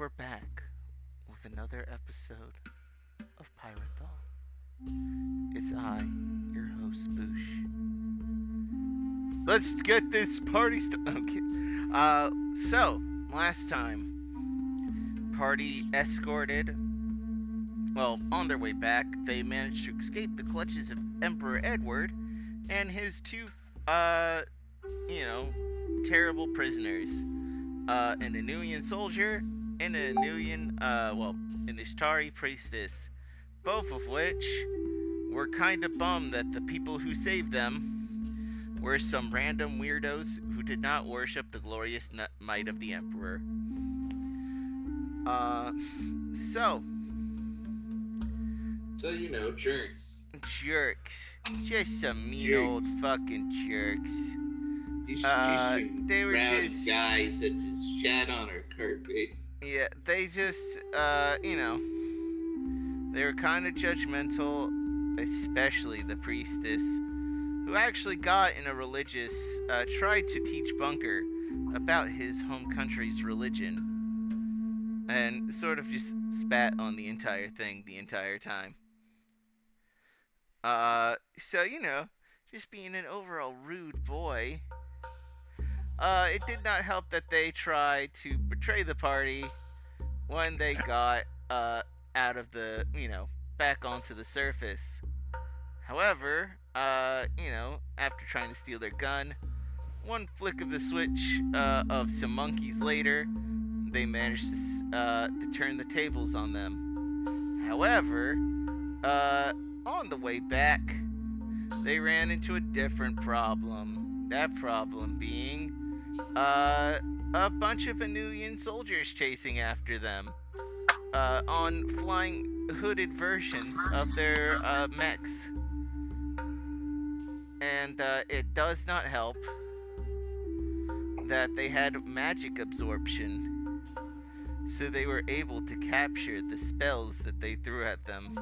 we're back with another episode of Pyrithal. It's I, your host, Boosh. Let's get this party started. Okay. So, last time, party escorted, on their way back, they managed to escape the clutches of Emperor Edward and his two, terrible prisoners. An Inuian soldier and an an Ishtari priestess, both of which were kind of bummed that the people who saved them were some random weirdos who did not worship the glorious might of the Emperor. Jerks. Jerks. Just some mean old fucking jerks. These they were rowdy just guys that just shat on our carpet. Yeah, they just, they were kind of judgmental, especially the priestess, who actually got in a religious, tried to teach Bunker about his home country's religion, and sort of just spat on the entire thing the entire time. Just being an overall rude boy. It did not help that they tried to betray the party when they got, out of the, back onto the surface. However, after trying to steal their gun, one flick of the switch, of some monkeys later, they managed to turn the tables on them. However, on the way back, they ran into a different problem. That problem being a bunch of Inuian soldiers chasing after them on flying hooded versions of their mechs. And it does not help that they had magic absorption, so they were able to capture the spells that they threw at them.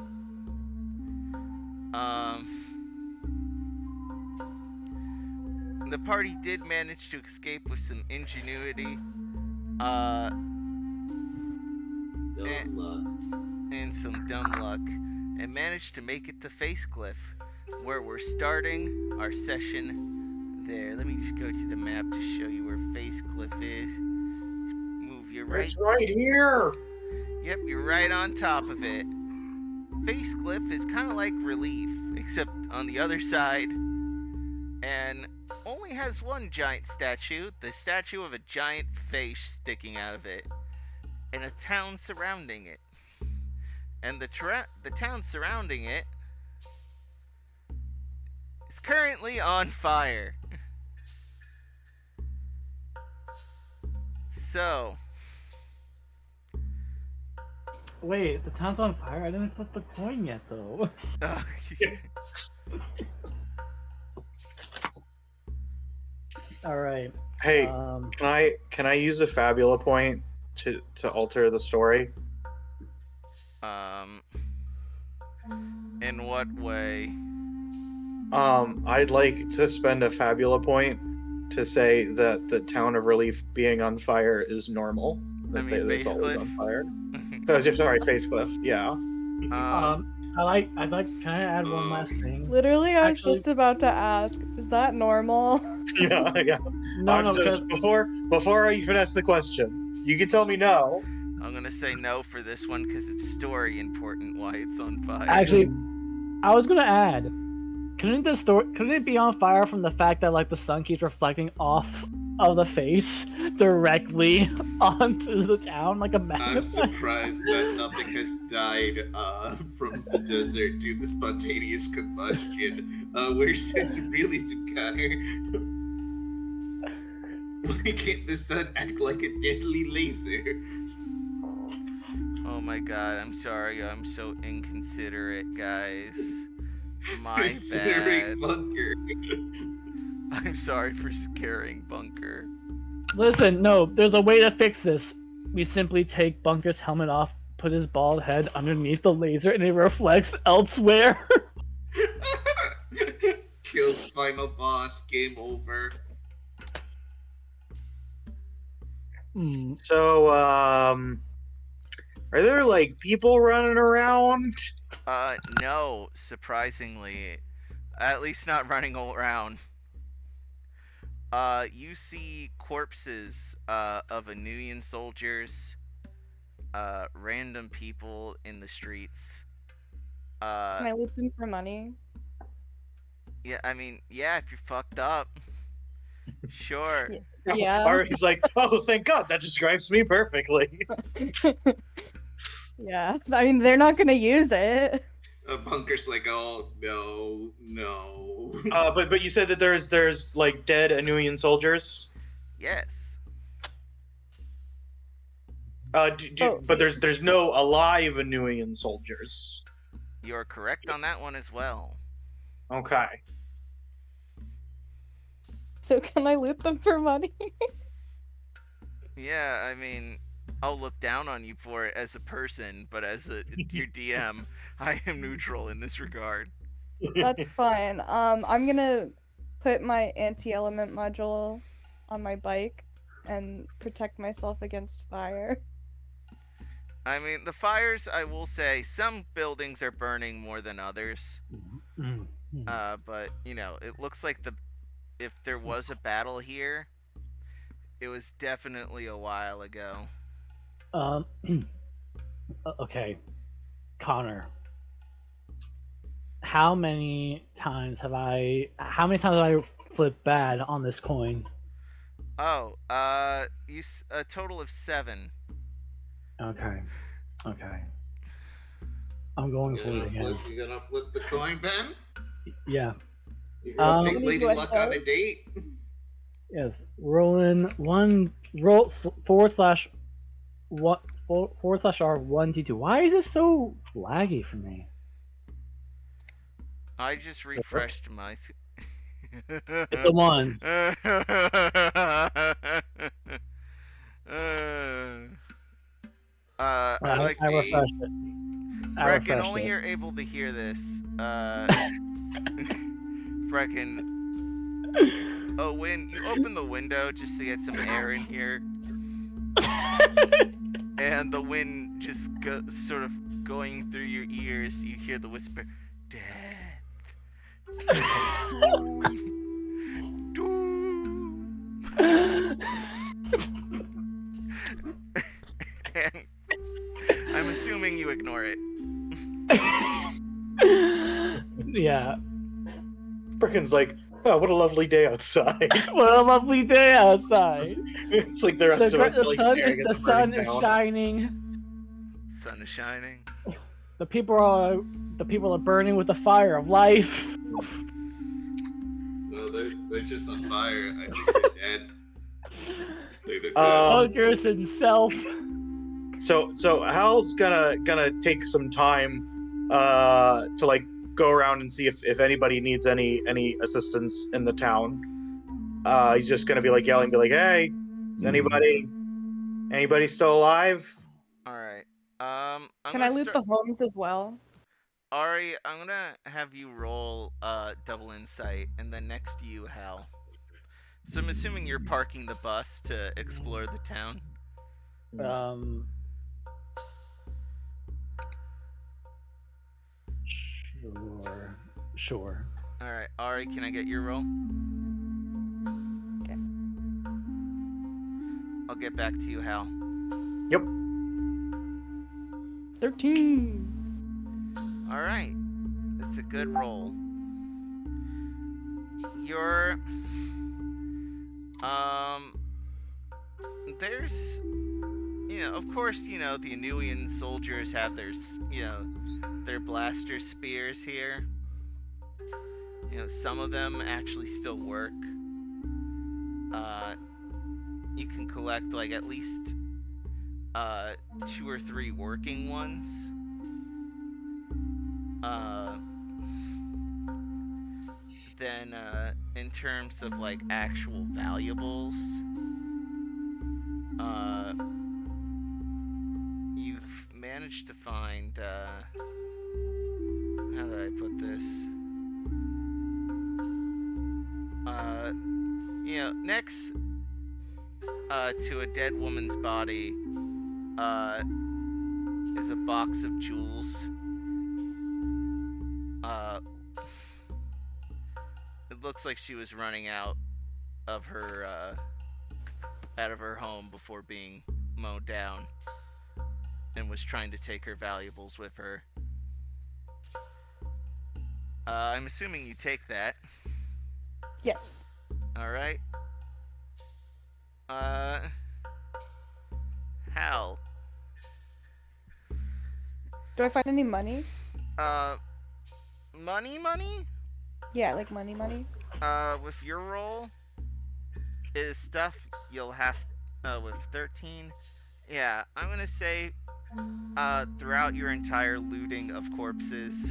The party did manage to escape with some ingenuity, and some dumb luck, and managed to make it to Facecliff, where we're starting our session there. Let me just go to the map to show you where Facecliff is. Move you right. It's right here. Yep, you're right on top of it. Facecliff is kind of like Relief, except on the other side, and only has one giant statue, the statue of a giant face sticking out of it, and a town surrounding it. And the town surrounding it is currently on fire. So... Wait, the town's on fire? I didn't flip the coin yet, though. Alright. Hey, can I use a Fabula point to alter the story? In what way? I'd like to spend a Fabula point to say that the town of Relief being on fire is normal. It's always on fire. Sorry, Facecliff. Yeah. Can I add one last thing? Literally, I was just about to ask, is that normal? Yeah. No, just before you finish the question, you can tell me no. I'm gonna say no for this one because it's story important why it's on fire. Actually, I was gonna add, couldn't it be on fire from the fact that the sun keeps reflecting off of the face directly onto the town like a magnet? I'm surprised that nothing has died from the desert due to spontaneous combustion. Where since really, Connar, why can't the sun act like a deadly laser? Oh my god, I'm sorry, I'm so inconsiderate, guys. My bad. Bunker. I'm sorry for scaring Bunker. Listen, no, there's a way to fix this. We simply take Bunker's helmet off, put his bald head underneath the laser, and it reflects elsewhere. Kills final boss, game over. So, Are there like people running around? No, surprisingly. At least not running around. You see corpses of Anuian soldiers, random people in the streets. Can I loot them for money? Yeah, I mean, yeah, if you're fucked up. Sure. Yeah. Ari's like, oh, thank God, that describes me perfectly. Yeah. I mean, they're not gonna use it. Bunker's like, oh no. But you said that there's like dead Anuian soldiers. Yes. But there's no alive Anuian soldiers. You're correct on that one as well. Okay. So can I loot them for money? Yeah, I mean, I'll look down on you for it as a person, but as your DM, I am neutral in this regard. That's fine. I'm gonna put my anti-element module on my bike and protect myself against fire. I mean, the fires, I will say, some buildings are burning more than others. But, you know, it looks like if there was a battle here, it was definitely a while ago. Okay. Connar. How many times have I flipped bad on this coin? Oh, a total of 7. Okay. I'm going for it again. You gonna flip the coin, Ben? Yeah. You gonna take Lady do I Luck on a first? date? Yes. Roll /R1T2. Why is it so laggy for me? I just refreshed my... It's a 1. I like I refreshed it. Brecken, only you're able to hear this. Brecken. Oh, when you open the window just to get some air in here, and the wind just sort of going through your ears, you hear the whisper, "Death." Doom. And I'm assuming you ignore it. Yeah. Brecken's like, oh, what a lovely day outside. What a lovely day outside. It's like the rest of us are like staring at The the sun burning is town. shining. Sun is shining. The people are burning with the fire of life. No, they're just on fire. I think they're dead. They're dead. Bunkers himself. So Hal's gonna take some time to like go around and see if anybody needs any assistance in the town. He's just gonna be like yelling, be like, hey, is anybody still alive? Alright. Can I loot the homes as well? Ari, I'm gonna have you roll double insight, and then next to you, Hal. So I'm assuming you're parking the bus to explore the town. Sure. Alright, Ari, can I get your roll? Okay. I'll get back to you, Hal. Yep. 13. Alright. That's a good roll. You're... There's... You know, of course, you know, the Anuian soldiers have their, you know, their blaster spears here. You know, some of them actually still work. You can collect, like, at least 2 or 3 working ones. Then, in terms of, like, actual valuables, you've managed to find, how do I put this? You know, next to a dead woman's body, is a box of jewels. It looks like she was running out of her home before being mowed down, and was trying to take her valuables with her. I'm assuming you take that. Yes. All right. Hal. Do I find any money? Money? Yeah, like money. With your roll is stuff you'll have, with 13. Yeah, I'm gonna say, throughout your entire looting of corpses,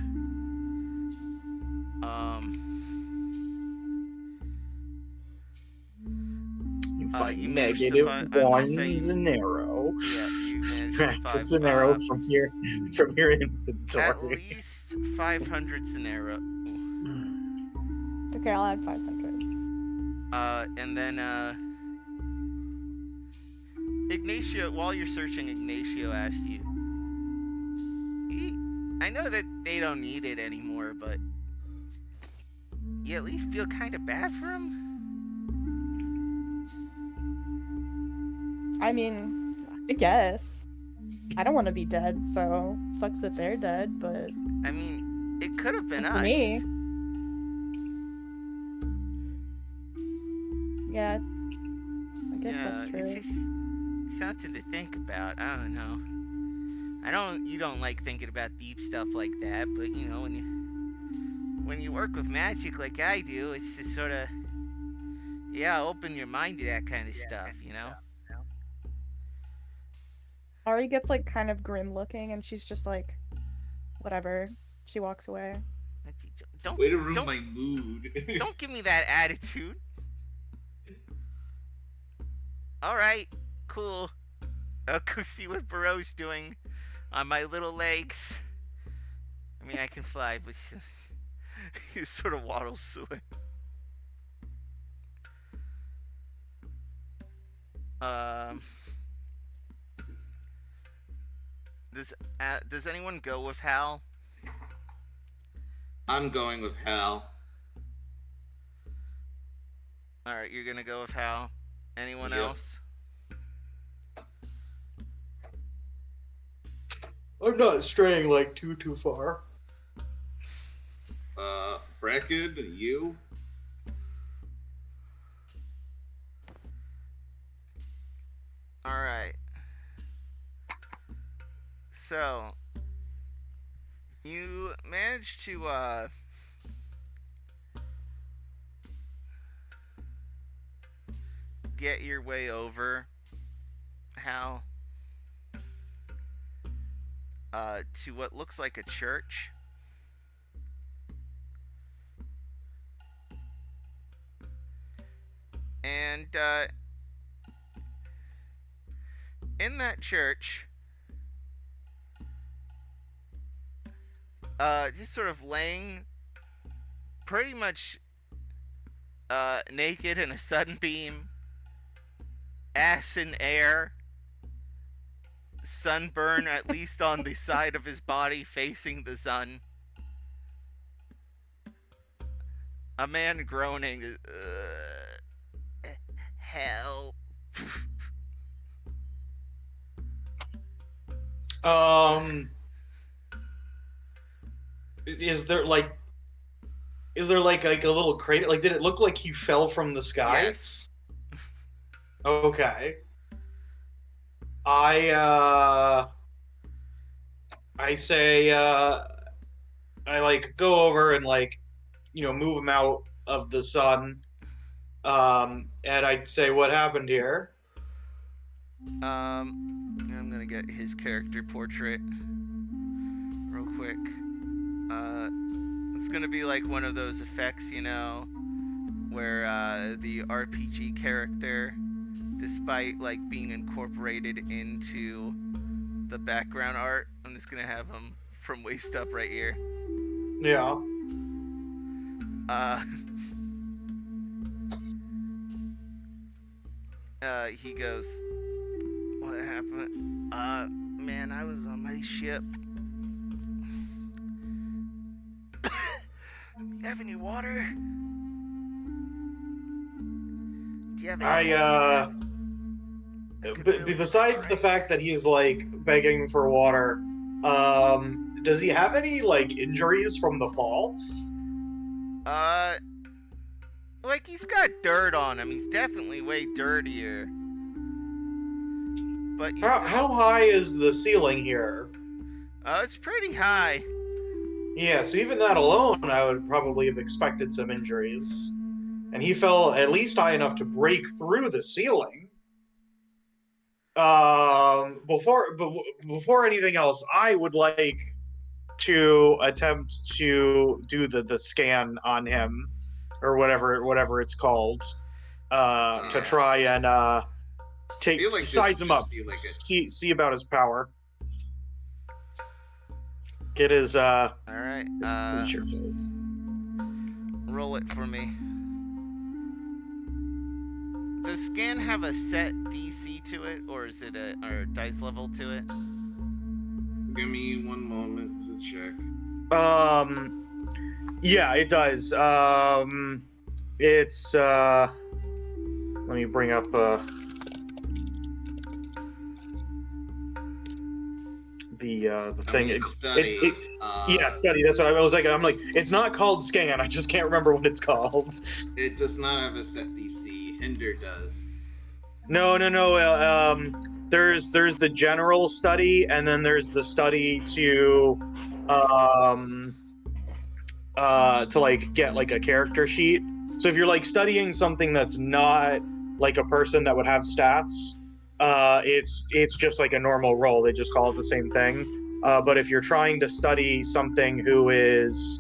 you find you managed to negative find- one say- Zanero. Yeah, you managed to Subtract the find, Zanero from your at inventory. least 500 Sonera. Okay, I'll add 500. And then, Ignacio, while you're searching, Ignacio asked you, I know that they don't need it anymore, but you at least feel kind of bad for him? I mean, I guess. I don't want to be dead, so sucks that they're dead, but I mean, it could have been For us. me. yeah, I guess that's true. It's just something to think about. I don't know. You don't like thinking about deep stuff like that, but you know, when you work with magic like I do, it's just sort of, open your mind to that kind of stuff, you know? Ari gets like kind of grim looking, and she's just like, whatever. She walks away. Don't, Way to ruin don't, my mood. don't give me that attitude. Alright, cool. I'll go see what Bereau's doing on my little legs. I mean, I can fly, but he sort of waddles away. Does anyone go with Hal? I'm going with Hal. Alright, you're gonna go with Hal. Anyone Yep. else? I'm not straying like too far. Brecken, you? Alright. So, you managed to, get your way over, Hal, to what looks like a church. And, in that church, just sort of laying pretty much naked in a sunbeam, ass in air, sunburn at least on the side of his body facing the sun, a man groaning, help. Is there like a little crater? Like, did it look like he fell from the sky? Yes. Okay. I say, I like go over and like, move him out of the sun. And I'd say, what happened here? I'm gonna get his character portrait real quick. It's gonna be like one of those effects, where the RPG character, despite like being incorporated into the background art, I'm just gonna have him from waist up right here. Yeah. He goes, what happened? Man, man. I was on my ship. You have any water? Do you have any water? Besides the fact that he's like begging for water, does he have any like injuries from the fall? Like he's got dirt on him. He's definitely way dirtier. But how high is the ceiling here? It's pretty high. Yeah, so even that alone, I would probably have expected some injuries. And he fell at least high enough to break through the ceiling. Before anything else, I would like to attempt to do the scan on him, or whatever it's called, to try and size him up, see about his power. Get his all right. his roll it for me. Does scan have a set DC to it, or is it or dice level to it? Give me one moment to check. Yeah, it does. It's let me bring up the thing. Study. Yeah, study. That's what I was like. I'm like, it's not called scan. I just can't remember what it's called. It does not have a set DC. Hinder does. No. There's the general study, and then there's the study to like get like a character sheet. So if you're like studying something that's not like a person that would have stats, it's just like a normal roll. They just call it the same thing. But if you're trying to study something who is,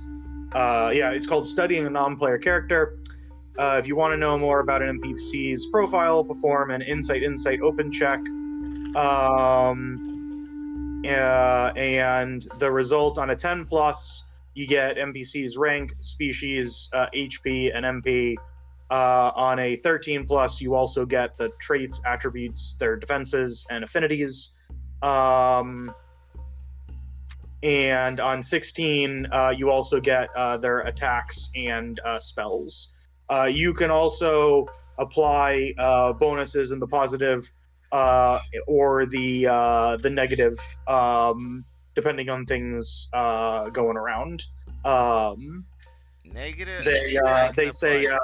it's called studying a non-player character. If you want to know more about an NPC's profile, perform an insight open check. And the result on a 10 plus, you get NPC's rank, species, HP, and MP. On a 13 plus, you also get the traits, attributes, their defenses, and affinities. And on 16, you also get their attacks and spells. You can also apply bonuses in the positive or the negative, depending on things going around. Negative. They say a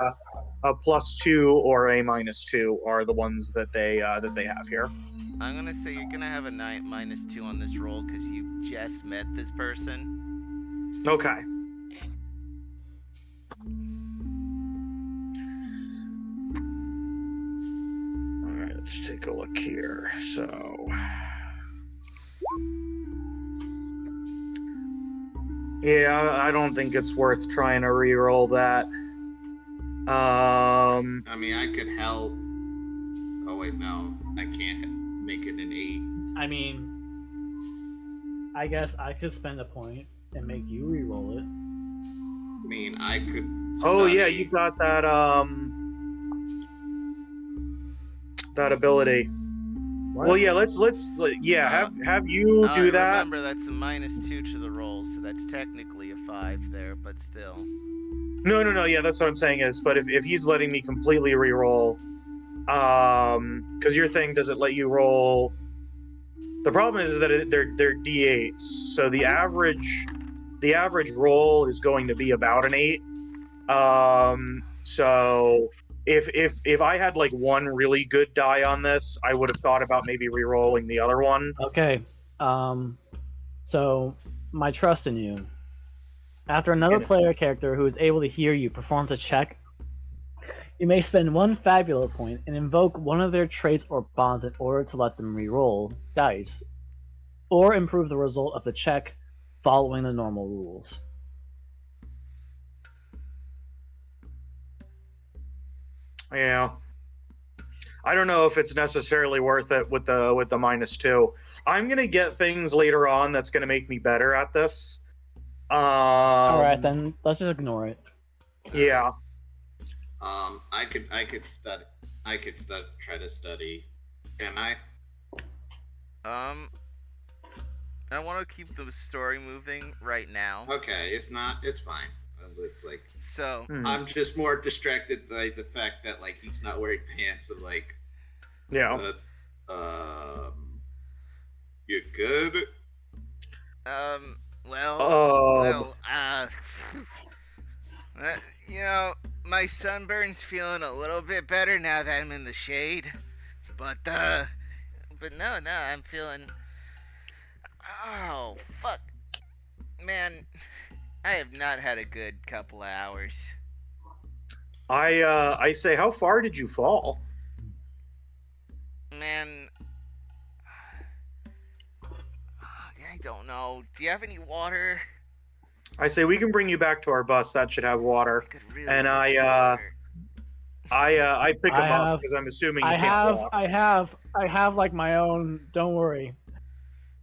+2 or a -2 are the ones that they have here. I'm gonna say you're gonna have a -2 on this roll because you've just met this person. Okay. All right, let's take a look here. So, yeah, I don't think it's worth trying to re-roll that. I mean, I could help. Oh wait, no, I can't make it an 8. I mean, I guess I could spend a point and make you re-roll it. I mean, I could. Oh yeah, you got that that ability. What? Well, yeah, let's have you do that. Remember, that's a -2 to the roll, so that's technically a 5 there, but still. No, yeah, that's what I'm saying is, but if he's letting me completely re-roll, because your thing doesn't let you roll. The problem is that they're D8s, so the average roll is going to be about an 8. So if I had like one really good die on this, I would have thought about maybe re-rolling the other one. Okay. So my trust in you. After another player character who is able to hear you performs a check, you may spend 1 Fabula point and invoke one of their traits or bonds in order to let them re-roll dice, or improve the result of the check following the normal rules. Yeah. I don't know if it's necessarily worth it with the -2. I'm gonna get things later on that's gonna make me better at this. All right, then let's just ignore it. Yeah. I could study. Try to study. Can I? I want to keep the story moving right now. Okay, if not, it's fine. It's like So I'm just more distracted by the fact that like he's not wearing pants and like you good? Well, you know, my sunburn's feeling a little bit better now that I'm in the shade. But no, I'm feeling. Oh, fuck. Man, I have not had a good couple of hours. I say, how far did you fall? Man, I don't know. Do you have any water? I say we can bring you back to our bus. That should have water. Really and I pick them up because I'm assuming you can't walk. I have like my own. Don't worry.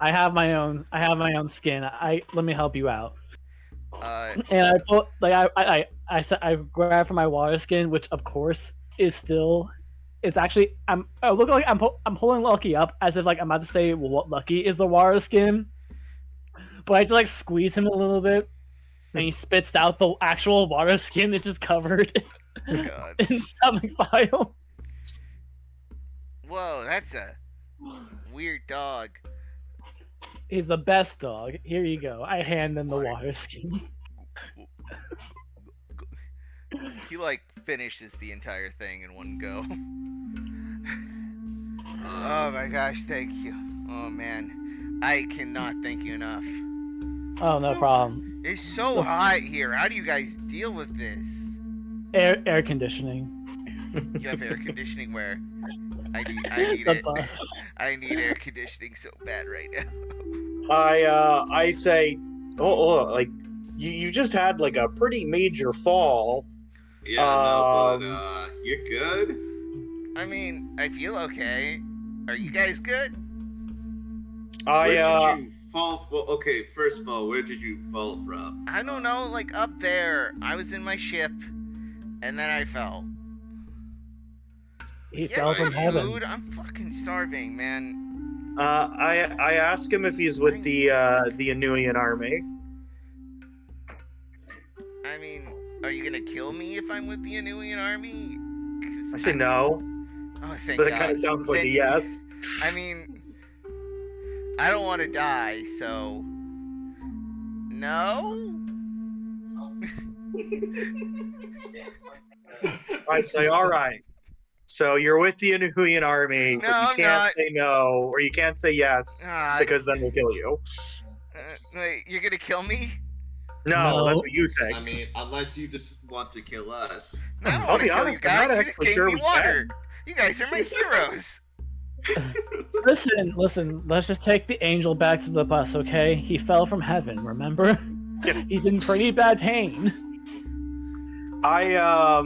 I have my own skin. Let me help you out. And I put like I grab for my water skin, which of course is still. It's actually I look like I'm pulling Lucky up as if like I'm about to say what Lucky is the water skin, but I just like squeeze him a little bit, and he spits out the actual water skin. It's just covered in stomach bile. Whoa, that's a weird dog. He's the best dog. Here you go. I hand him the water skin. He like finishes the entire thing in one go. Oh my gosh, thank you. Oh man, I cannot thank you enough. Oh, no problem. It's so hot here. How do you guys deal with this? Air conditioning. You have air conditioning where? I need it. I need air conditioning so bad right now. I say, like you just had like a pretty major fall. Yeah, no, but you good? I mean, I feel okay. Are you guys good? Where did you fall? Well, okay, first of all, where did you fall from? I don't know, like up there. I was in my ship, and then I fell. He fell from heaven. Food? I'm fucking starving, man. I ask him if he's with the Inuian army. I mean, are you gonna kill me if I'm with the Inuian army? I say no. Oh, thank but God. That kind of sounds like a yes. I mean, I don't want to die, so no. I say, all right. So you're with the Inuian army, No, but you can't say no, or you can't say yes, because then we'll kill you. Wait, you're gonna kill me? No, that's what you think. I mean, unless you just want to kill us. No, I don't want to kill you guys. You just gave me water. You guys are my heroes. Listen. Let's just take the angel back to the bus, okay? He fell from heaven, remember? Yeah. He's in pretty bad pain. I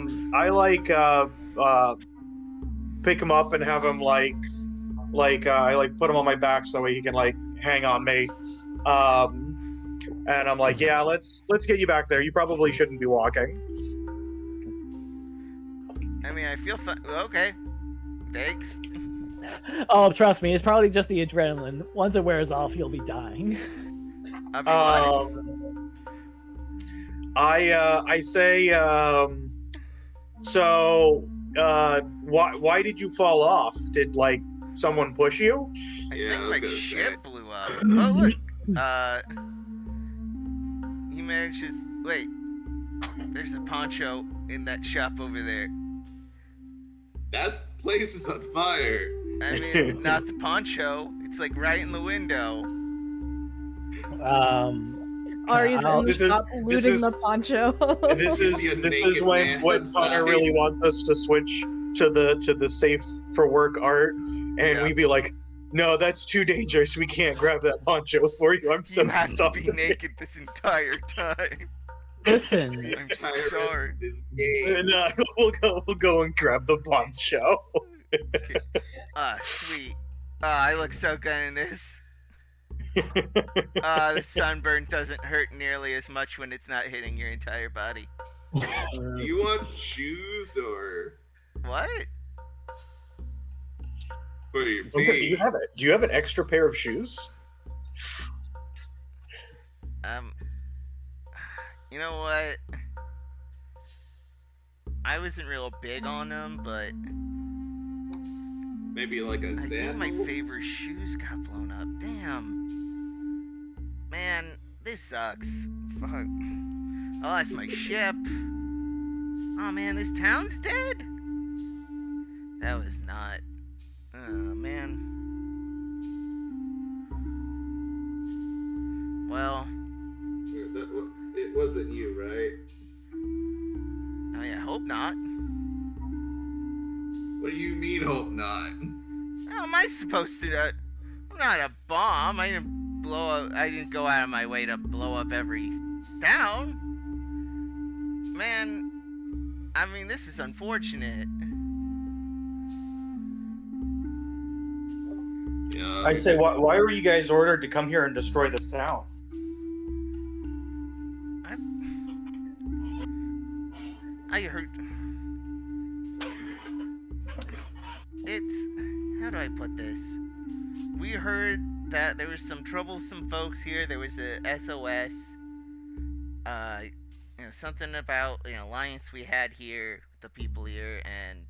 pick him up and have him I put him on my back so that way he can like hang on me. And I'm like, yeah, let's get you back there. You probably shouldn't be walking. I mean, I feel fine. Okay. Thanks. Oh, trust me, it's probably just the adrenaline. Once it wears off, you'll be dying. I say, so, why did you fall off? Did like someone push you? I think my ship blew up. Oh look, he manages. Wait, there's a poncho in that shop over there. That place is on fire. I mean, not the poncho. It's like right in the window. Ari's in the shop looting the poncho. This is when Connar really wants us to switch to the safe for work art, and we'd be like, no, that's too dangerous. We can't grab that poncho for you. I'm so sorry. You have to be naked this entire time. Listen, I'm sorry. And, we'll go and grab the poncho. Okay. Sweet. I look so good in this. The sunburn doesn't hurt nearly as much when it's not hitting your entire body. Do you want shoes or what? What are your Okay, do you have an extra pair of shoes? Um, you know what? I wasn't real big on them, but Maybe like a I think sandal? my favorite shoes got blown up. Damn. Man, this sucks. Fuck. I lost my ship. Oh man, this town's dead? That was not... Oh man. Well... It wasn't you, right? I hope not. What do you mean, hope not? How am I supposed to... I'm not a bomb. I didn't blow up... I didn't go out of my way to blow up every town. Man, I mean, this is unfortunate. Yeah. I say, why were you guys ordered to come here and destroy this town? I heard... It's... How do I put this? We heard that there was some troublesome folks here. There was a SOS. You know, something about an alliance we had here, the people here, and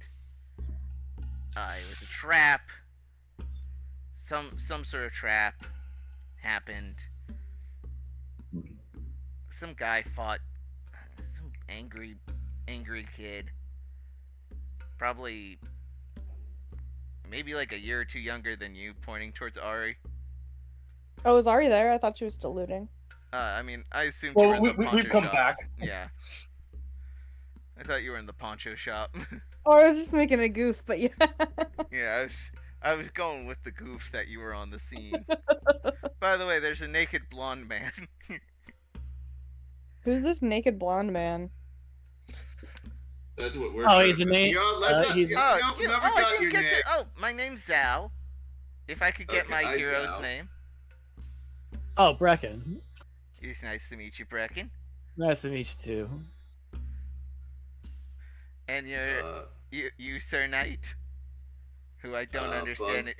it was a trap. Some sort of trap happened. Some guy fought some angry kid. Probably maybe like a year or two younger than you, pointing towards Ari. Oh, is Ari there? I thought she was still looting. I mean, I assumed you were Well, in the poncho we've come shop. back. Yeah. I thought you were in the poncho shop. Oh, I was just making a goof, but yeah. Yeah, I was going with the goof that you were on the scene. By the way, there's a naked blonde man. Who's this naked blonde man? That's what we're Oh, trying he's to a figure- name- Yo, let's he's- yo, I never didn't got your get name. to. Oh, my name's Zal. If I could get Okay, my hi, hero's Zal. name. Oh, Brecken. It's nice to meet you, Brecken. Nice to meet you too. And you, Sir Knight, who I don't understand it.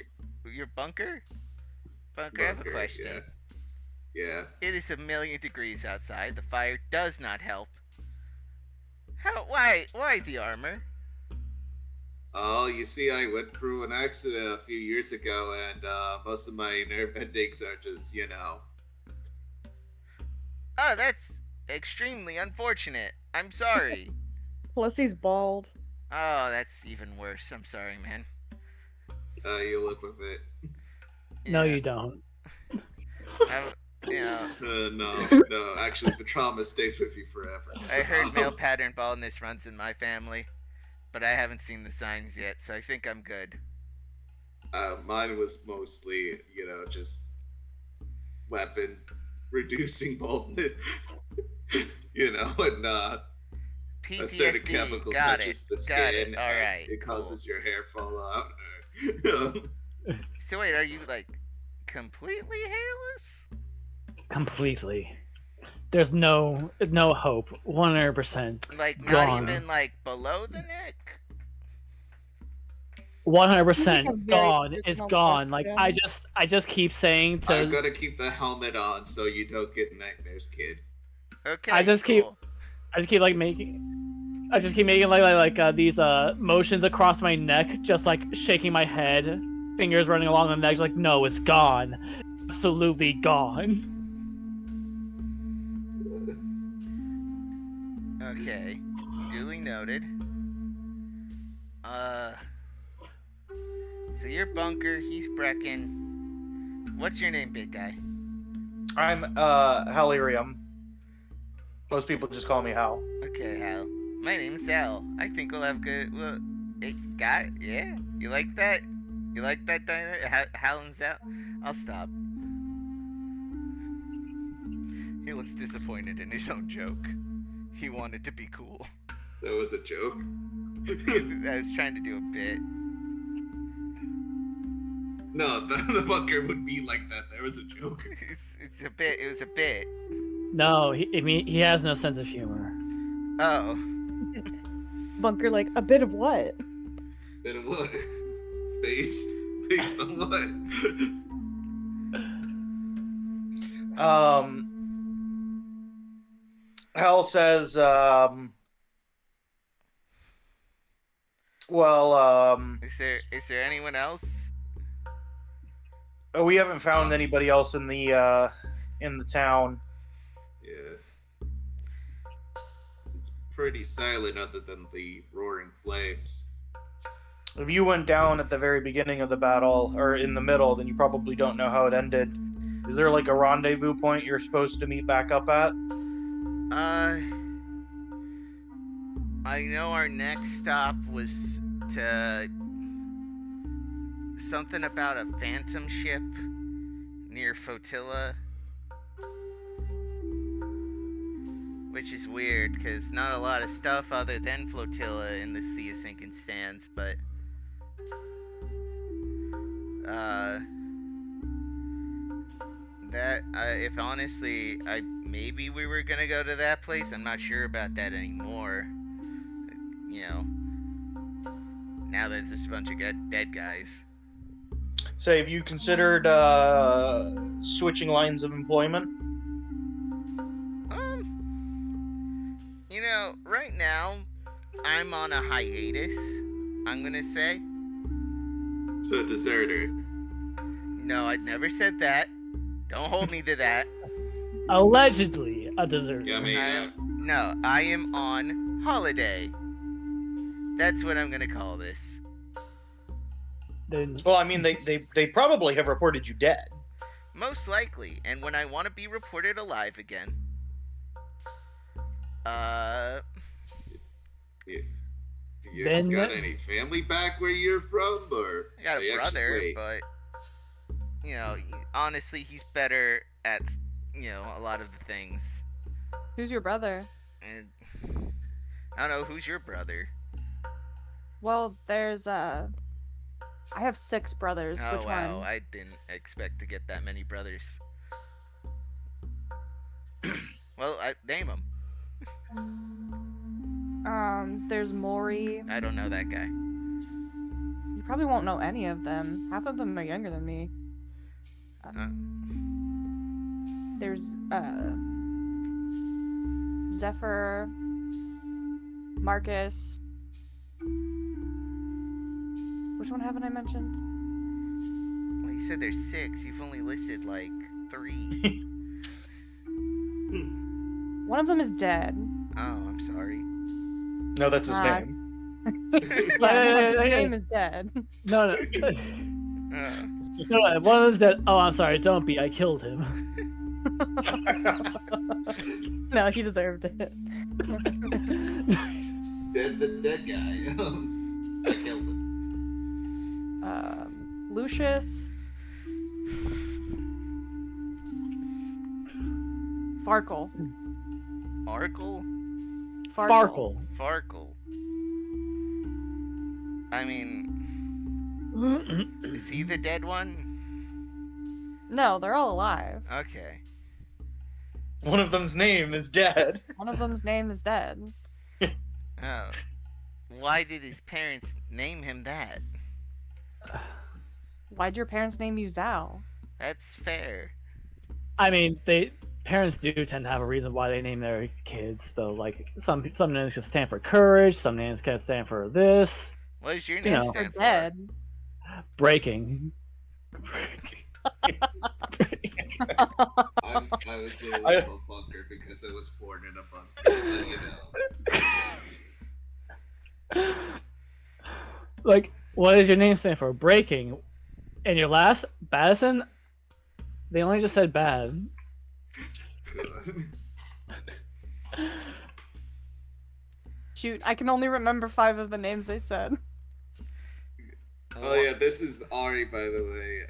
Your Bunker? Bunker, I have a question. Yeah. It is 1,000,000 degrees outside. The fire does not help. Why the armor? Oh, you see, I went through an accident a few years ago, and most of my nerve endings are just, Oh, that's extremely unfortunate. I'm sorry. Plus he's bald. Oh, that's even worse. I'm sorry, man. You live with it. No, Yeah. you don't. Yeah. No. Actually, the trauma stays with you forever. I heard male pattern baldness runs in my family, but I haven't seen the signs yet, so I think I'm good. Mine was mostly, just weapon reducing baldness. And a certain PTSD. chemical Got touches it. the Got skin. it. All right. It causes your hair fall out. So wait, are you like completely hairless? Completely. There's no hope. 100%. Like not Gone. even like below the neck? 100% very gone. It's personal gone. Like question. I just keep saying I'm to gonna keep the helmet on so you don't get nightmares, kid. Okay. I just cool. keep making like these motions across my neck, just like shaking my head, fingers running along the neck, like no, it's gone. Absolutely gone. Okay. Duly noted. So you're Bunker, he's Brecken. What's your name, big guy? I'm Halirium. Most people just call me Hal. Okay, Hal. My name's Sal. I think we'll have good. Well, hey, guy, yeah. You like that? You like that dynamic? Hal and Sal. I'll stop. He looks disappointed in his own joke. He wanted to be cool. That was a joke. I was trying to do a bit. No, the bunker would be like that. That was a joke. It's a bit. It was a bit. No, he has no sense of humor. Oh. Bunker, like, a bit of what? And what? Based on what? Hell says, Is there anyone else? we haven't found anybody else in the town. Yeah. It's pretty silent other than the roaring flames. If you went down at the very beginning of the battle, or in the middle, then you probably don't know how it ended. Is there like a rendezvous point you're supposed to meet back up at? I know our next stop was to something about a phantom ship near Flotilla, which is weird because not a lot of stuff other than Flotilla in the Sea of Sinking stands, but if honestly, maybe we were gonna go to that place. I'm not sure about that anymore. You know, now that there's a bunch of dead guys. Say, have you considered switching lines of employment? You know, right now I'm on a hiatus. I'm gonna say. So a deserter. No, I'd never said that. Don't hold me to that. Allegedly a deserter. Yeah, I mean, No, I am on holiday. That's what I'm gonna call this. Then Well, I mean, they probably have reported you dead. Most likely, and when I want to be reported alive again, you Then- got any family back where you're from, or I got are a you brother, actually- but you know, honestly, he's better at a lot of the things. Who's your brother? And I don't know, who's your brother? Well, there's I have 6 brothers. Oh Which wow, one? I didn't expect to get that many brothers. Well, name them. There's Maury. I don't know that guy. You probably won't know any of them. Half of them are younger than me. There's Zephyr, Marcus. Which one haven't I mentioned? Well, you said there's 6. You've only listed like 3. One of them is dead. Oh, I'm sorry. No, that's his Uh, name. Yeah, his name is dead. no, no. Uh, No, one of them's dead. Oh, I'm sorry. Don't be. I killed him. No, he deserved it. the dead guy. I killed him. Lucius. Farkle. Arkle? Farkle. Farkle. I mean, is he the dead one? No, they're all alive. Okay. One of them's name is dead. One of them's name is dead. Oh. Why did his parents name him that? Why'd your parents name you Zhao? That's fair. I mean, parents do tend to have a reason why they name their kids. Though, like some names can stand for courage, some names can stand for this. What does your You name know. They're stand for? dead. Breaking. I was a little bunker because I was born in a bunker, but, you know. Like, what does your name stand for? Breaking. And your last, Baddison? They only just said bad. Shoot, I can only remember 5 of the names they said. Oh yeah, this is Ari, by the way.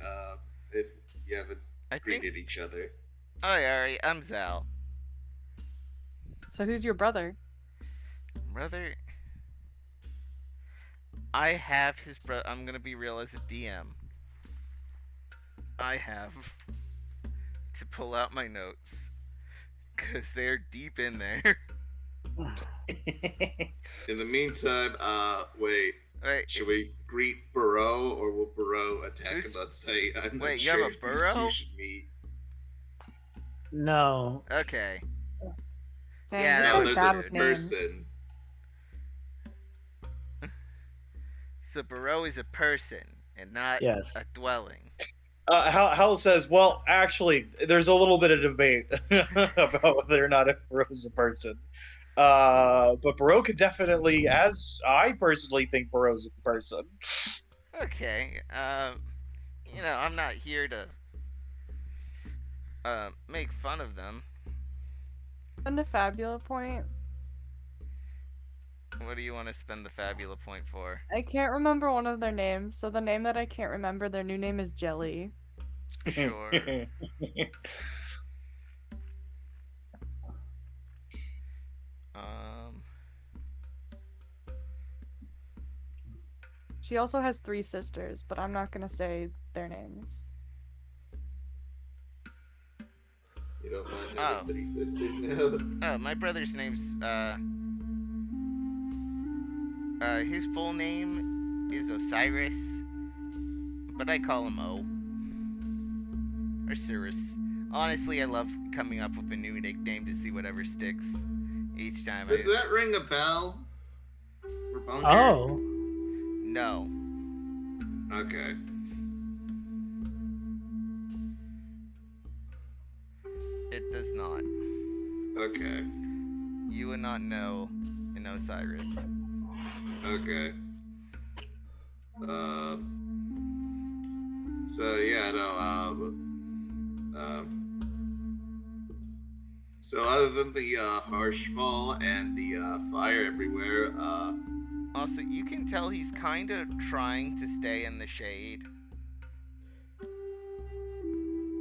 If you haven't I think. greeted each other. Oh, Ari, I'm Zal. So who's your brother? Brother. I have his brother. I'm gonna be real as a DM. I have to pull out my notes because they're deep in there. In the meantime, wait. Wait, Should we greet Bereau, or will Bereau attack Who's- him and say, I'm Wait, not you have sure a if these Bereau? two should meet? No. okay. Dang, Yeah, this that Now guy's was there's bad a with names. person. So Bereau is a person and not Yes. a dwelling. Hal says, well, actually, there's a little bit of debate about whether or not if Bereau's a person. But Bereau could definitely, as I personally think Bereau's a person. Okay. I'm not here to make fun of them. Spend a Fabula point. What do you want to spend the Fabula point for? I can't remember one of their names, so the name that I can't remember, their new name is Jelly. Sure. She also has 3 sisters, but I'm not gonna say their names. You don't mind having 3 sisters now? Oh, my brother's name's his full name is Osiris, but I call him O. Or Cyrus. Honestly, I love coming up with a new nickname to see whatever sticks each time. Does that ring a bell? For Bunker? Oh. No. Okay. It does not. Okay. You would not know an Osiris. Okay. So yeah, no. So other than the harsh fall and the fire everywhere, Also, you can tell he's kind of trying to stay in the shade.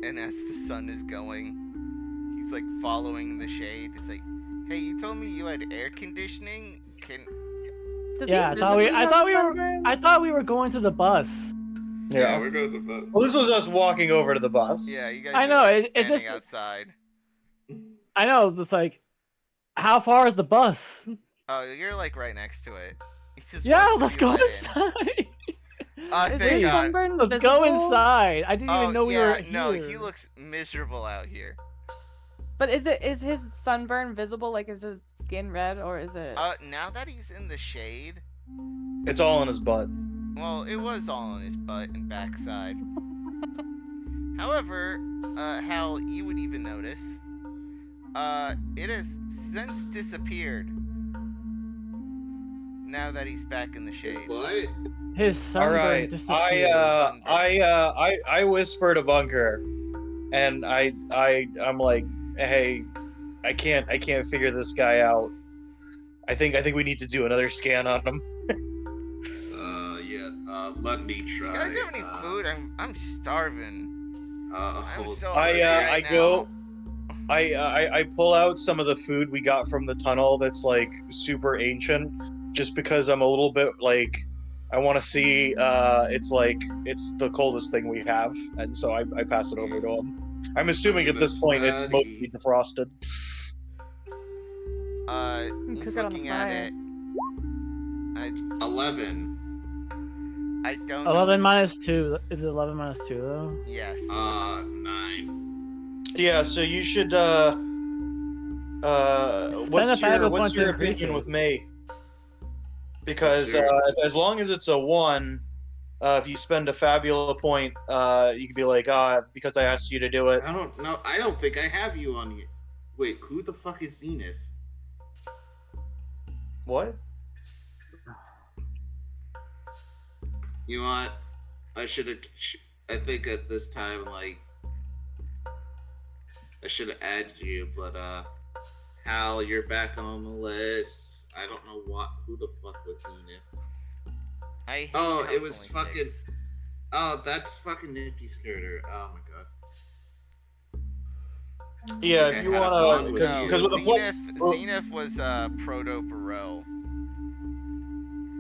And as the sun is going, he's like following the shade. It's like, hey, you told me you had air conditioning? Does Yeah, he visibly have sunburn? I thought we were going to the bus. yeah, we're going to bed. Well, this was us walking over to the bus. Yeah, you guys I are know, like it's standing just- outside. I know, it's just like, how far is the bus? Oh, you're like right next to it. He just Yeah, wants let's to be go let in. inside. Is Thank his God. sunburn Let's visible? go inside. I didn't Oh, even know we yeah, were here. no, he looks miserable out here. But is his sunburn visible? Like, is his skin red, or is it? Now that he's in the shade, It's all in his butt. well, it was all on his butt and backside. However, Hal, you would even notice, it has since disappeared. Now that he's back in the shade. What? His sunburn All right, disappeared. I whisper to Bunker, and I'm like, hey, I can't figure this guy out. I think we need to do another scan on him. Yeah. Let me try. You guys have any food? I'm starving. I'm Hold so on. hungry right now. I pull out some of the food we got from the tunnel that's like super ancient, just because I'm a little bit like, I want to see. It's like it's the coldest thing we have, and so I pass it over to him. I'm assuming at this point it's mostly defrosted. He's Cook it on the looking at fire. it. 11. I don't. 11 minus 2. Is it 11 minus 2 though? Yes. 9. Yeah, so you should. a What's Fabula your point to increase opinion it. with me? Because What's your- as long as it's a 1, if you spend a Fabula point, you could be like, because I asked you to do it. I don't know. I don't think I have you on here. Wait, who the fuck is Zenith? What? You know what? I should have. I think at this time, like, I should have added you, but Hal, you're back on the list. I don't know who the fuck was Zenith. I hate Oh, how it it's was only fucking. 6. Oh, that's fucking Nifty Skirter. Oh my god. Yeah, Okay, if you I had a want bond to, with you. because with the Zenith was Proto Bereau.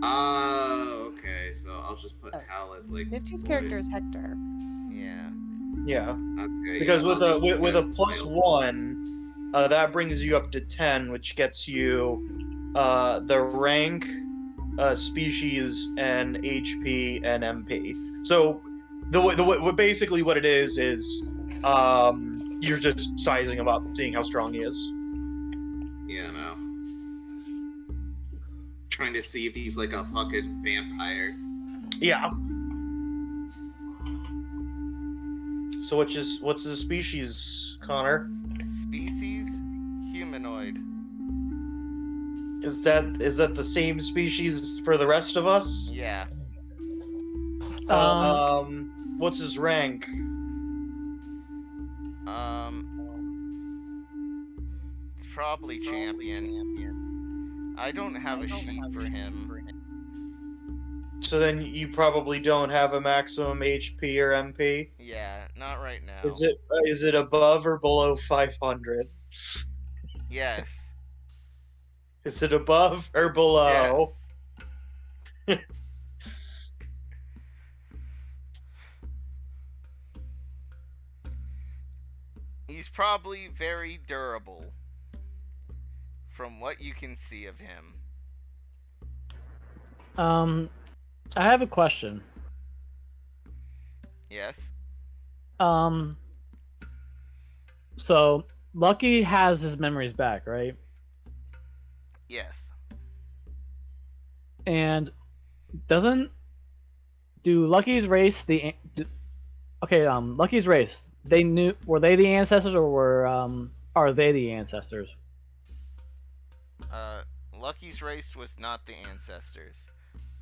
Okay, so I'll just put Hal as like. Nifty's character is Hector. Yeah. yeah, Okay. because yeah, with I'll a just put with as a plus Wild. 1, that brings you up to 10, which gets you the rank, species, and HP and MP. So basically what it is you're just sizing him up, seeing how strong he is. you know, trying to see if he's like a fucking vampire. Yeah. So what's his species, Connor? Species? Humanoid. Is that the same species for the rest of us? Yeah. What's his rank? It's probably champion. I don't have a sheet for him. So then you probably don't have a maximum HP or MP. Yeah, not right now. Is it above or below 500? Yes. Is it above or below? Yes. He's probably very durable, from what you can see of him. I have a question. Yes. So Lucky has his memories back, right? Yes. And do Lucky's race Lucky's race, were they the ancestors, or are they the ancestors? Lucky's race was not the ancestors.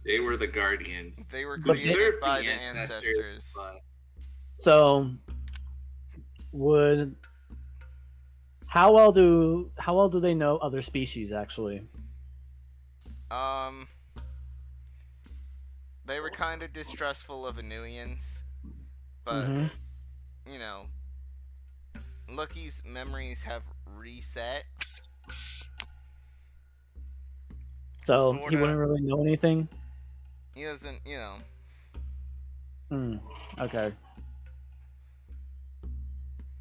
They were the guardians. They were But created by the ancestors. But So how well do they know other species actually? They were kind of distrustful of Inuians, but you know, Lucky's memories have reset. So Sorta. he wouldn't really know anything. He doesn't, you know. Okay.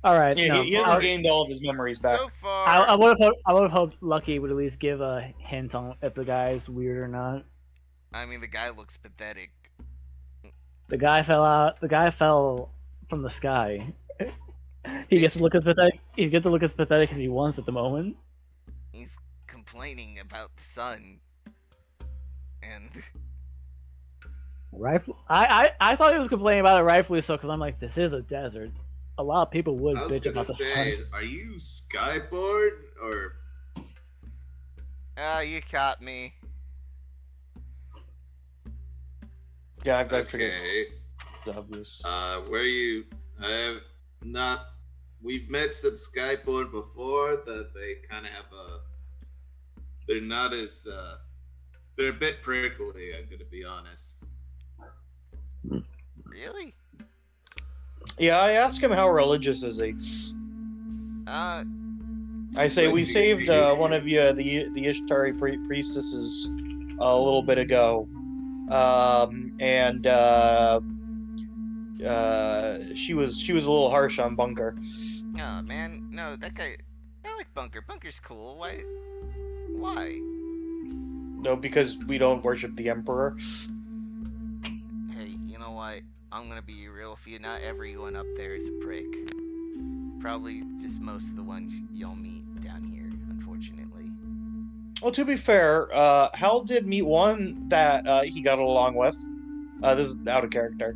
All right. Yeah, he hasn't gained all of his memories back. So far, I would have hoped Lucky would at least give a hint on if the guy's weird or not. I mean, the guy looks pathetic. The guy fell out. The guy fell from the sky. He gets to look as pathetic. He gets to look as pathetic as he wants at the moment. He's complaining about the sun, and Rightfully, I thought he was complaining about it rightfully so, because I'm like, this is a desert. A lot of people would I was bitch gonna about the say, sun. are you Skyboard or? you caught me. Yeah, I've figured Okay. it's obvious. Where you? I have not. We've met some Skyboard before. That they kind of have a. They're not as. They're a bit prickly. I'm gonna be honest. Really? Yeah, I ask him how religious is he. Uh, I say we saved one of you, the Ishtari priestesses, a little bit ago, and she was a little harsh on Bunker. oh man, no, that guy. I like Bunker. Bunker's cool. Why? Why? No, because we don't worship the Emperor. Hey, you know what? I'm gonna be real with you. Not everyone up there is a prick. Probably just most of the ones you'll meet down here, unfortunately. Well, to be fair, Hal did meet one that he got along with. This is out of character.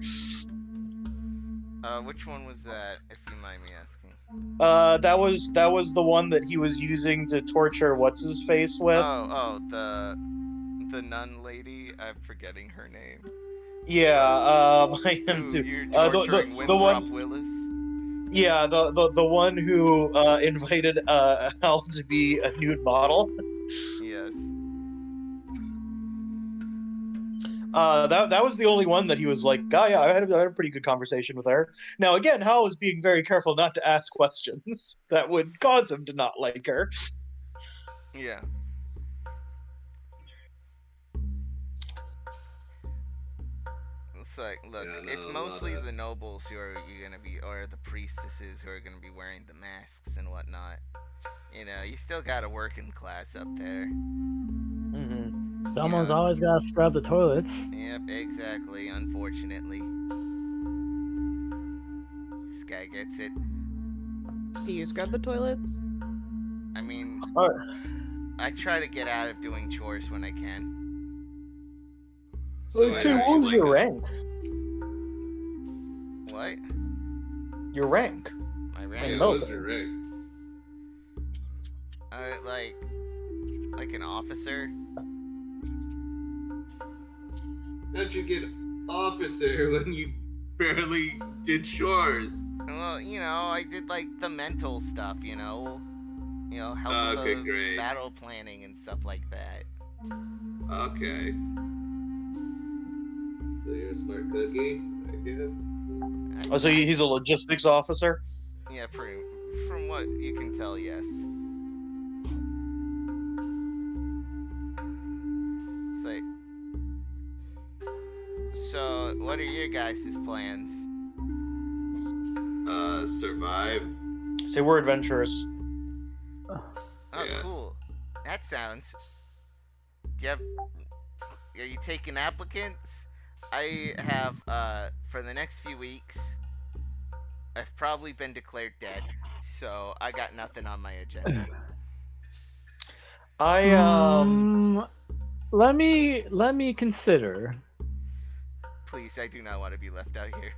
Which one was that, if you mind me asking? That was the one that he was using to torture what's his face with. Oh, the nun lady. I'm forgetting her name. Yeah, I am too. You're torturing the Winthrop one, Willis. yeah, the one who invited Hal to be a nude model. Yes. That was the only one that he was like, oh yeah, I had a pretty good conversation with her. Now again, Hal was being very careful not to ask questions that would cause him to not like her. Yeah. It's like, look, Yeah, no, it's a mostly lot of- the nobles who are gonna be, or the priestesses who are gonna be wearing the masks and whatnot. You know, you still got a working class up there. Mm-hmm. Someone's Yeah. always got to scrub the toilets. Yep, exactly. Unfortunately, this guy gets it. Do you scrub the toilets? I mean, I try to get out of doing chores when I can. What was your rank? What? Your rank. My rank? Yeah, what was your rank? Like an officer. How'd you get officer when you barely did chores? Well, I did like the mental stuff, help with the battle planning and stuff like that. Okay. So you're a smart cookie, I guess? So he's a logistics officer? Yeah, from what you can tell, yes. So, what are your guys' plans? Survive. Say we're adventurers. Oh, yeah. Cool. That sounds... Are you taking applicants? I have, for the next few weeks, I've probably been declared dead, so I got nothing on my agenda. Let me consider. Please, I do not want to be left out here.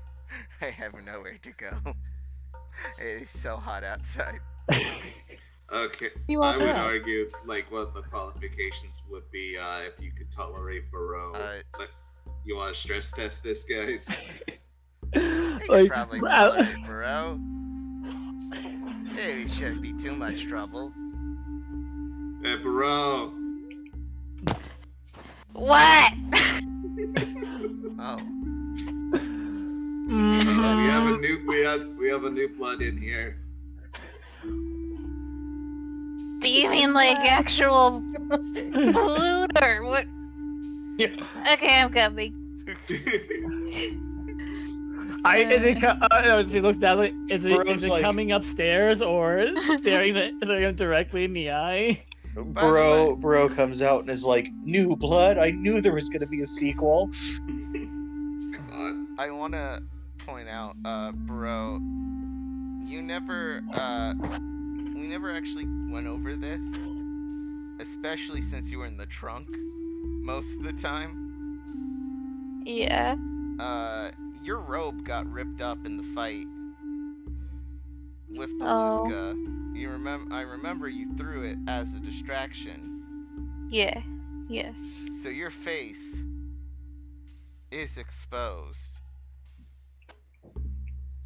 I have nowhere to go. It is so hot outside. Okay, I would argue, what the qualifications would be if you could tolerate Bereau. You want to stress test this, guys? You could probably tolerate Bereau. It shouldn't be too much trouble. Hey, Bereau. What? Oh. We have a new blood in here. Do you mean like actual food or what? Yeah. Okay, I'm coming. She looks down. Is it coming upstairs or staring him directly in the eye? Bereau comes out and is like, "New blood. I knew there was going to be a sequel." Come on. I want to point out, Bereau, we never actually went over this, especially since you were in the trunk most of the time. Yeah. Your robe got ripped up in the fight with the Luzka. I remember you threw it as a distraction. Yeah. Yes. So your face is exposed.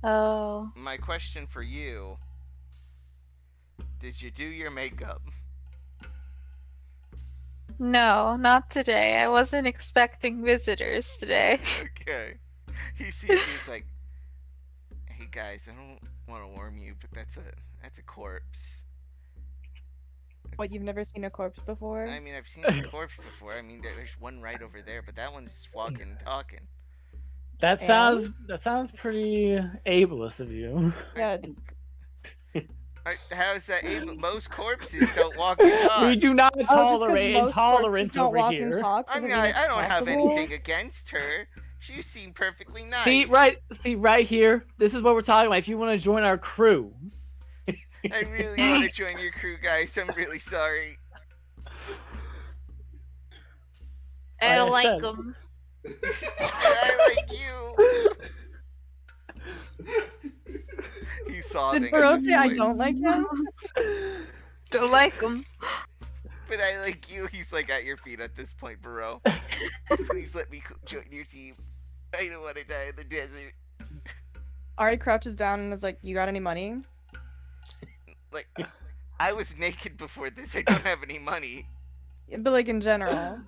Oh. My question for you: did you do your makeup? No, not today. I wasn't expecting visitors today. Okay. He sees you, he's like, "Hey guys, I don't want to warm you, but that's a corpse." What, you've never seen a corpse before? I mean, I've seen a corpse before. I mean, there's one right over there, but that one's walking and talking. That sounds pretty ableist of you. Yeah. How is that able? Most corpses don't walk and talk. We do not tolerate intolerance over here. I mean, I don't have anything against her. She seemed perfectly nice. See right here. This is what we're talking about. If you want to join our crew. I really want to join your crew, guys. I'm really sorry. I don't like them. I like you. He's sobbing. Did Bereau say I don't like him? Don't like them. But I like you. He's like at your feet at this point, Bereau. Please let me join your team. I don't want to die in the desert. Ari crouches down and is like, "You got any money?" Like, I was naked before this. I don't have any money. But like in general.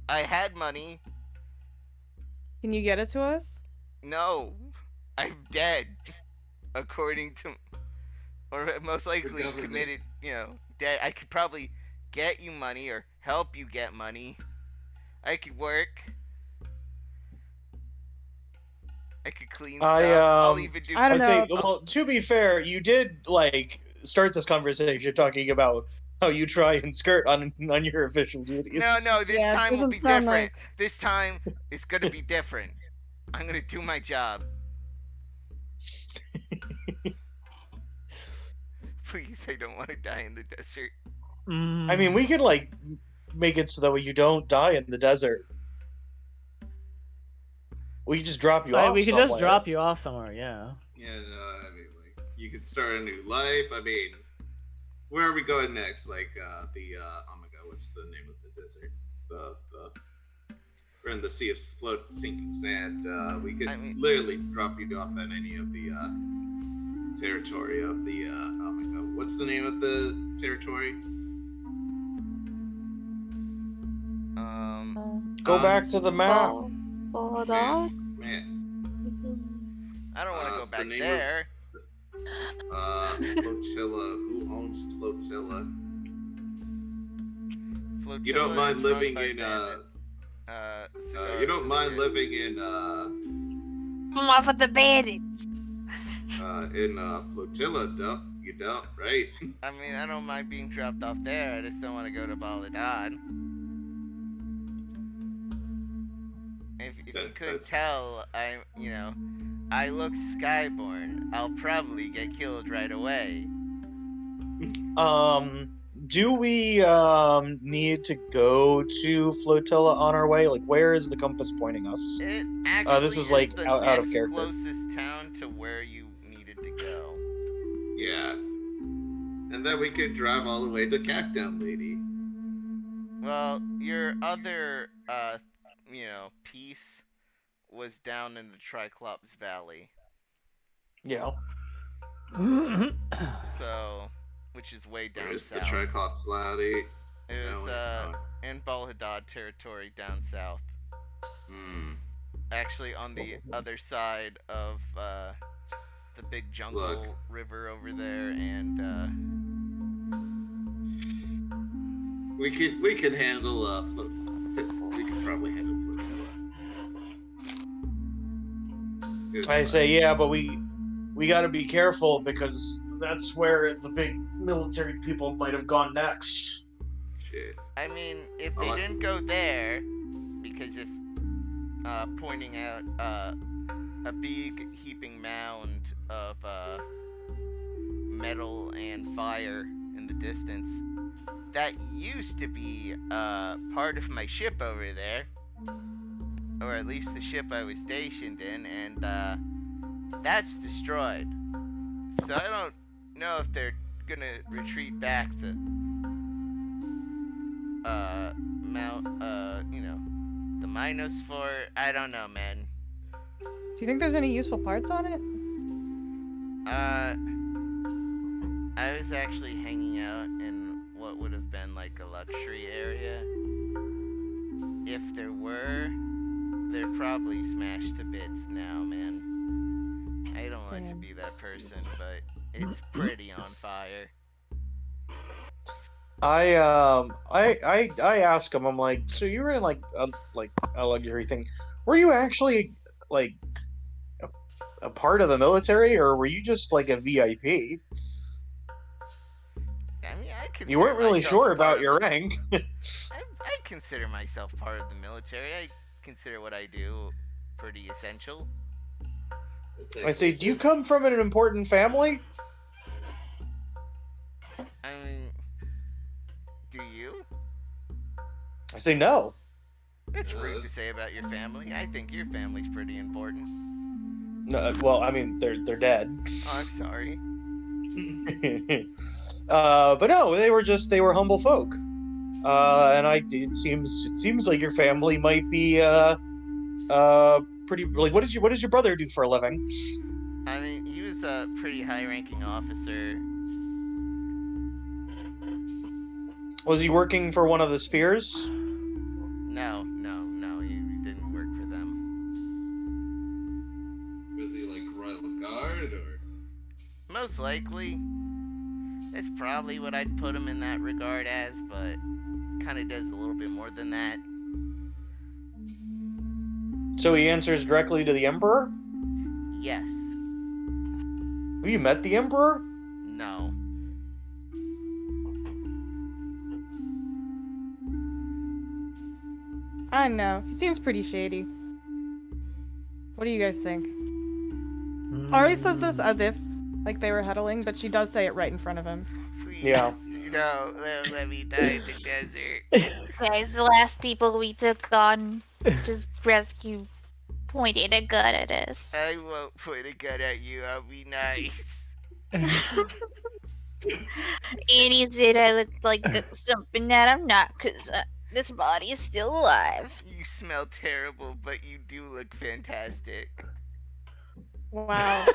I had money. Can you get it to us? No. I'm dead. According to... Or most likely committed, dead. I could probably get you money or help you get money. I could work. I could clean stuff. I'll even do... I don't know. Well, to be fair, you did, start this conversation talking about how you try and skirt on your official duties. No, this time will be different. This time, it's gonna be different. I'm gonna do my job. Please, I don't want to die in the desert. I mean, we could like make it so that you don't die in the desert. We could just drop you off. We could somewhere. just drop you off somewhere. Yeah. Yeah, no, I mean, like, you could start a new life. I mean, where are we going next? Like, oh my god, what's the name of the desert? We're in the sea of sinking sand. We could literally drop you off at any of the territory of the. Oh my god, what's the name of the territory? Go back to the map. Hold on. Man. I don't want to go back there. Flotilla. Who owns Flotilla? Flotilla You don't mind is living run in by you don't mind living in Come off with the bandits. Flotilla, you don't, right? I mean, I don't mind being dropped off there. I just don't want to go to Baladad. If you couldn't tell, I look Skyborn. I'll probably get killed right away. Do we need to go to Flotilla on our way? Like, where is the compass pointing us? It actually this is like the out of next character. closest town to where you needed to go. Yeah. And then we could drive all the way to Cactown Lady. Well, your other piece was down in the Triclops Valley. Yeah. So, which is way down Where's south. the Triclops Lady? It was in Balhadad territory down south. Actually, on the other side of the big jungle river over there, and we can handle we can probably handle Flotilla. I say yeah, but we got to be careful because that's where the big military people might have gone next. Shit. I mean, if they didn't go there, because if pointing out a big heaping mound of metal and fire in the distance, that used to be part of my ship over there, or at least the ship I was stationed in, and that's destroyed. So I don't know if they're gonna retreat back to the Minos Fort. I don't know, man. Do you think there's any useful parts on it? I was actually hanging out in what would have been like a luxury area. If there were, they're probably smashed to bits now, man. I don't like to be that person, but it's pretty on fire. I ask him. I'm like, so you were in like a luxury thing. Were you actually like a part of the military, or were you just like a VIP? I mean, you weren't really sure about your rank. I consider myself part of the military. I consider what I do pretty essential. I say, do you come from an important family? I mean, do you? I say no. It's rude to say about your family. I think your family's pretty important. No, well, I mean, they're dead. Oh, I'm sorry. But no, they were humble folk. And it seems like your family might be pretty, like, what does your brother do for a living? I mean, he was a pretty high-ranking officer. Was he working for one of the spheres? No, he didn't work for them. Was he like Royal Guard or? Most likely. That's probably what I'd put him in that regard as, but kind of does a little bit more than that. So he answers directly to the Emperor? Yes. Have you met the Emperor? No. I don't know. He seems pretty shady. What do you guys think? Ari says this as if like they were huddling, but she does say it right in front of him. Please, Yeah. no. Let me die in the desert. Guys, the last people we took on just rescue pointed a gun at us. I won't point a gun at you. I'll be nice. Annie said I looked like something that I'm not, because this body is still alive. You smell terrible, but you do look fantastic. Wow.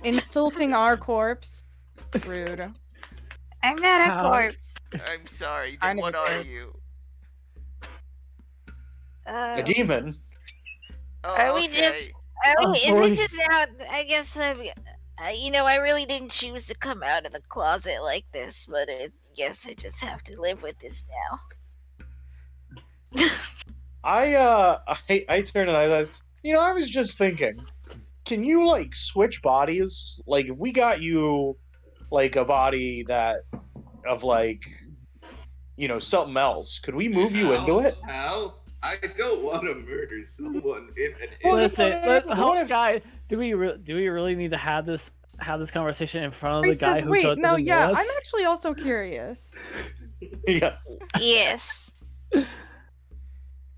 Insulting our corpse. Rude. I'm not a How? corpse. I'm sorry. Then Kind of what a are bit. you? A demon. Oh, Are we okay. is boy. it just out? I guess I really didn't choose to come out of the closet like this, but I guess I just have to live with this now. I turn and I was, I was just thinking, can you like switch bodies? Like if we got you like a body that of like something else, could we move you into it? Hal, I don't want to murder someone in an Well, Listen, what hold, if- guy. Do we really need to have this conversation in front of He the guy says, who wait, doesn't no, know yeah, us? I'm actually also curious. Yeah. Yes.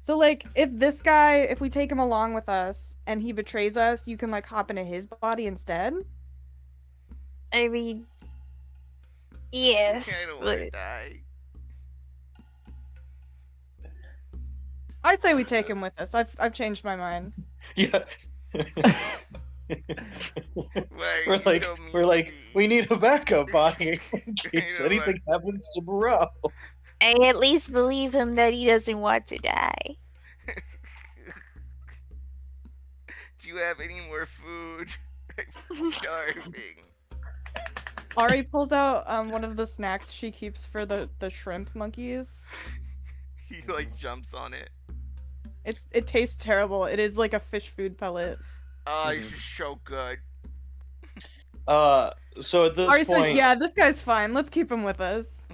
So, like, if we take him along with us and he betrays us, you can, like, hop into his body instead? I mean, yes. I don't want to But die. I say we take him with us. I've changed my mind. Yeah. Why are We're you like, so mean we're to like, me? we need a backup body in case know anything happens to Bro. I at least believe him that he doesn't want to die. Do you have any more food? I'm starving. Ari pulls out one of the snacks she keeps for the shrimp monkeys. He like jumps on it. It tastes terrible. It is like a fish food pellet. Oh, this is so good. So at this Ari point, says, "Yeah, this guy's fine. Let's keep him with us."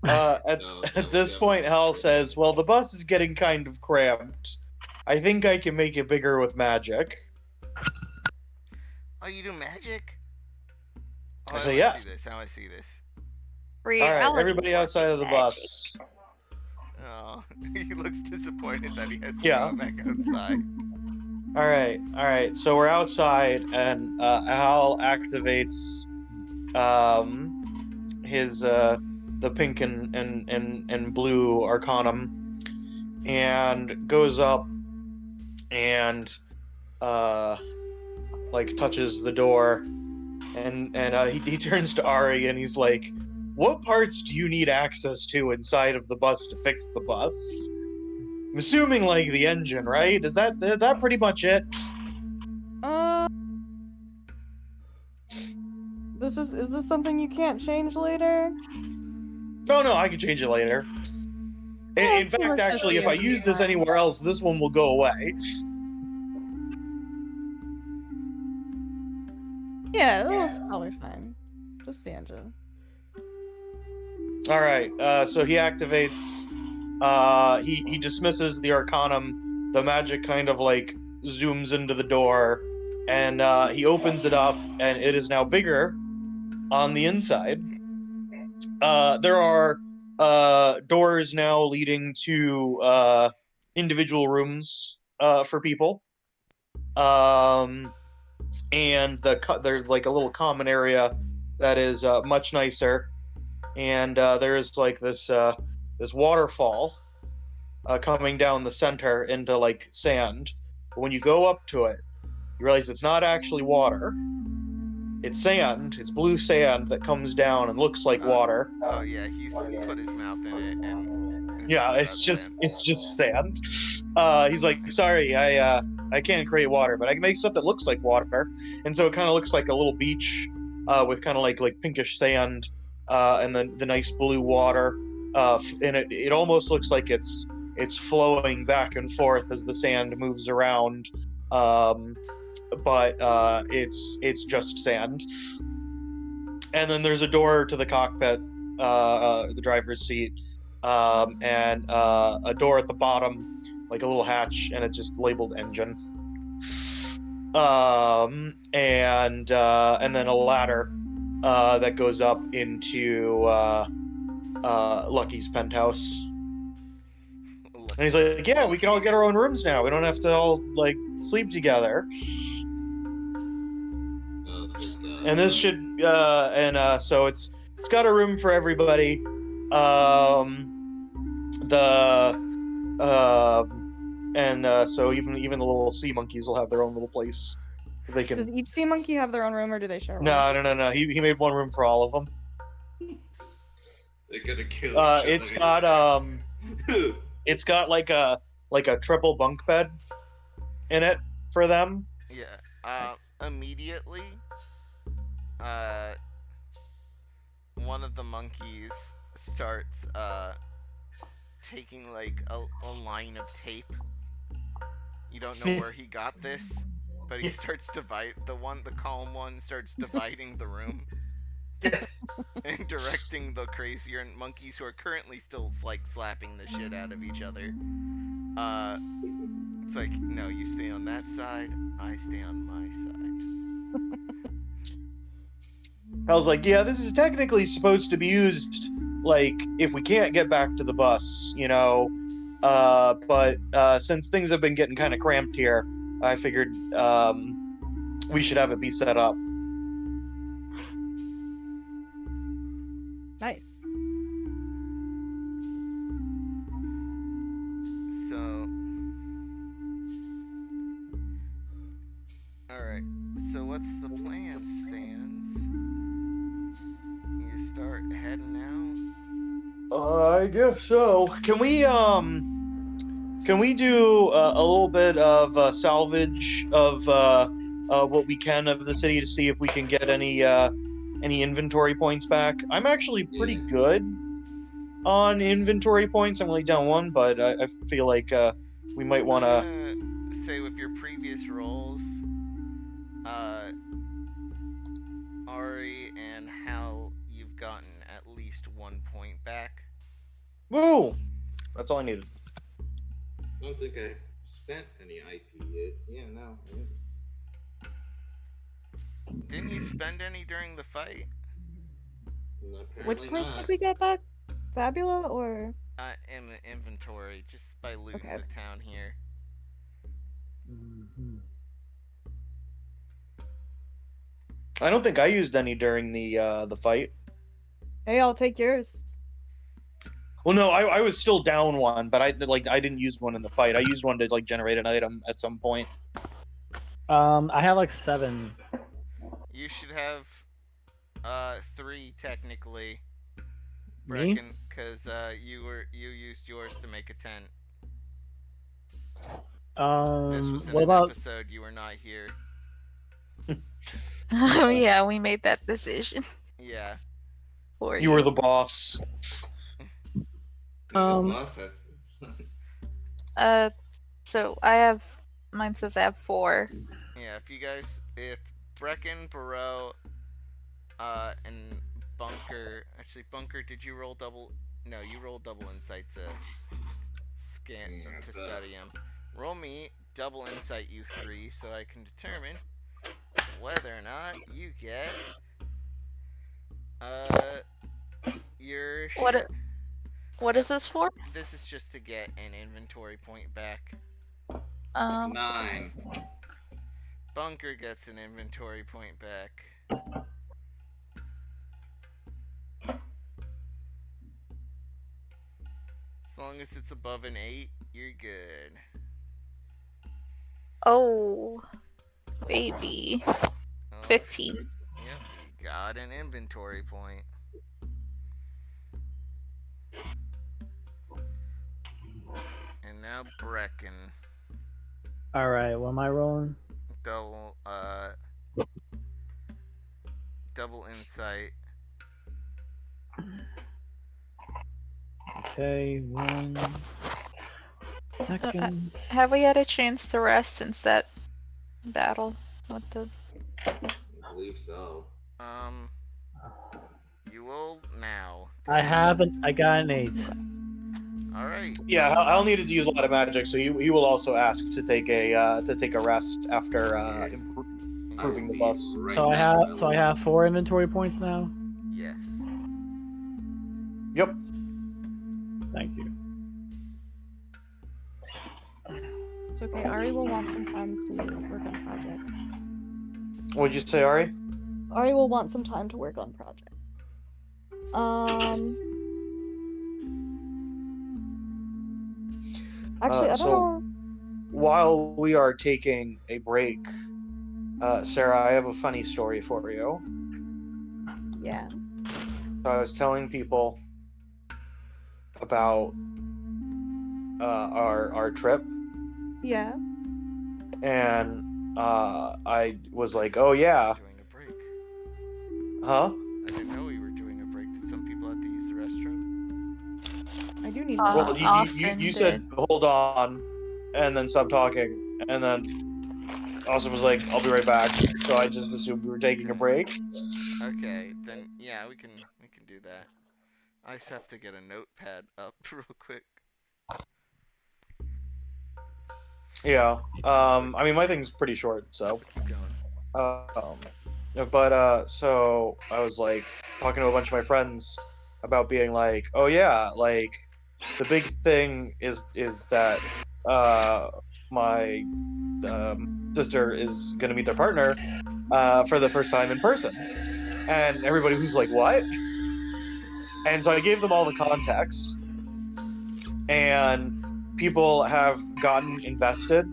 at this point, Hal says, "Well, the bus is getting kind of cramped. I think I can make it bigger with magic." Oh, you do magic? Oh, I I say wanna yes. see this. I want to see this. All right, everybody outside of the bus. Oh, he looks disappointed that he has to Yeah. go back outside. All right. So we're outside, and Hal activates his the pink and blue Arcanum, and goes up and like touches the door, and he turns to Ari and he's like, "What parts do you need access to inside of the bus to fix the bus?" I'm assuming like the engine, right? Is that pretty much it? Is this something you can't change later? No, I can change it later. Yeah, In pretty fact, much just actually, the if I engine use this design. anywhere else, this one will go away. Yeah, that's probably fine. Just the engine. All right. So he activates. He dismisses the Arcanum. The magic kind of like zooms into the door, and he opens it up, and it is now bigger on the inside. There are doors now leading to individual rooms for people. And there's like a little common area that is much nicer, and there is like this waterfall coming down the center into like sand. But when you go up to it, you realize it's not actually water. It's sand. It's blue sand that comes down and looks like water. Oh yeah, he's put his mouth in it and Yeah, spit out it's just sand. sand. He's like, sorry, I can't create water, but I can make stuff that looks like water, and so it kind of looks like a little beach with kind of like pinkish sand and then the nice blue water, and it almost looks like it's flowing back and forth as the sand moves around, but it's just sand. And then there's a door to the cockpit, the driver's seat. And a door at the bottom, like a little hatch, and it's just labeled engine. And then a ladder that goes up into Lucky's penthouse. And he's like, yeah, we can all get our own rooms now. We don't have to all, like, sleep together. And this should, so it's got a room for everybody. So even the little sea monkeys will have their own little place. They can. Does each sea monkey have their own room, or do they share one? No. He made one room for all of them. They're gonna kill each other. It's got like a triple bunk bed in it for them. Yeah. Nice. Immediately, one of the monkeys starts taking like a line of tape. You don't know where he got this, but he starts the calm one starts dividing the room. And directing the crazier monkeys who are currently still like slapping the shit out of each other. It's like, no, you stay on that side, I stay on my side. I was like, yeah, this is technically supposed to be used, like, if we can't get back to the bus, you know. But since things have been getting kind of cramped here, I figured we should have it be set up. Nice. So, alright. So what's the plan, Stans? You start heading out? I guess so. Can we do a little bit of salvage of what we can of the city to see if we can get any inventory points back? I'm actually pretty good on inventory points. I'm only down one, but I feel like we might want to say with your previous rolls, Ari and Hal, you've gotten at least 1 point back. Woo! That's all I needed. I don't think I spent any IP yet. Yeah, no. Didn't you spend any during the fight? Which points did we get back? Fabula or? Inventory, just by looting the town here. I don't think I used any during the fight. Hey, I'll take yours. Well, no, I was still down one, but I didn't use one in the fight. I used one to like generate an item at some point. I have like 7. You should have 3 technically, Me? Brecken, because you used yours to make a tent. This was in what an about? episode you were not here. Oh yeah, we made that decision Yeah. for you. You were the boss. So I have, mine says I have 4. Yeah, if Brecken, Bereau, and Bunker, actually Bunker, did you roll double? No, you rolled double insight to study him. Roll me double insight, you 3, so I can determine whether or not you get your shit. What is this for? This is just to get an inventory point back. 9. Bunker gets an inventory point back. As long as it's above an 8, you're good. Oh, baby. 15. Yep, you got an inventory point. And now Brecken. Alright, what am I rolling? Double insight. Okay, 1 second. Have we had a chance to rest since that battle? What the? I believe so. You will now. I got an 8. Alright. Yeah, I'll need to use a lot of magic, so he will also ask to take a rest after improving the bus. So I have 4 inventory points now. Yes. Yep. Thank you. It's okay. Ari will want some time to work on project. What'd you say, Ari? Ari will want some time to work on project. Actually, I don't know. While we are taking a break, Sarah, I have a funny story for you. Yeah. So I was telling people about our trip, Yeah. and I was like, "Oh yeah, Doing a break. huh?" I didn't know we were doing a break. Did some people have to use the restroom? I do need Well, more. you said hold on, and then stop talking, and then Austin was like, "I'll be right back." So I just assumed we were taking a break. Okay, then yeah, we can do that. I just have to get a notepad up real quick. Yeah. I mean, my thing's pretty short, so. But keep going. So I was like talking to a bunch of my friends about being like, "Oh yeah, like the big thing is that my sister is gonna meet their partner for the first time in person," and everybody was like, "What?" And so I gave them all the context, and people have gotten invested,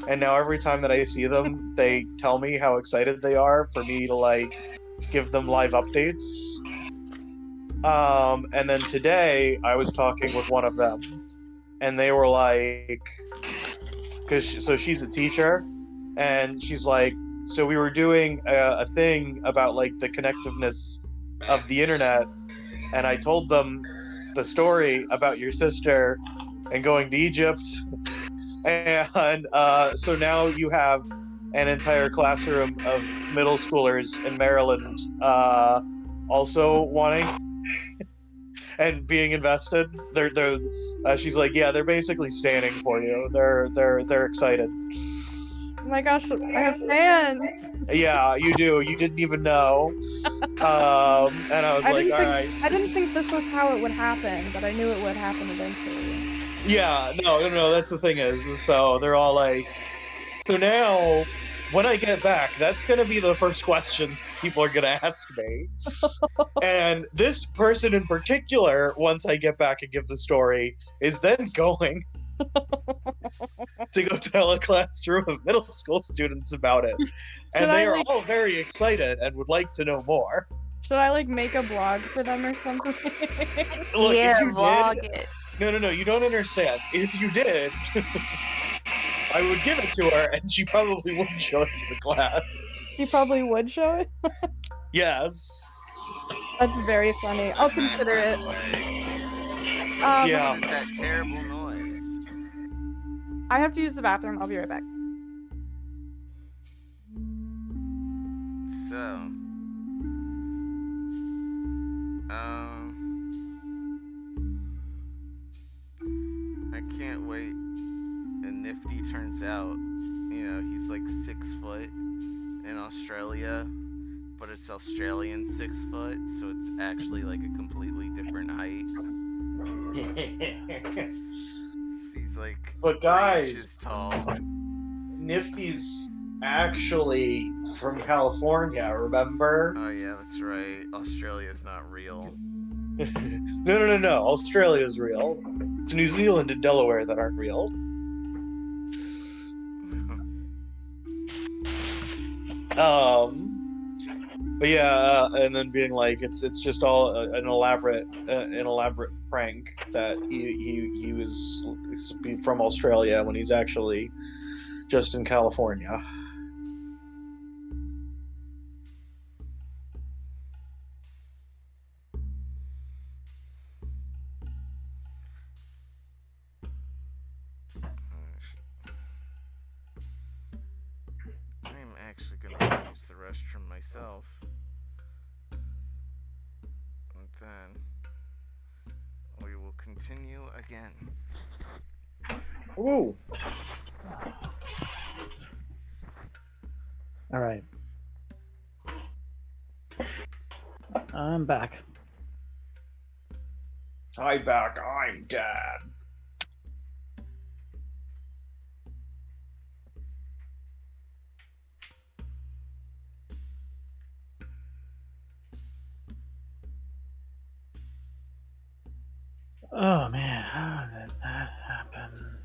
and now every time that I see them, they tell me how excited they are for me to like give them live updates. And then today I was talking with one of them, and they were like, so she's a teacher, and she's like, so we were doing a thing about like the connectiveness of the internet, and I told them the story about your sister and going to Egypt, and so now you have an entire classroom of middle schoolers in Maryland also wanting and being invested. They're she's like, yeah, they're basically standing for you. They're excited. Oh my gosh, I have fans. Yeah, you do. You didn't even know. And I was like, all right. I didn't think this was how it would happen, but I knew it would happen eventually. Yeah, no. That's the thing is, so they're all like, so now when I get back, that's gonna be the first question people are gonna ask me. And this person in particular, once I get back and give the story, is then going to go tell a classroom of middle school students about it. And they are all very excited and would like to know more. Should I like make a blog for them or something? Look, yeah, if you vlog did, it. No, you don't understand. If you did, I would give it to her, and she probably wouldn't show it to the class. She probably would show it? Yes. That's very funny. I'll consider it. Yeah. What is that terrible noise? I have to use the bathroom. I'll be right back. So, I can't wait. And Nifty turns out, he's like 6 foot in Australia, but it's Australian 6 foot, so it's actually like a completely different height. He's like but 3 guys, inches tall. Nifty's actually from California, remember? Oh yeah, that's right. Australia's not real. No. Australia's real. It's New Zealand and Delaware that aren't real. But yeah, and then being like, it's just all an elaborate prank that he was from Australia when he's actually just in California. I'm actually gonna use the restroom myself. And then we will continue again. Ooh. All right. I'm back. Hide back, I'm dead. Oh man, how did that happen?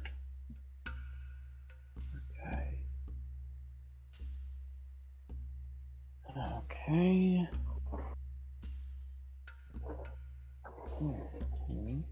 Okay. Mhm.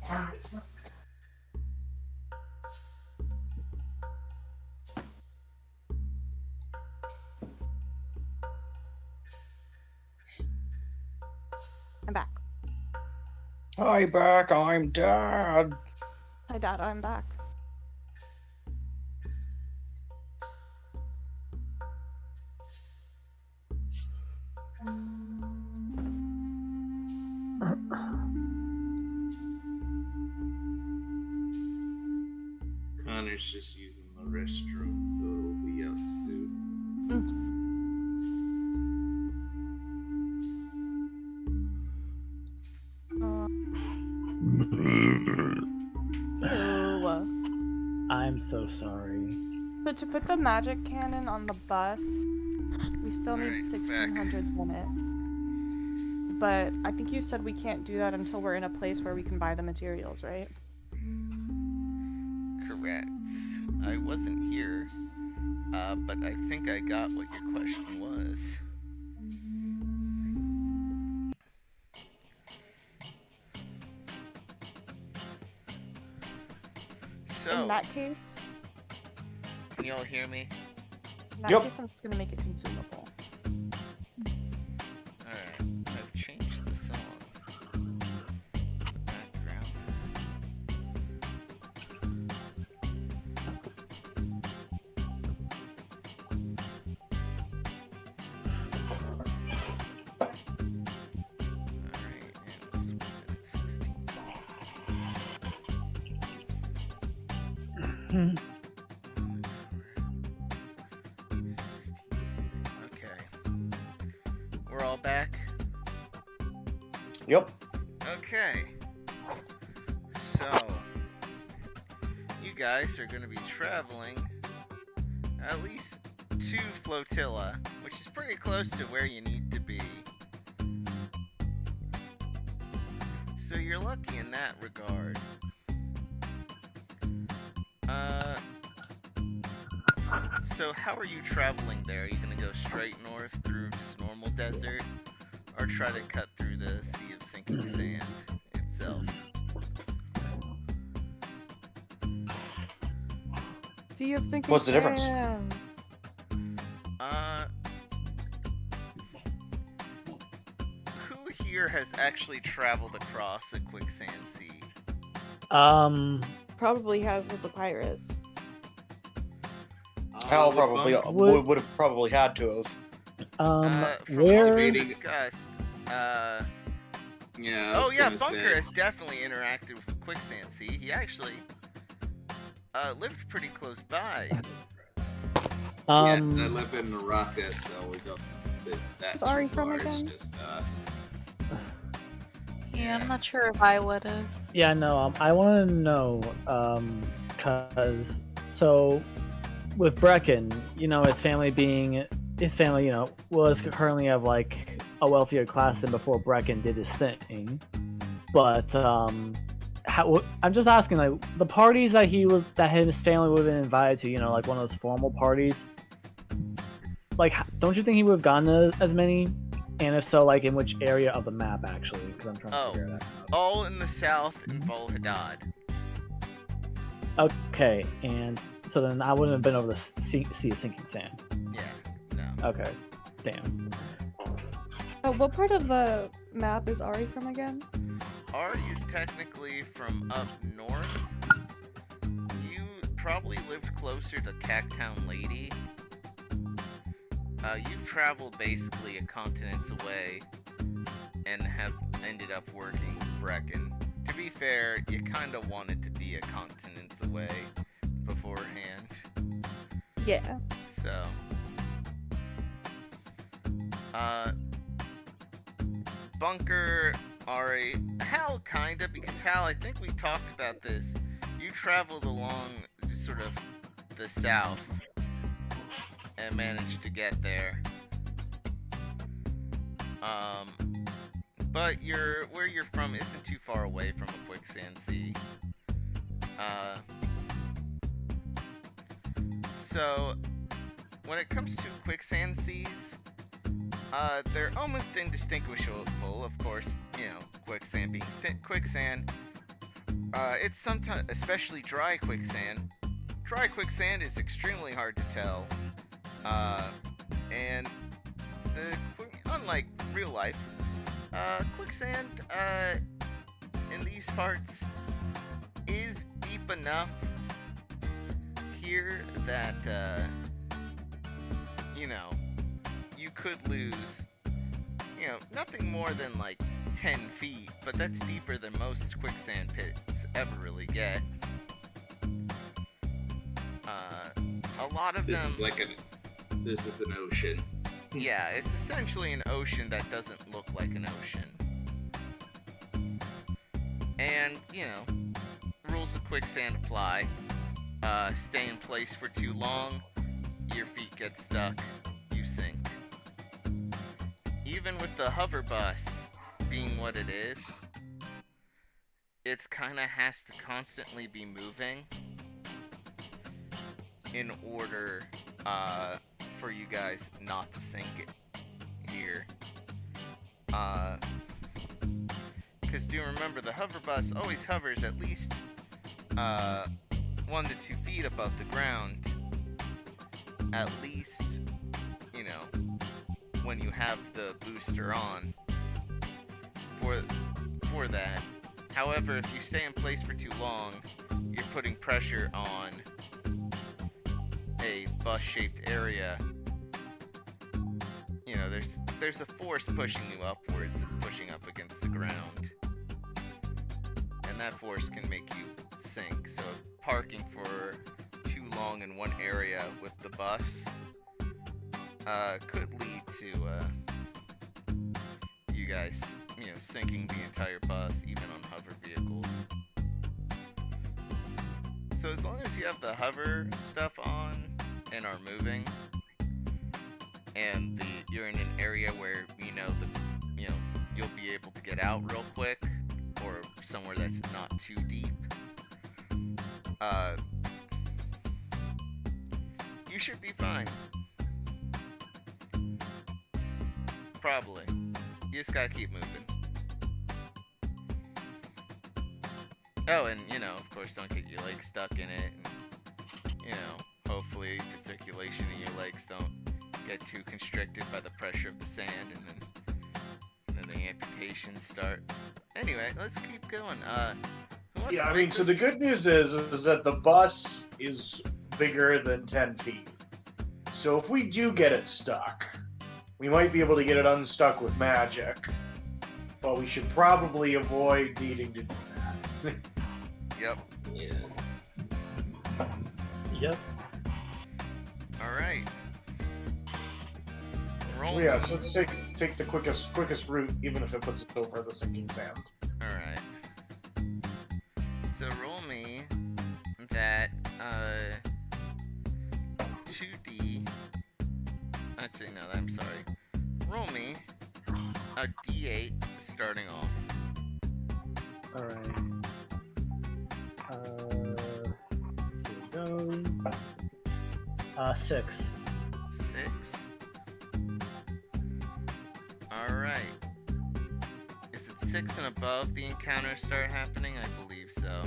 I'm back. Hi, back. I'm Dad. Hi, Dad. I'm back. Connor's just using the restroom, so it'll be out soon. Ew. I'm so sorry. But to put the magic cannon on the bus, we still need Alright, 1600s in it. But I think you said we can't do that until we're in a place where we can buy the materials, right? Correct. I wasn't here, but I think I got what your question was. So, In that case, can y'all hear me? in that Yep. case, I'm just gonna make it consumable. Alright, I've changed the song. The background. Alright, and it's 16. Okay. We're all back? Yep. Okay. So, you guys are going to be traveling at least 2 flotilla, which is pretty close to where you need to be. So you're lucky in that regard. So how are you traveling there? Are you going to go straight north through just normal desert? Or try to cut through the sea of sinking sand itself? Do you have sinking What's the difference? sand? Who here has actually traveled across a quicksand sea? Probably has with the pirates. Hal probably Would- would have probably had to have. From what where? we discussed, Yeah. oh yeah, Bunker has definitely interacted with quicksand sea. He actually lived pretty close by. Yeah, I live in Naraka, so we don't. That's Is Ari too from far. It's again? just Yeah, I'm not sure if I would have. Yeah, no, I want to know, cause, so, with Brecken, you know, his family, you know, was currently of, like, a wealthier class than before Brecken did his thing, but, I'm just asking, like, the parties that his family would have been invited to, you know, like one of those formal parties, like, don't you think he would have gone to as many? And if so, like, in which area of the map, actually? Because I'm trying to figure that out. All in the south in Bul Hadad. Okay, and so then I wouldn't have been over the sea of sinking sand. Yeah, no. Okay, damn. Oh, what part of the map is Ari from again? Ari is technically from up north. You probably lived closer to Cacktown Lady. You've traveled basically a continent's away and have ended up working with Brecken. To be fair, you kind of wanted to be a continent's away beforehand. Yeah. So, Bunker, Ari, Hal kinda, because Hal, I think we talked about this. You traveled along just sort of the south and managed to get there. But where you're from isn't too far away from a quicksand sea. So, when it comes to quicksand seas, they're almost indistinguishable, of course, you know, quicksand being quicksand It's sometimes, especially dry quicksand. Dry quicksand is extremely hard to tell, and unlike real life, quicksand in these parts is deep enough here that you could lose nothing more than like 10 feet, but that's deeper than most quicksand pits ever really get. A lot of This them. This is an ocean. Yeah, it's essentially an ocean that doesn't look like an ocean. And, rules of quicksand apply. Stay in place for too long, your feet get stuck, you sink. Even with the hover bus being what it is, it's kinda has to constantly be moving in order for you guys not to sink it here. Because do remember, the hover bus always hovers at least 1 to 2 feet above the ground. At least, when you have the booster on for that. However, if you stay in place for too long, you're putting pressure on a bus-shaped area. There's a force pushing you upwards. It's pushing up against the ground, and that force can make you sink. So parking for too long in one area with the bus could lead to you guys, sinking the entire bus, even on hover vehicles. So as long as you have the hover stuff on and are moving, and you're in an area where you'll be able to get out real quick, or somewhere that's not too deep, you should be fine. Probably. You just gotta keep moving. Oh, and of course, don't get your legs stuck in it. And, hopefully the circulation in your legs don't get too constricted by the pressure of the sand, and then the amputations start. Anyway, let's keep going. So the good news is that the bus is bigger than 10 feet. So if we do get it stuck, we might be able to get it unstuck with magic, but we should probably avoid needing to do that. Yep. Yeah. Yep. Alright. So let's take the quickest route, even if it puts us over the sinking sand. Alright. So roll me that 2D. Actually, no, I'm sorry. Roll me a D8 starting off. Alright. Here we go. 6. 6. Alright. Is it 6 and above the encounters start happening? I believe so.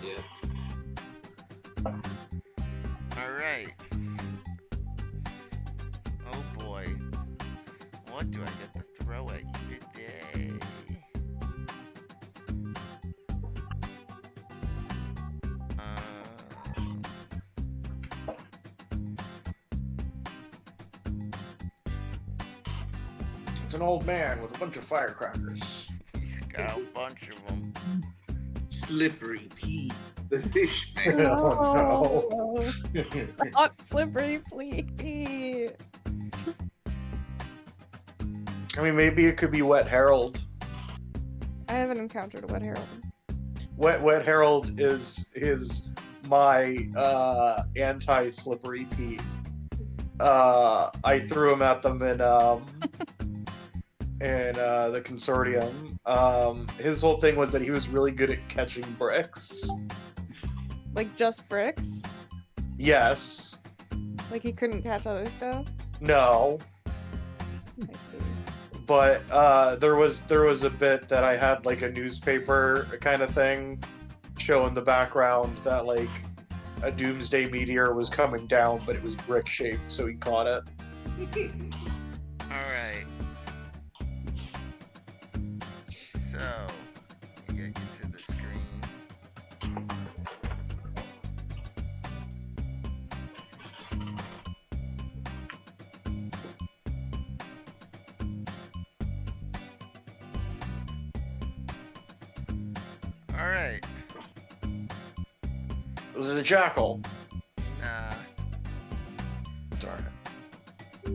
Yeah. Alright. Oh boy. What do I get to throw at you today? It's an old man with a bunch of firecrackers. He's got a bunch of them. Slippery Pete, the fish man. Oh, no. Stop, slippery, please. I mean, maybe it could be Wet Harold. I haven't encountered a wet herald. Wet Harold is my anti-slippery Pete. I threw him at them in the consortium. His whole thing was that he was really good at catching bricks. Like just bricks? Yes. Like he couldn't catch other stuff? No. I see. but there was a bit that I had like a newspaper kind of thing show in the background that like a doomsday meteor was coming down, but it was brick shaped, so he caught it. All right. So, let me get into the screen. All right. Was it a jackal? Nah. Darn it.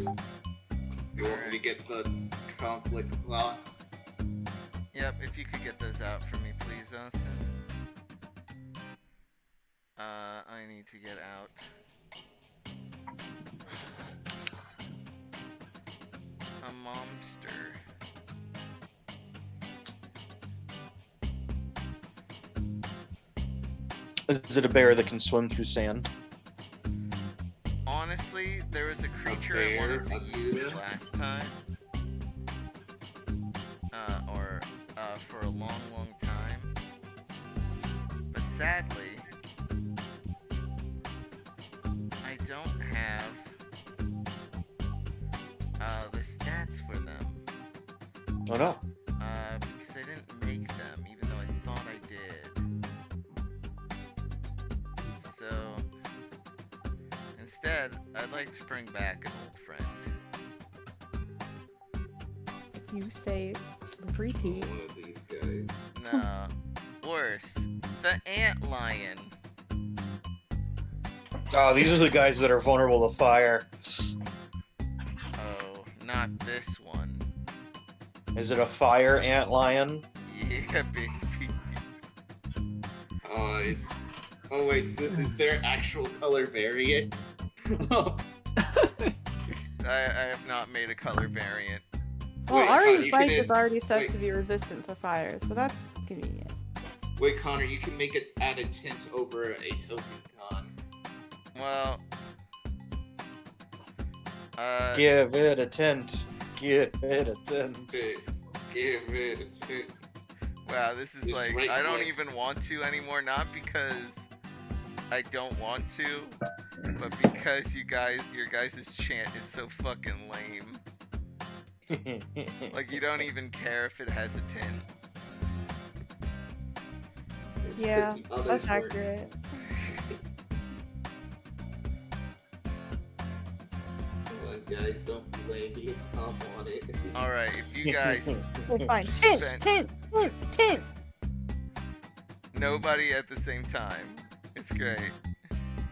You want me to get the conflict clocks? Yep, if you could get those out for me, please, Austin. I need to get out. A monster. Is it a bear that can swim through sand? Honestly, there was a creature I wanted to use last time. For a long, long time. But sadly, I don't have the stats for them. Oh no. Because I didn't make them, even though I thought I did. So, instead, I'd like to bring back an old friend. You say slippery tea. One of these guys. No, worse. The ant lion. Oh, these are the guys that are vulnerable to fire. Oh, not this one. Is it a fire ant lion? Yeah, baby. Oh wait, is there actual color variant? I have not made a color variant. Well, Wait, Ari's you bike can is already set wait. to be resistant to fire, so that's convenient. Wait, Connor, you can make it add a tint over a token con. Well, Give it a tint. Give it a tint. Give it a tint. wow, this is Just like, right I don't click. even want to anymore, not because I don't want to, but because your guys' chant is so fucking lame. Like, you don't even care if it has a tint. It's Yeah, 'cause the others that's weren't. accurate. Come on, guys, don't be lame. You can top on it. Alright, if you guys, Okay, fine. Spent- Tint! nobody at the same time, it's great.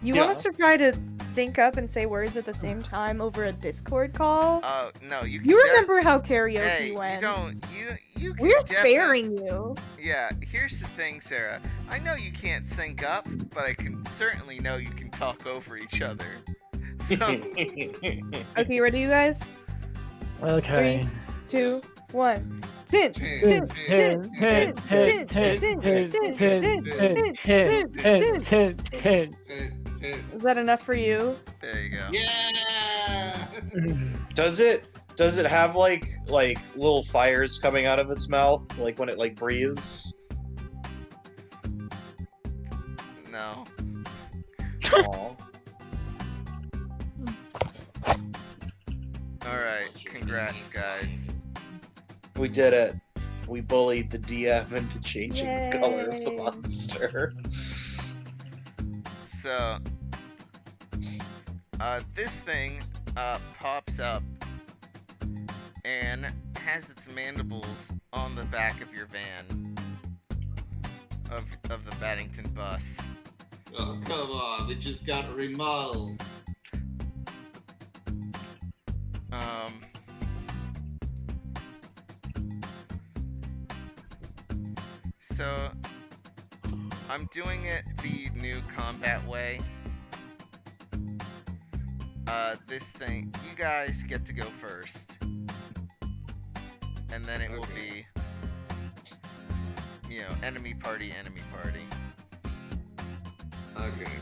You Yeah. want us to try to sync up and say words at the same time over a Discord call? Oh, no, you can You remember how karaoke Hey, went? you can We're definitely- sparing you. Yeah, here's the thing, Sarah. I know you can't sync up, but I can certainly know you can talk over each other. So, Okay, you ready, you guys? Okay. 2, 1. Tint! Tint, Tint! tint, Tint! Tint! Tint! Tint! Tint! Tint! tint. Is that enough for you? there you go. Yeah! Does it have like little fires coming out of its mouth, like when it like breathes? No. Aw. Alright, congrats, guys. We did it. We bullied the DM into changing the color of the Yay. monster. So, this thing pops up and has its mandibles on the back of your van of the Baddington bus. Oh, come on. It just got remodeled. So I'm doing it the new combat way. This thing, you guys get to go first. And then it will be, you know, enemy party. Okay.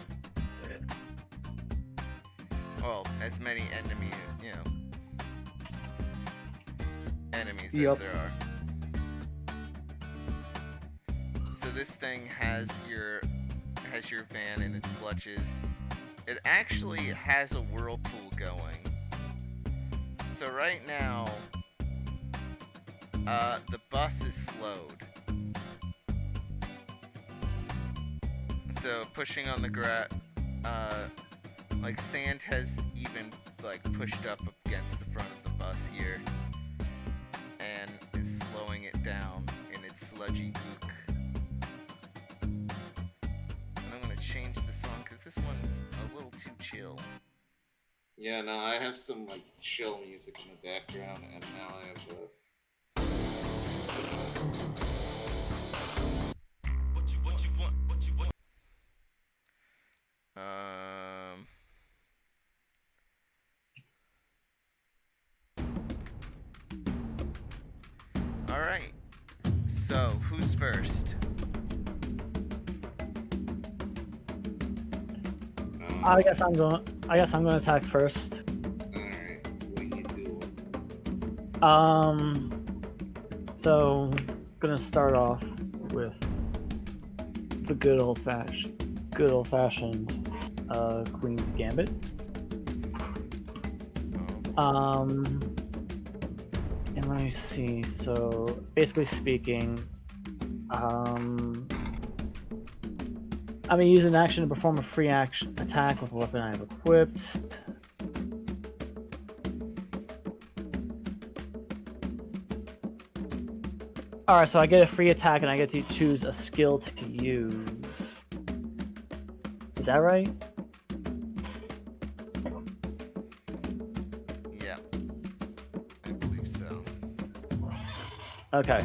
Well, as many enemy, you know, enemies Yep. as there are. So this thing has your van in its clutches. It actually has a whirlpool going. So right now, the bus is slowed. So pushing on the like sand has even like pushed up against the front of the bus here, and is slowing it down in its sludgy gook. And I'm gonna change the song because this one's a little too chill. Yeah, no, I have some like chill music in the background, and now I have the. What you want? All right. So who's first? I guess I'm going to attack first. Alright, what you doing? So gonna start off with the good old fashioned Queen's Gambit. And let me see. So basically speaking, I'm gonna use an action to perform a free action attack with a weapon I have equipped. Alright, so I get a free attack and I get to choose a skill to use. Is that right? Yeah, I believe so. Okay.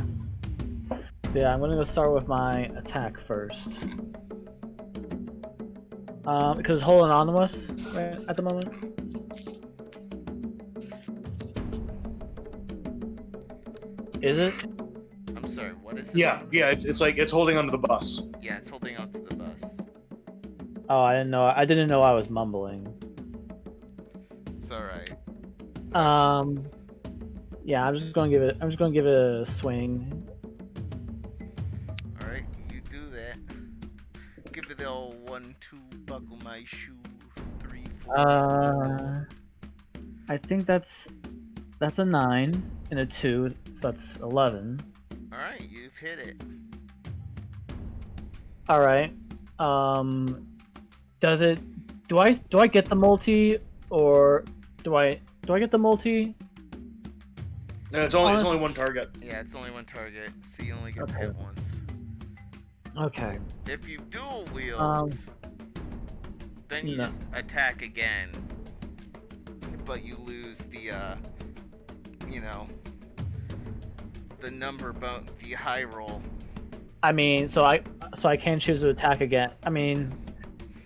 So yeah, I'm gonna go start with my attack first. Because it's holding on to us right at the moment. Is it? I'm sorry, what is it? Yeah, it's like it's holding onto the bus. Yeah, it's holding onto the bus. Oh, I didn't know. I didn't know I was mumbling. It's alright. Yeah, I'm just gonna give it a swing. Alright, you do that. Give it the old 1, 2, buckle my shoe, 3, 4. I think that's a 9 and a 2, so that's 11. Alright, you've hit it. Alright. Does it do I get the multi, or do I get the multi? No, it's only one target. Yeah, it's only one target, so you only get to hit once. Okay. If you dual wield, then you just attack again, but you lose the the the high roll. I mean, so I can choose to attack again. I mean,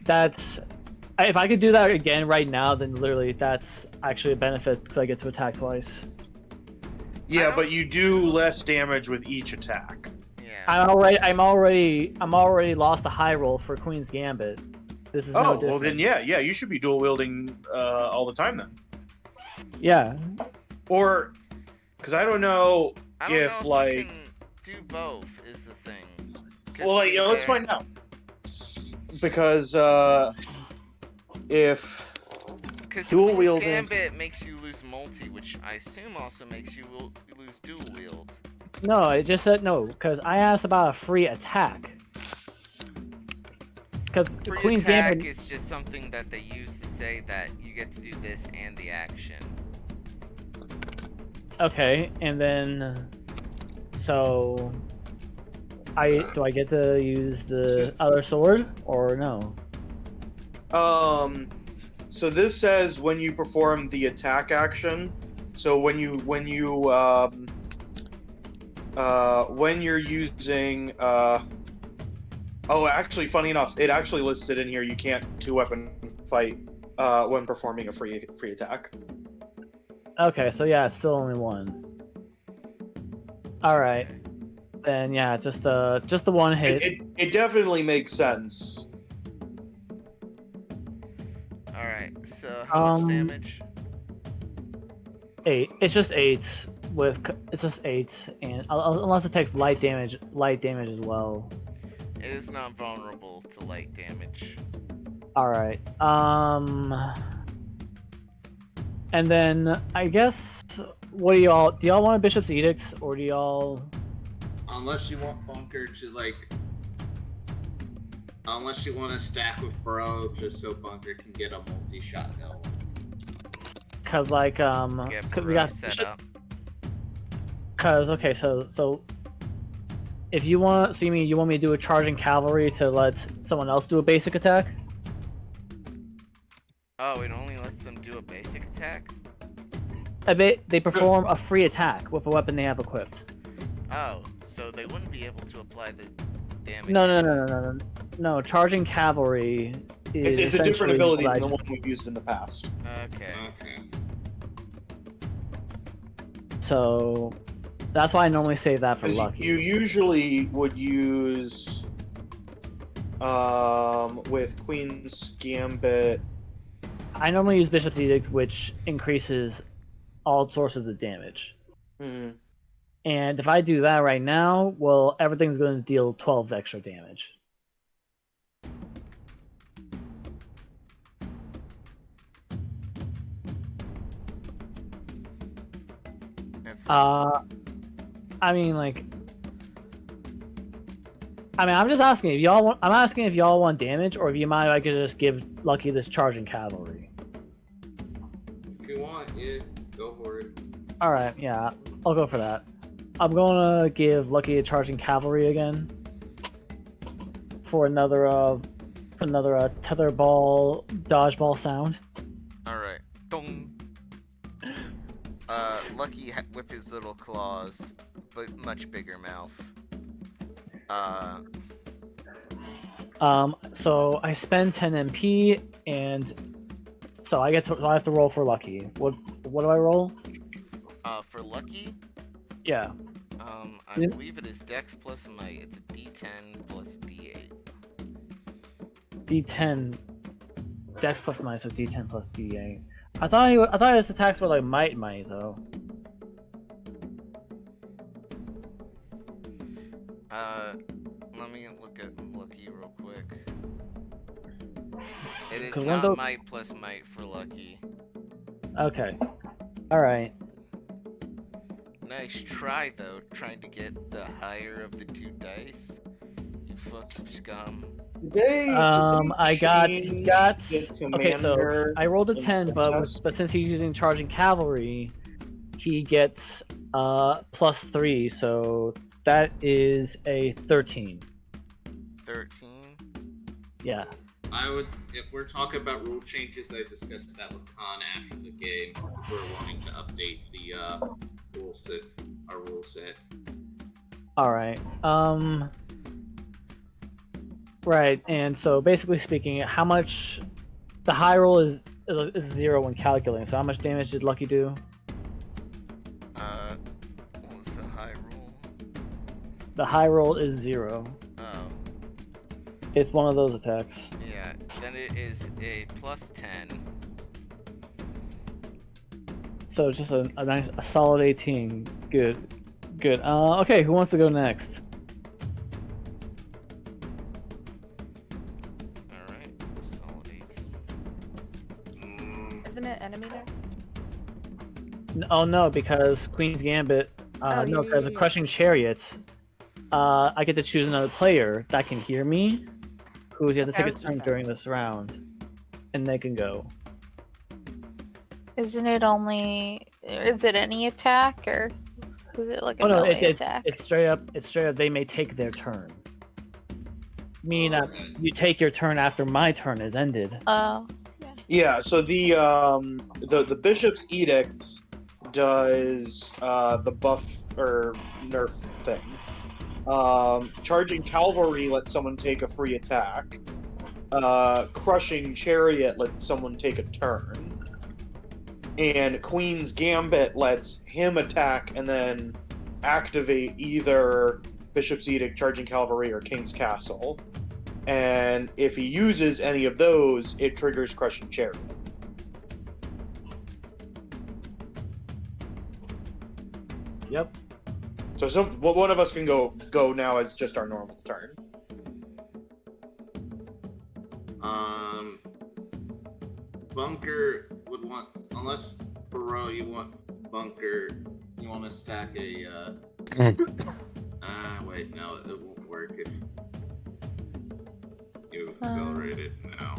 if I could do that again right now, then literally that's actually a benefit because I get to attack twice. Yeah, but you do less damage with each attack. Yeah. I'm already lost a high roll for Queen's Gambit. This is no different. Well then yeah, you should be dual wielding all the time then. Yeah. Or, because I don't know if like you can do both is the thing. Well, like, let's find out. Because if dual wielding Gambit makes you lose multi, which I assume also makes you lose dual wield. No, it just said no, because I asked about a free attack. Because Free Queen's attack Gambit is just something that they use to say that you get to do this and the action. Okay, and then so do I get to use the other sword or no? So this says when you perform the attack action. So when you're using actually, funny enough, it actually lists it in here. You can't two-weapon fight when performing a free attack. Okay, so yeah, it's still only one. All right, then yeah, just the one hit. It definitely makes sense. All right, so how much damage? 8. It's just 8. it's just 8, and unless it takes light damage as well. It is not vulnerable to light damage. All right. And then I guess what do y'all want a Bishop's Edict, or do y'all? Unless you want Bunker to unless you want to stack with Bro, just so Bunker can get a multi-shot hill. Cause like Get cause we Bro got set up. Cause okay, so if you want, so you want me to do a charging cavalry to let someone else do a basic attack? Oh, it only lets them do a basic attack? They perform a free attack with a weapon they have equipped. Oh, so they wouldn't be able to apply the damage. No. Charging cavalry is It's a different essentially ability than like- the one we've used in the past. Okay. So that's why I normally save that for 'Cause lucky. you usually would use with Queen's Gambit. I normally use Bishop's Edict, which increases all sources of damage. Hmm. And if I do that right now, well, everything's going to deal 12 extra damage. That's... I'm just asking if y'all want. I'm asking if y'all want damage, or if you mind, I could just give Lucky this charging cavalry. If you want, yeah, go for it. All right, yeah, I'll go for that. I'm gonna give Lucky a charging cavalry again for another tetherball dodgeball sound. All right. Dong. Lucky with his little claws, but much bigger mouth. So I spend 10 MP, and so I have to roll for Lucky. What do I roll? For Lucky, Yeah. I believe it is Dex plus Might. It's a D10 plus D8. D10. Dex plus Might, so D10 plus D8. I thought his attacks were like Might though. Let me look at Lucky real quick. It is 'Cause not those- Might plus Might for Lucky. Okay. All right. Nice try though, trying to get the higher of the 2 dice. You fucking scum. I got the okay. So commander I rolled a in 10, contest? but since he's using charging cavalry, he gets +3. So that is a 13. 13. Yeah. I would, if we're talking about rule changes, I discussed that with Con after the game. We're wanting to update the our rule set. All right. Right, and so basically speaking, how much the high roll is 0 when calculating. So how much damage did Lucky do? What was the high roll? The high roll is 0. Oh, It's one of those attacks. yeah. Then it is a plus 10. So just a solid 18. Good. Okay, who wants to go next? Alright, solid 18. Isn't it enemy next? Oh no, because Queen's Gambit. No, because a Crushing Chariot. I get to choose another player that can hear me, who has to take a turn during this round, and they can go. Isn't it only? Is it any attack, or is it like a Oh no, melee attack? it's straight up. It's straight up. They may take their turn. Meaning that you take your turn after my turn is ended. Oh. Yeah, so the Bishop's Edict does the buff or nerf thing. Charging Cavalry lets someone take a free attack. Crushing Chariot lets someone take a turn. And Queen's Gambit lets him attack and then activate either Bishop's Edict, Charging Cavalry, or King's Castle. And if he uses any of those, it triggers Crushing Chariot. Yep. So one of us can go now as just our normal turn. Bunker would want, unless Bereau, you want Bunker, you want to stack a. Wait, no, it won't work if you accelerate it now.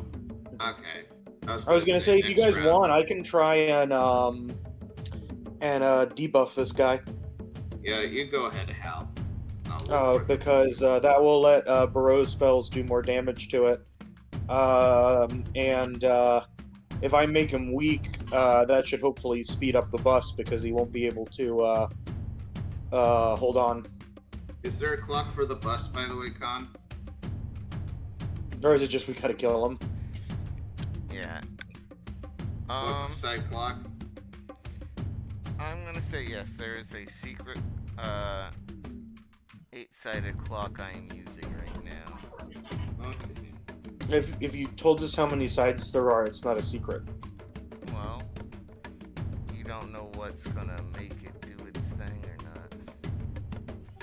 Okay. I was gonna say if you guys want, I can try and debuff this guy. Yeah, you go ahead, Hal. Because that will let Bereau's spells do more damage to it. If I make him weak, that should hopefully speed up the bus because he won't be able to hold on. Is there a clock for the bus, by the way, Con? Or is it just we gotta kill him? Yeah. What side clock? I'm gonna say yes. There is a secret 8-sided clock I am using right now. Okay. If you told us how many sides there are, it's not a secret. Well, you don't know what's gonna make it do its thing or not.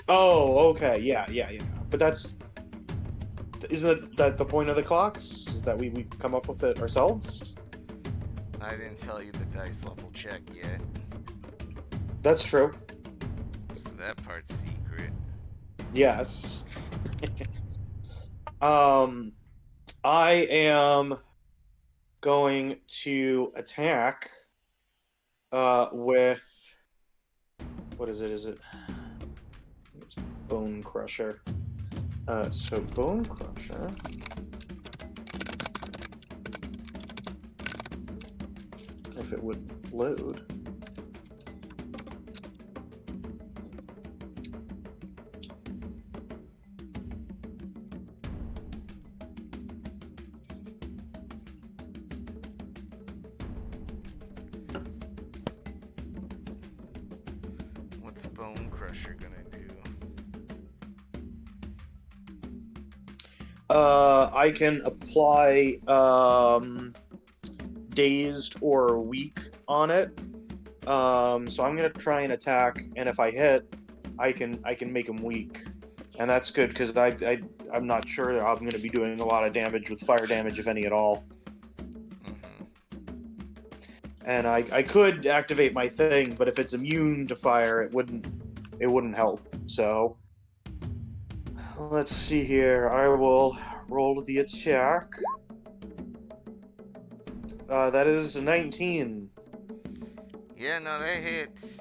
Oh, okay, yeah. But isn't that the point of the clocks? Is that we come up with it ourselves? I didn't tell you the dice level check yet. That's true. So that part's secret. Yes. I am going to attack with what is it? It's Bone Crusher. So Bone Crusher. If it would load. What's Bone Crusher gonna do? I can apply dazed or weak on it. So I'm gonna try and attack, and if I hit, I can make him weak, and that's good because I'm not sure I'm gonna be doing a lot of damage with fire damage, if any at all. And I could activate my thing, but if it's immune to fire, it wouldn't help. So let's see here. I will roll the attack. That is a 19. Yeah, no, that hits.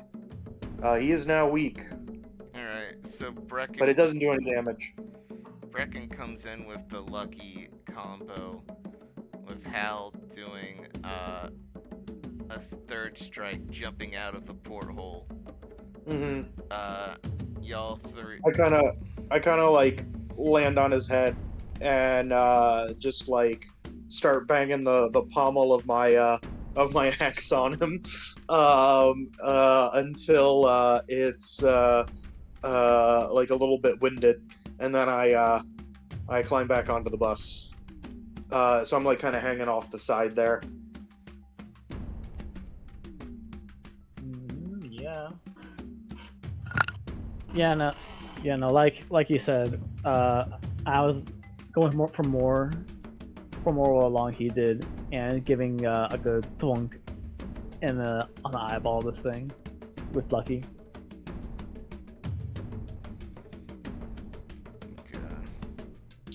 He is now weak, Alright, so Brecken. but it doesn't do any damage. Brecken comes in with the lucky combo, with Hal doing a third strike, jumping out of the porthole. Y'all three. I kind of like land on his head and just like start banging the pommel of my axe on him until it's like a little bit winded, and then I climb back onto the bus. So I'm like kind of hanging off the side there. Yeah, no. Like you said, I was going for more along he did, and giving a good thwunk on the eyeball of this thing with Lucky.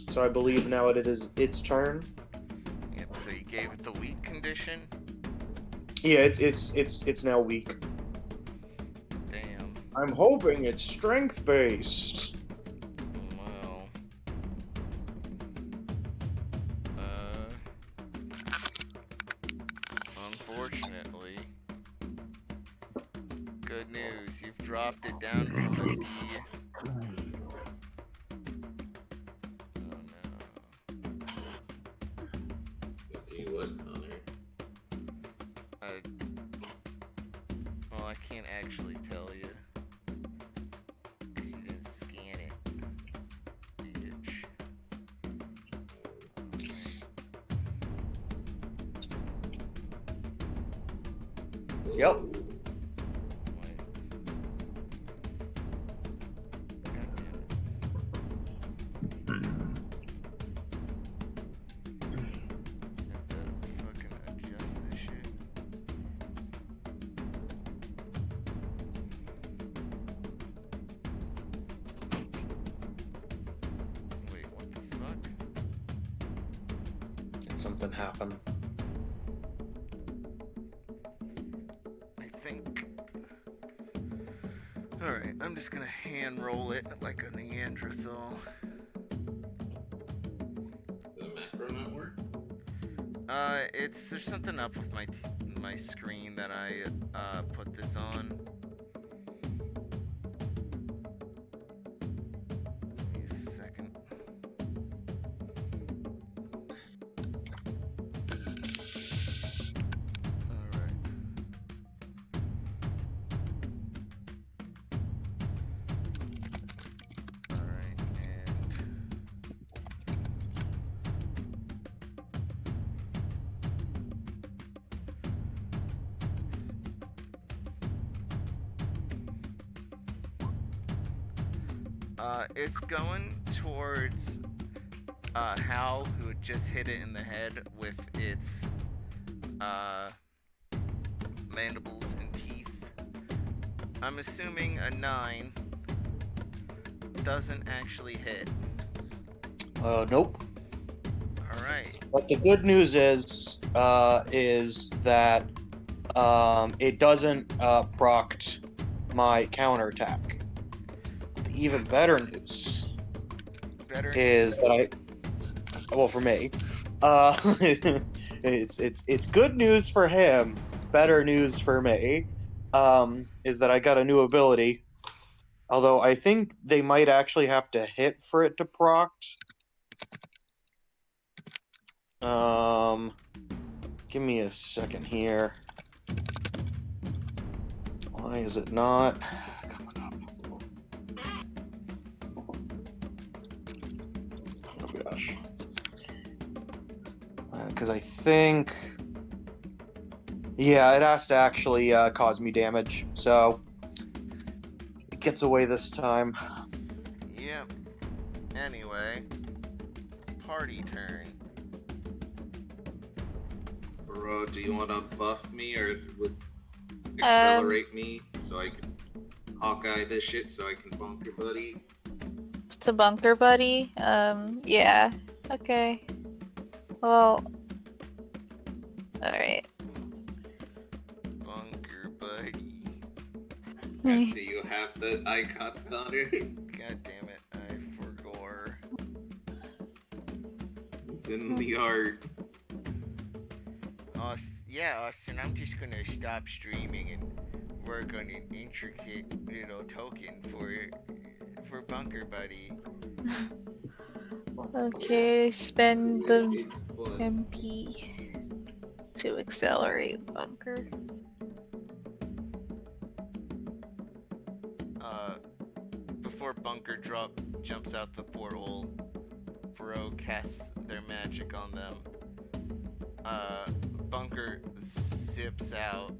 So I believe now it is its turn. Yep. So you gave it the weak condition. Yeah, it's now weak. Damn. I'm hoping it's strength based. Well. Unfortunately. Good news. You've dropped it down from a D. Well, I can't actually tell you. Because you didn't scan it. Bitch. Yep. something happen. I think. Alright, I'm just gonna hand roll it like a Neanderthal. The macro not work? There's something up with my screen that I put this on. Give me a second. Alright. Alright, and it's going towards Hal, who had just hit it in the head with its mandibles and teeth. I'm assuming a 9 doesn't actually hit. Nope. Alright. But the good news is that it doesn't proct my counterattack. The even better news is that well, for me, it's good news for him. Better news for me is that I got a new ability. Although I think they might actually have to hit for it to proct. Give me a second here. Why is it not coming up? Oh gosh. Because I think, yeah, it has to actually cause me damage, so it gets away this time. Yep. Anyway, party turn. Bro, do you want to buff me or would accelerate me so I can Hawkeye this shit so I can bunker buddy? To bunker buddy? Yeah. Okay. Well. Alright. Bunker buddy. And do you have the icon, Connor? God damn it, I forgot. It's in the art. Yeah, Austin, I'm just gonna stop streaming and work on an intricate little token for Bunker Buddy. Okay, spend the It's fun. MP to accelerate bunker. Before Bunker jumps out the portal, Bereau casts their magic on them. Bunker zips out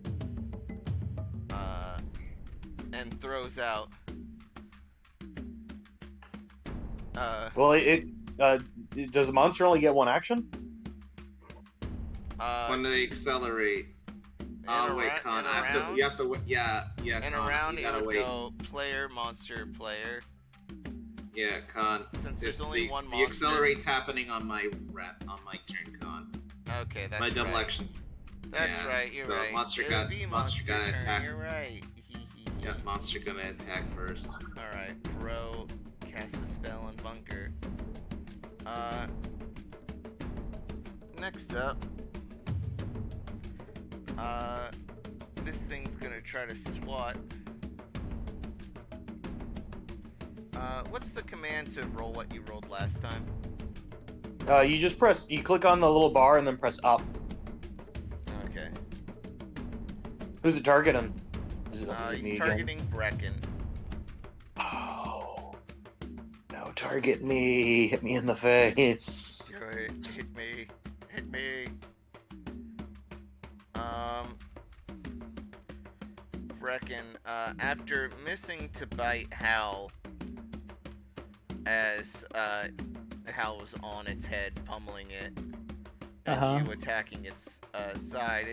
and throws out. Well, does the monster only get one action? When they accelerate. Oh wait, Con, you have to wait. Yeah, and Con, around you it gotta would wait. go player, monster, player. Yeah, Con. Since there's only one the monster. accelerate's happening on my turn, Con. Okay, that's my double right. action. That's Yeah, right. You're so right. Monster It'll be monster got turn, attack. You're right. Yeah, monster gonna attack first. All right, Bereau casts a spell on Bunker. Next up, this thing's gonna try to swat. What's the command to roll what you rolled last time? You click on the little bar and then press up. Okay. Who's it targeting? He's targeting Brecken. Oh. No, target me. Hit me in the face. Go ahead, hit me. Hit me. Brecken, after missing to bite Hal, as Hal was on its head, pummeling it, and you attacking its side,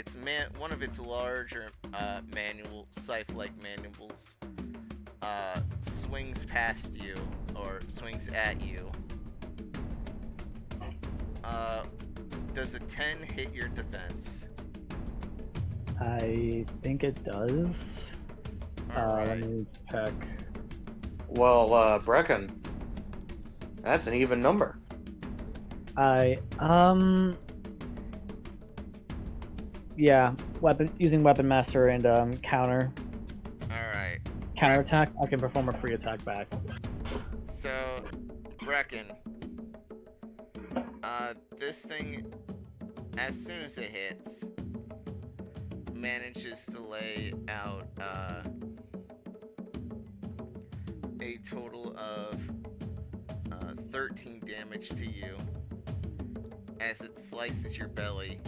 one of its larger scythe-like mandibles swings past you, or swings at you. does a 10 hit your defense? I think it does. Alright. Let me check. Well, Brecken, that's an even number. Yeah, using weapon master and counter Alright. attack. I can perform a free attack back. So, Brecken. This thing, as soon as it hits, manages to lay out a total of 13 damage to you as it slices your belly.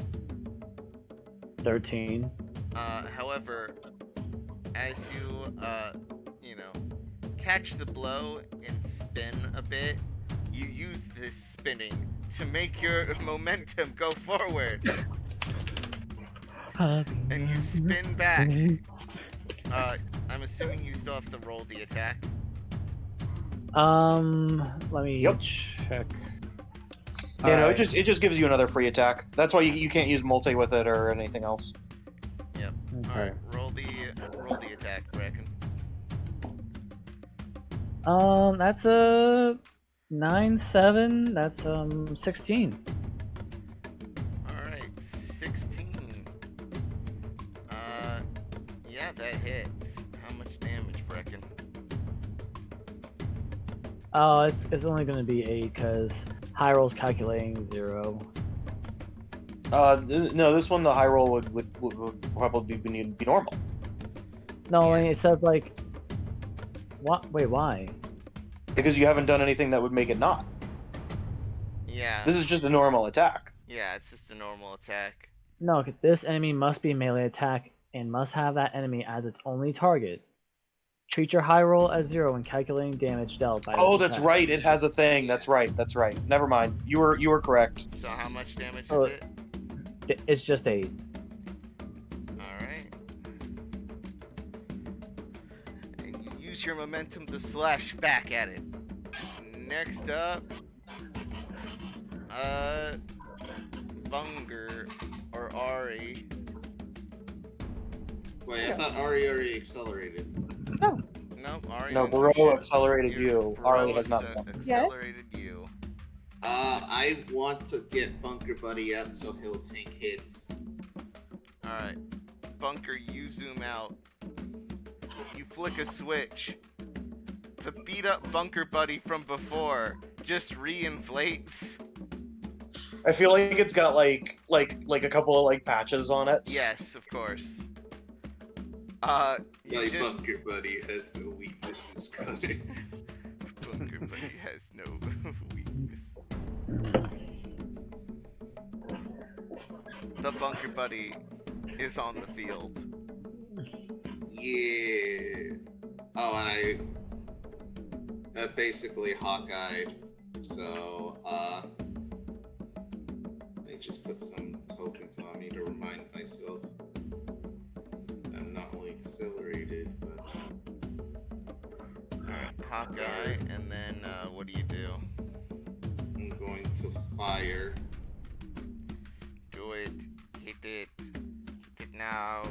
13. However, as you, catch the blow and spin a bit, you use this spinning to make your momentum go forward. And you spin back. I'm assuming you still have to roll the attack. Let me check. Yeah, no, it just gives you another free attack. That's why you can't use multi with it or anything else. Yep. Okay. Alright, roll the attack, Brecken. That's a 9/7. That's 16. Alright, 16. Yeah, that hits. How much damage, Brecken? Oh, it's only gonna be 8 because high roll's calculating 0. No, this one the high roll would probably be normal. No, it says like. What? Wait, why? Because you haven't done anything that would make it not. Yeah. This is just a normal attack. Yeah, it's just a normal attack. No, this enemy must be melee attack and must have that enemy as its only target. Treat your high roll as 0 when calculating damage dealt by Oh, this that's attack. right. It has a thing. That's right. That's right. Never mind. You were correct. So how much damage Oh, is it? It's just 8. Alright. And you use your momentum to slash back at it. Next up, Bunger or Ari. Wait, I thought Ari already accelerated. No, Ari. No, only Bereau should- accelerated you. Ari has not done. Accelerated you. I want to get Bunker Buddy up so he'll take hits. Alright. Bunker, you zoom out. You flick a switch. The beat up Bunker Buddy from before just re-inflates. I feel like it's got like a couple of like patches on it. Yes, of course. You My just... Bunker Buddy has no weaknesses, Connar. Bunker Buddy has no weaknesses. The Bunker Buddy is on the field. Yeah. Oh, and I basically Hawkeyed. So, I just put some tokens on me to remind myself I'm not only accelerated, but... Alright, Hawkeye, and then, what do you do? I'm going to fire. Do it. Hit it. Hit it now.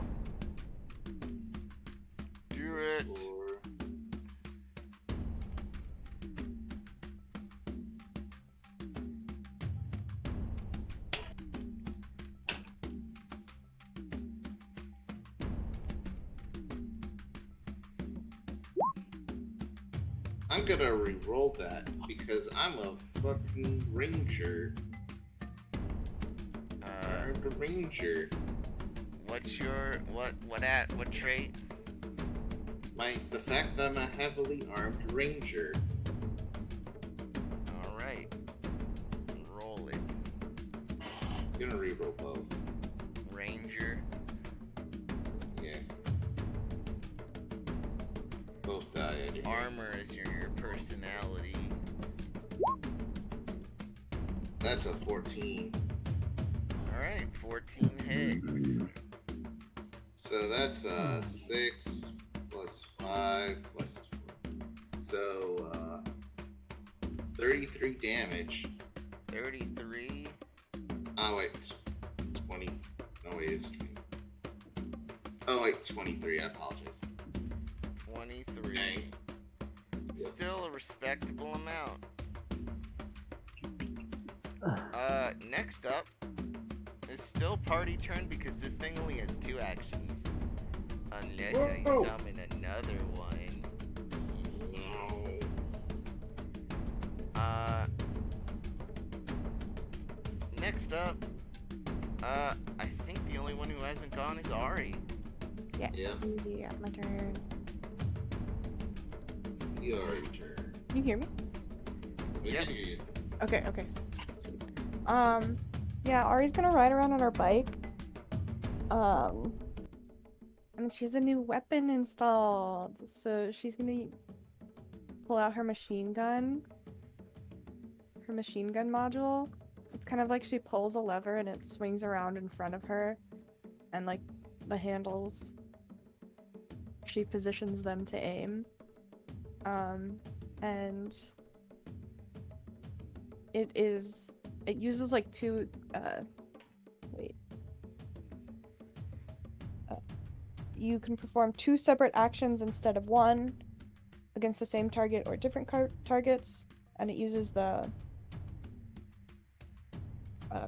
Do it. I'm gonna re-roll that because I'm a fucking ranger. I'm a ranger. What's your what trait? The fact that I'm a heavily armed ranger. Alright. Roll it. I'm gonna re-roll both. Ranger. Yeah. Both die anyway. Armor is your personality. That's a 14. Alright, 14 hits. So that's 6 plus 5 plus 2. So 33 damage. 33. Oh wait, 20. No wait, it's 20. Oh wait, 23. I apologize. 23. Okay. Still a respectable amount. Next up is still party turn because this thing only has 2 actions. Unless I summon another one. Next up, I think the only one who hasn't gone is Ari. Yeah. Yeah. Yeah, my turn. Your turn. Can you hear me? We Yep. can hear you. Okay, okay. Sweet. Yeah, Ari's gonna ride around on her bike. And she has a new weapon installed. So she's gonna pull out her machine gun. Her machine gun module. It's kind of like she pulls a lever and it swings around in front of her. And like the handles, she positions them to aim. And it uses like 2, you can perform 2 separate actions instead of 1 against the same target or different targets, and it uses the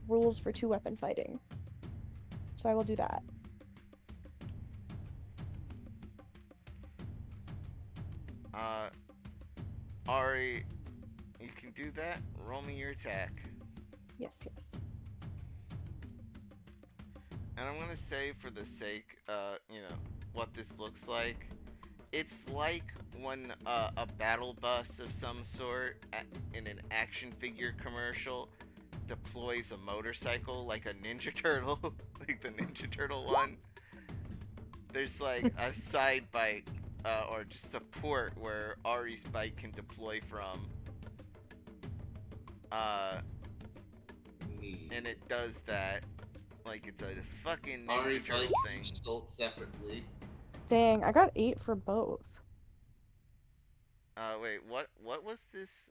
rules for 2-weapon fighting. So I will do that. Ari, you can do that. Roll me your attack. Yes, yes. And I'm gonna say, for the sake, what this looks like. It's like when a battle bus of some sort in an action figure commercial deploys a motorcycle like a Ninja Turtle, like the Ninja Turtle one. There's like a side bike, or just a port where Ari's bike can deploy from. And it does that. Like it's a fucking Ari Ninja Turtle bike thing. sold separately. Dang, I got 8 for both. Wait, what was this,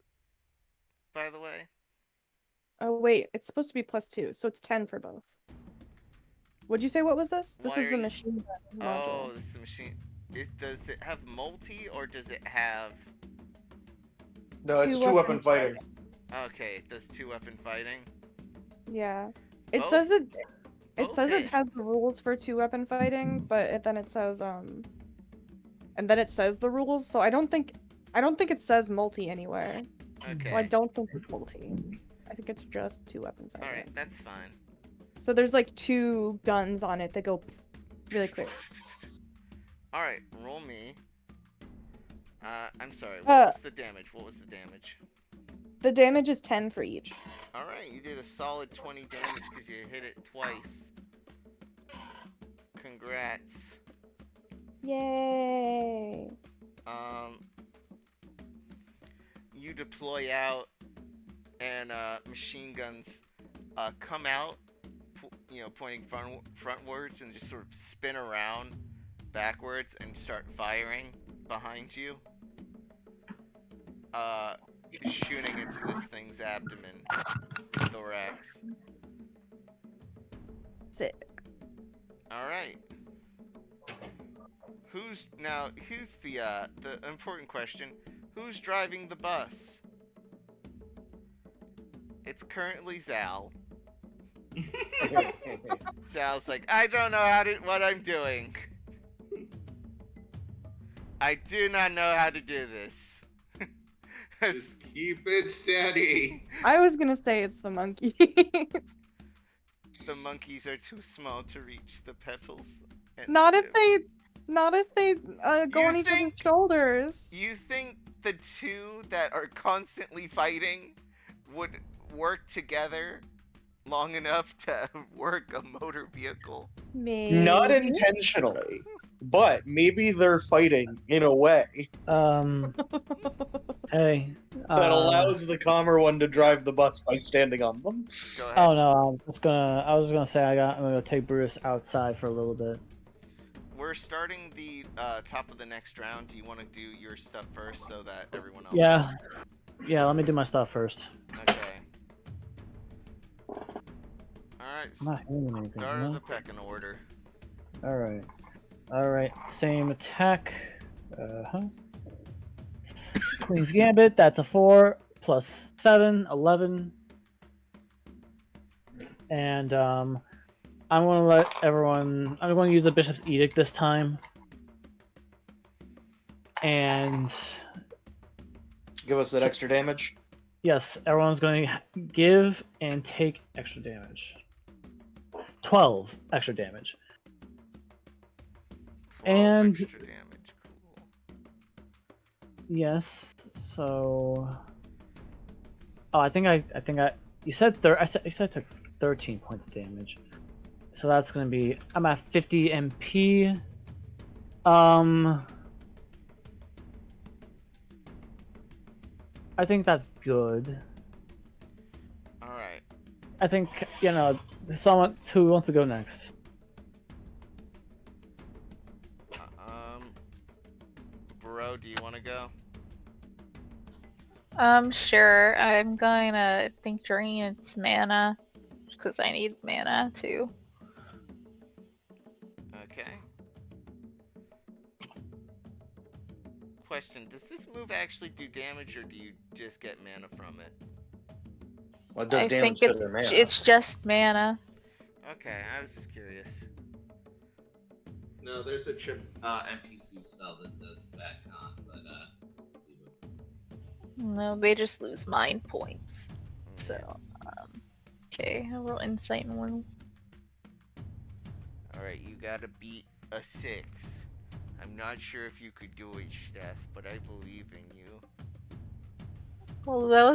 by the way? Oh wait, it's supposed to be +2, so it's 10 for both. Would you say what was this? This Why is are the you- machine gun module. Oh, this is the machine. Does it have multi, or does it have... No, it's 2-weapon 2-weapon fighting. Okay, it does 2-weapon fighting. Yeah. It Both- says it both says it hit. has the rules for 2-weapon fighting, but then it says and then it says the rules, so I don't think it says multi anywhere. Okay. So I don't think it's multi. I think it's just 2-weapon fighting. Alright, that's fine. So there's like 2 guns on it that go really quick. Alright, roll me. I'm sorry, what was the damage? What was the damage? The damage is 10 for each. Alright, you did a solid 20 damage because you hit it twice. Congrats. Yay! You deploy out, and machine guns come out, pointing frontwards, and just sort of spin around backwards and start firing behind you. Shooting into this thing's abdomen, thorax. Sick. Alright. Who's the important question. Who's driving the bus? It's currently Zal. Zal's like, I don't know what I'm doing. I do not know how to do this. Just keep it steady. I was gonna say it's the monkeys. The monkeys are too small to reach the petals. Not if they go on each other's shoulders. You think the 2 that are constantly fighting would work together long enough to work a motor vehicle? Maybe. Not intentionally, but maybe they're fighting in a way Hey. that allows the calmer one to drive the bus by standing on them. Go ahead. Oh no, I was gonna say I'm gonna take Bruce outside for a little bit. We're starting the top of the next round. Do you want to do your stuff first so that everyone else? Yeah. Yeah, let me do my stuff first. Okay. Alright, I'm not hearing anything. start You of know? the pecking order. Alright. Alright, same attack. Queen's Gambit, that's a 4, plus 7, 11. And, I'm gonna let everyone... I'm gonna use the Bishop's Edict this time. And... Give us that extra damage. Yes, everyone's going to give and take extra damage. 12 extra damage. 12 And extra damage. Cool. yes, so oh, I think I you said you said I took 13 points of damage. So that's going to be I'm at 50 MP. I think that's good. All right. I think, you know, someone who wants to go next. Bereau, do you want to go? Sure. I'm going to think drain its mana because I need mana too. Okay. Question: does this move actually do damage, or do you just get mana from it? Well, it does I damage think to their mana. it's just mana. Okay, I was just curious. No, there's a NPC spell that does that con, but let's see what... No, they just lose mind points. So, okay, I roll insight and will. Alright, you gotta beat a 6. I'm not sure if you could do it, Steph, but I believe in you. Well, that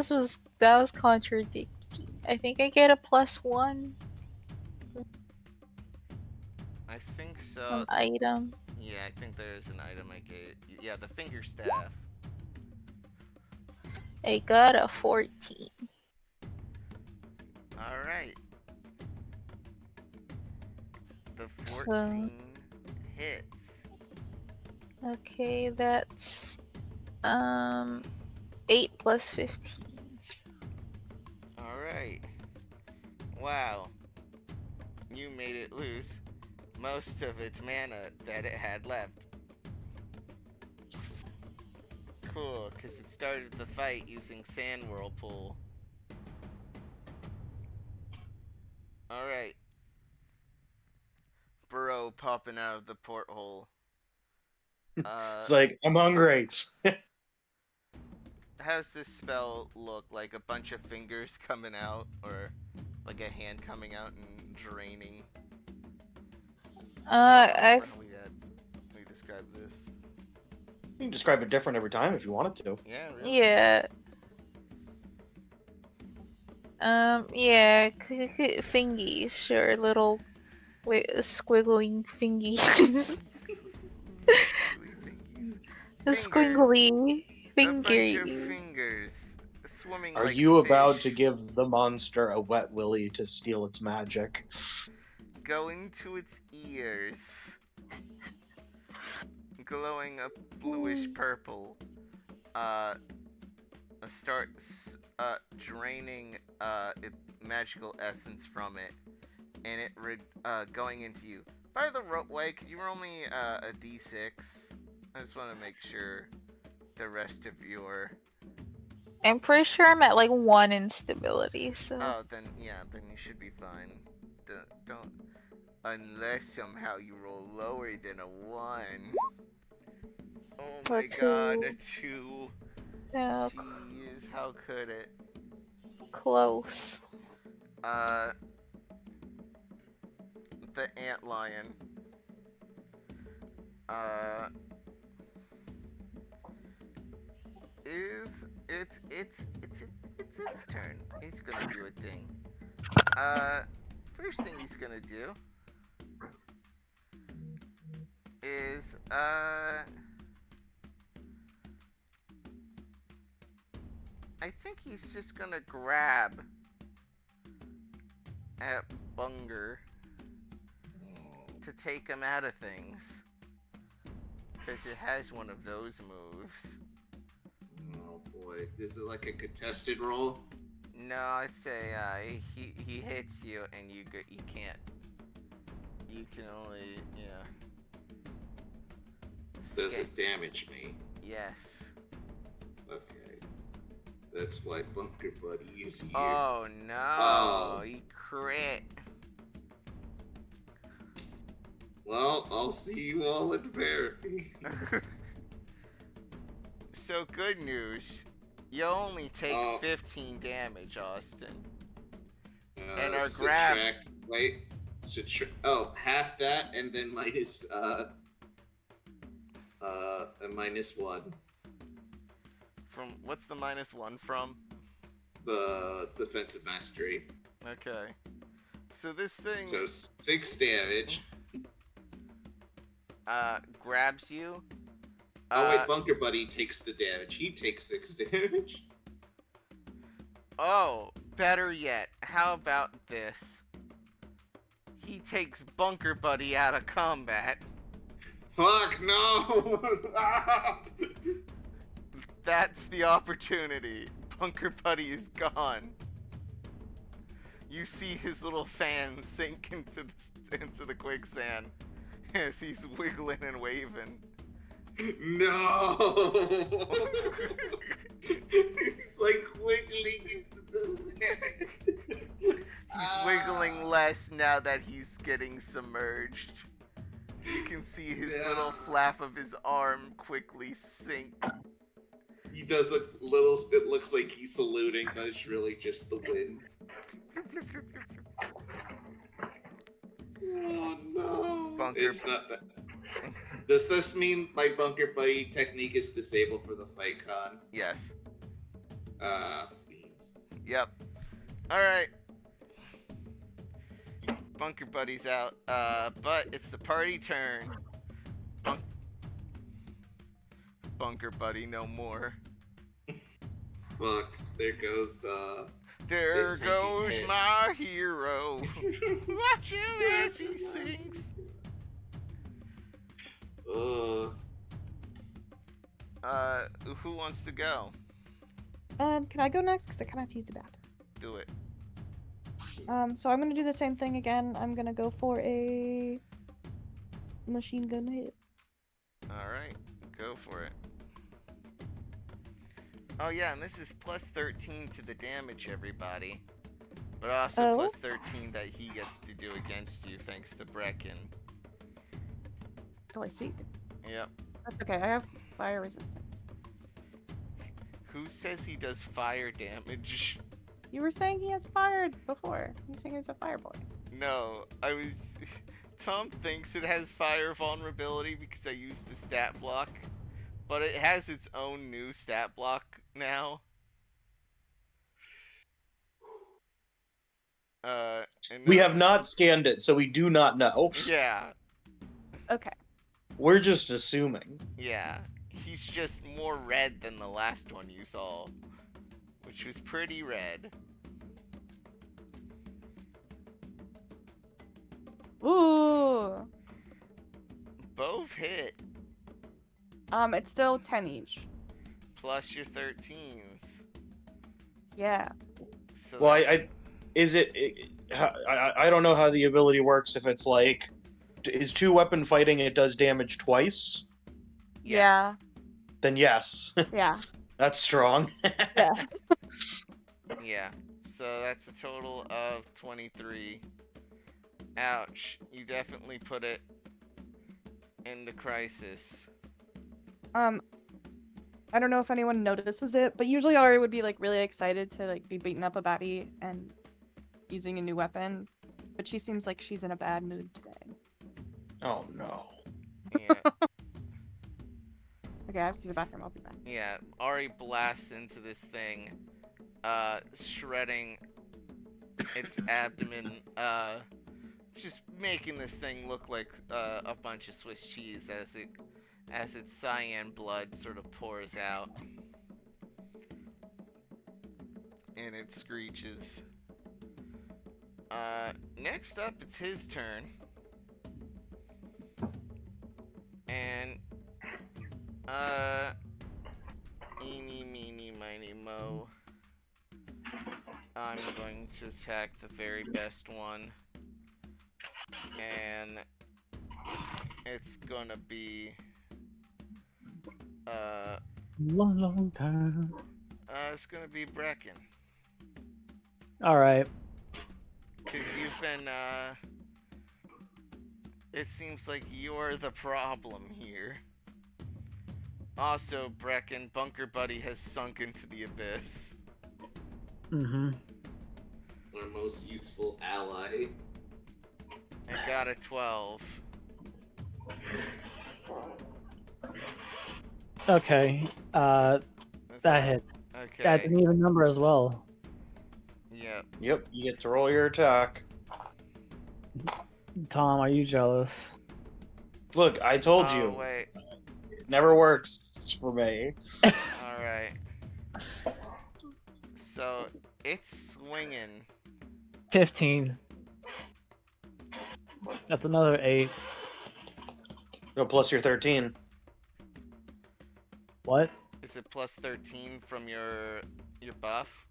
was contradicting. I think I get a +1 I think so. from item. Yeah, I think there's an item I gave. Yeah, the finger staff. I got a 14. Alright. The 14 hits. Okay, that's 8 plus 15. Alright. Wow. You made it lose most of its mana that it had left. Cool, because it started the fight using Sand Whirlpool. Alright. Bereau popping out of the porthole. It's like, I'm hungry. How's this spell look? Like a bunch of fingers coming out, or like a hand coming out and draining? How we describe this? You can describe it different every time if you wanted to. Yeah, really? Yeah. Yeah, fingies, sure, little squiggling fingies. The squiggly A bunch of fingies. fingers swimming Are like you fish, about to give the monster a wet willy to steal its magic? going to its ears, glowing a bluish purple, starts draining magical essence from it, and it going into you. By the way, could you roll me a d6? I just want to make sure the rest of your... I'm pretty sure I'm at like 1 instability, so. Oh, then yeah, then you should be fine. Don't unless somehow you roll lower than a 1. Oh my god, a 2. Yeah, Jeez, how could it? close. The antlion. It's its turn. He's gonna do a thing. First thing he's gonna do is I think he's just gonna grab at Bunger to take him out of things. Because it has one of those moves. Oh boy. Is it like a contested roll? No, I'd say he hits you and you can't. You can only Does it damage me? Yes. Okay. That's why Bunker Buddy is here. Oh no! Oh. He crit. Well, I'll see you all in therapy. So good news. You only take 15 damage, Austin. And our grab. Wait. Half that and then minus a -1. From what's the -1 from? The defensive mastery. Okay. So this thing. So 6 damage. Grabs you. Wait, Bunker Buddy takes the damage. He takes 6 damage. Oh, better yet. How about this? He takes Bunker Buddy out of combat. Fuck no! That's the opportunity. Bunker Buddy is gone. You see his little fan sink into the quicksand as he's wiggling and waving. No! He's like wiggling into the sand. He's wiggling less now that he's getting submerged. You can see his little flap of his arm quickly sink. He does a little, it looks like he's saluting, but it's really just the wind. Oh no. It's not that. Does this mean my Bunker Buddy technique is disabled for the fight con? Yes. Beans. Yep. Alright. Bunker Buddy's out. But it's the party turn. Bunker Buddy no more. Fuck. There goes, There goes my hero. Watch him as he sings. Who wants to go? Can I go next? Because I kind of have to use the bathroom. Do it. So I'm gonna do the same thing again. I'm gonna go for a machine gun hit. Alright, go for it. Oh yeah, and this is plus 13 to the damage, everybody. But also plus 13 that he gets to do against you, thanks to Brecken. Oh, I see. Yep. That's okay, I have fire resistance. Who says he does fire damage? You were saying he has fired before. You were saying he's a fire boy. No, Tom thinks it has fire vulnerability because I used the stat block, but it has its own new stat block now. We have not scanned it, so we do not know. Yeah. Okay. We're just assuming. Yeah. He's just more red than the last one you saw, which was pretty red. Ooh. Both hit. It's still 10 each. Plus your 13s. Yeah. So well, I don't know how the ability works. If it's like, is 2-weapon fighting and it does damage twice? Yes. Yeah. Then yes. Yeah. That's strong. Yeah. Yeah. So that's a total of 23. Ouch. You definitely put it into crisis. I don't know if anyone notices it, but usually Ari would be like really excited to like be beating up a baddie and using a new weapon, but she seems like she's in a bad mood today. Oh no. Yeah. Okay, I have to use the bathroom. I'll be back. Yeah. Ari blasts into this thing, shredding its abdomen, just making this thing look like a bunch of Swiss cheese as its cyan blood sort of pours out. And it screeches. Next up, it's his turn. And, eeny, meeny, miny, mo. I'm going to attack the very best one. And it's gonna be Long time. it's gonna be Brecken. Alright. Cause you've been it seems like you're the problem here. Also, Brecken, Bunker Buddy has sunk into the abyss. Mm-hmm. Our most useful ally. I got a 12. Okay. That hits. Okay. That's an even number as well. Yep. Yep, you get to roll your attack. Tom, are you jealous? Look, I told Oh, you. wait. It never works for me. Alright. So, it's swinging. 15. That's another 8. Go plus your 13. What? Is it plus 13 from your buff?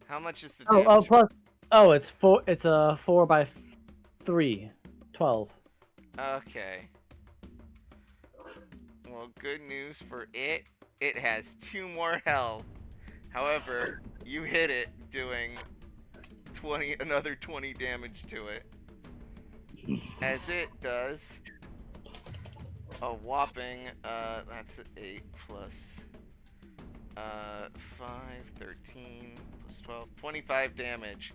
How much is the damage? Oh, plus. Oh, it's 4. It's a 4 by 3. 12. Okay. Well, good news for it. It has 2 more health. However, you hit it doing another 20 damage to it. As it does a whopping, that's 8 plus 5, 13 plus 12, 25 damage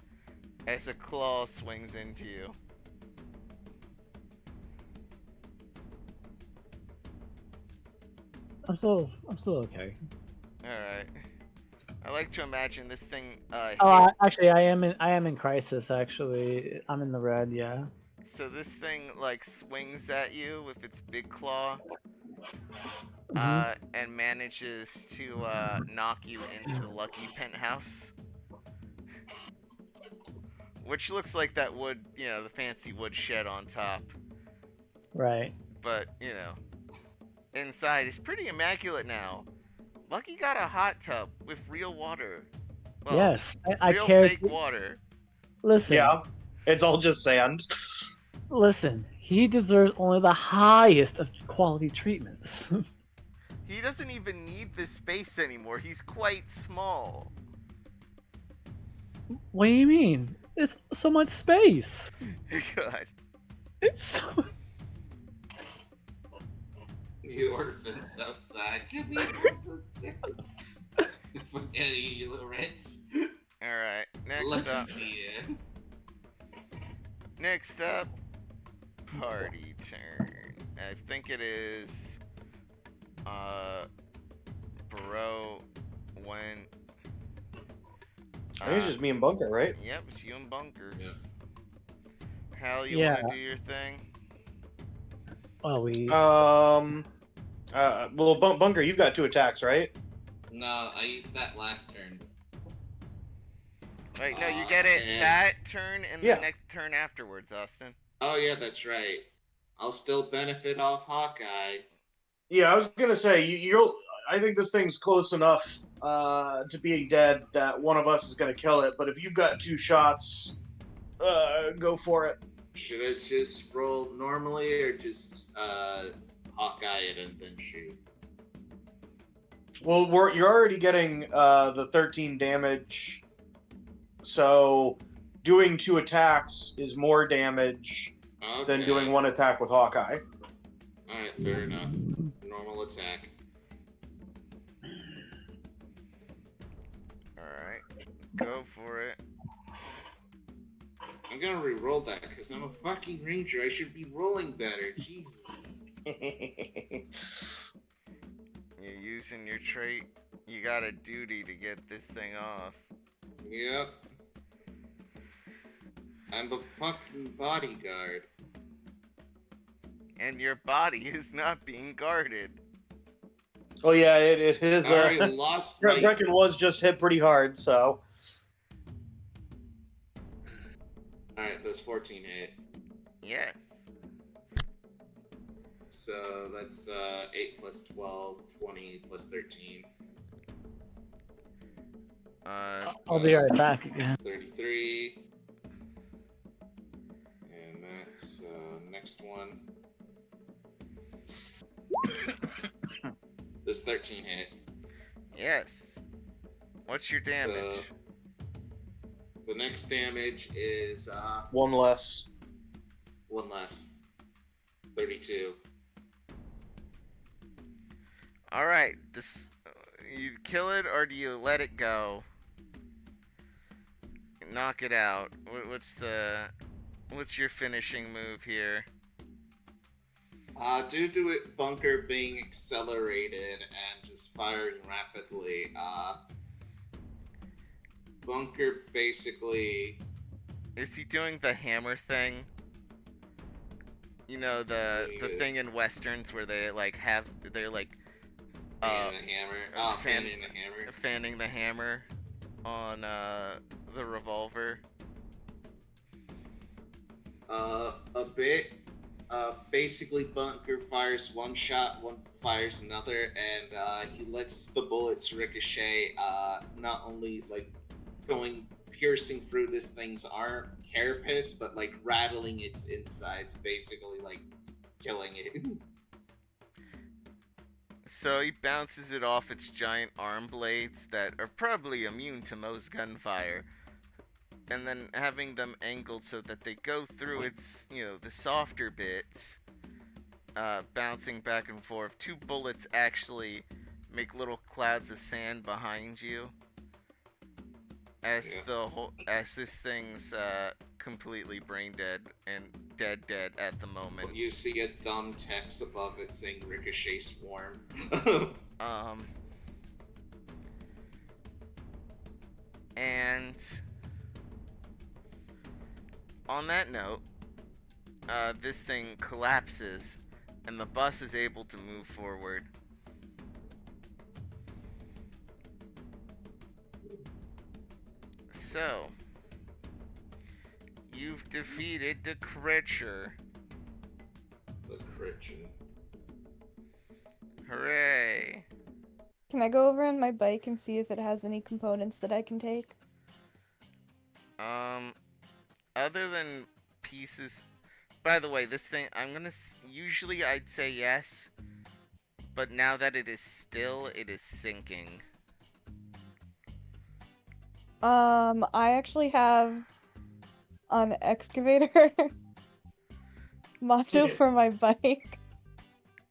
as a claw swings into you. I'm still okay. Alright. I like to imagine this thing, Actually, I am in crisis. Actually, I'm in the red. Yeah. So this thing, like, swings at you with its big claw, Mhm. and manages to, knock you into the Lucky penthouse. Which looks like that wood, the fancy wood shed on top. Right. But, inside is pretty immaculate now. Lucky got a hot tub with real water. Well, Yes, I real care. fake water. Listen. Yeah, it's all just sand. Listen, he deserves only the highest of quality treatments. He doesn't even need this space anymore. He's quite small. What do you mean? It's so much space. God. It's so... You orphans outside. Give me Forgetting you little rats. Alright, next Lucky up. here. Next up, party turn. I think it is Bereau when I think it's just me and Bunker, right? Yep, it's you and Bunker. Yeah. Hal, you Yeah. wanna do your thing? Well, Well, Bunker, you've got 2 attacks, right? No, I used that last turn. Wait, no, you get it that turn and Yeah. the next turn afterwards, Austin. Oh yeah, that's right. I'll still benefit off Hawkeye. Yeah, I was gonna say I think this thing's close enough to being dead that one of us is gonna kill it. But if you've got 2 shots, go for it. Should I just roll normally or just Hawkeye it and then shoot? Well, you're already getting the 13 damage, so doing 2 attacks is more damage than doing 1 attack with Hawkeye. Alright, fair enough. Normal attack. Alright, go for it. I'm gonna re-roll that because I'm a fucking ranger. I should be rolling better. Jesus. You're using your trait. You got a duty to get this thing off. Yep. I'm a fucking bodyguard. And your body is not being guarded. Oh yeah, it is. I already lost my... Brecken was just hit pretty hard, so. Alright, that's 14 hit. Yes. So that's 8 plus 12, 20 plus 13. I'll be right back again. 33. And that's next one. This 13 hit. Yes. What's your damage? The next damage is one less. 32. All right. This you kill it or do you let it go? Knock it out. What's your finishing move here? Due to it bunker being accelerated and just firing rapidly, bunker basically. Is he doing the hammer thing? You know the thing in westerns where they're like fanning the hammer on the revolver. A bit. Basically, bunker fires one shot, one fires another, and he lets the bullets ricochet. Not only like piercing through this thing's arm carapace, but like rattling its insides, basically like killing it. So he bounces it off its giant arm blades that are probably immune to most gunfire, and then having them angled so that they go through its, the softer bits, bouncing back and forth. 2 bullets actually make little clouds of sand behind you as this thing's completely brain dead and dead at the moment. You see a dumb text above it saying "Ricochet Swarm." And on that note, this thing collapses, and the bus is able to move forward. So, you've defeated the creature. The creature. Hooray! Can I go over on my bike and see if it has any components that I can take? Other than pieces. By the way, this thing, usually I'd say yes, but now that it is still, it is sinking. I actually have an excavator module for my bike.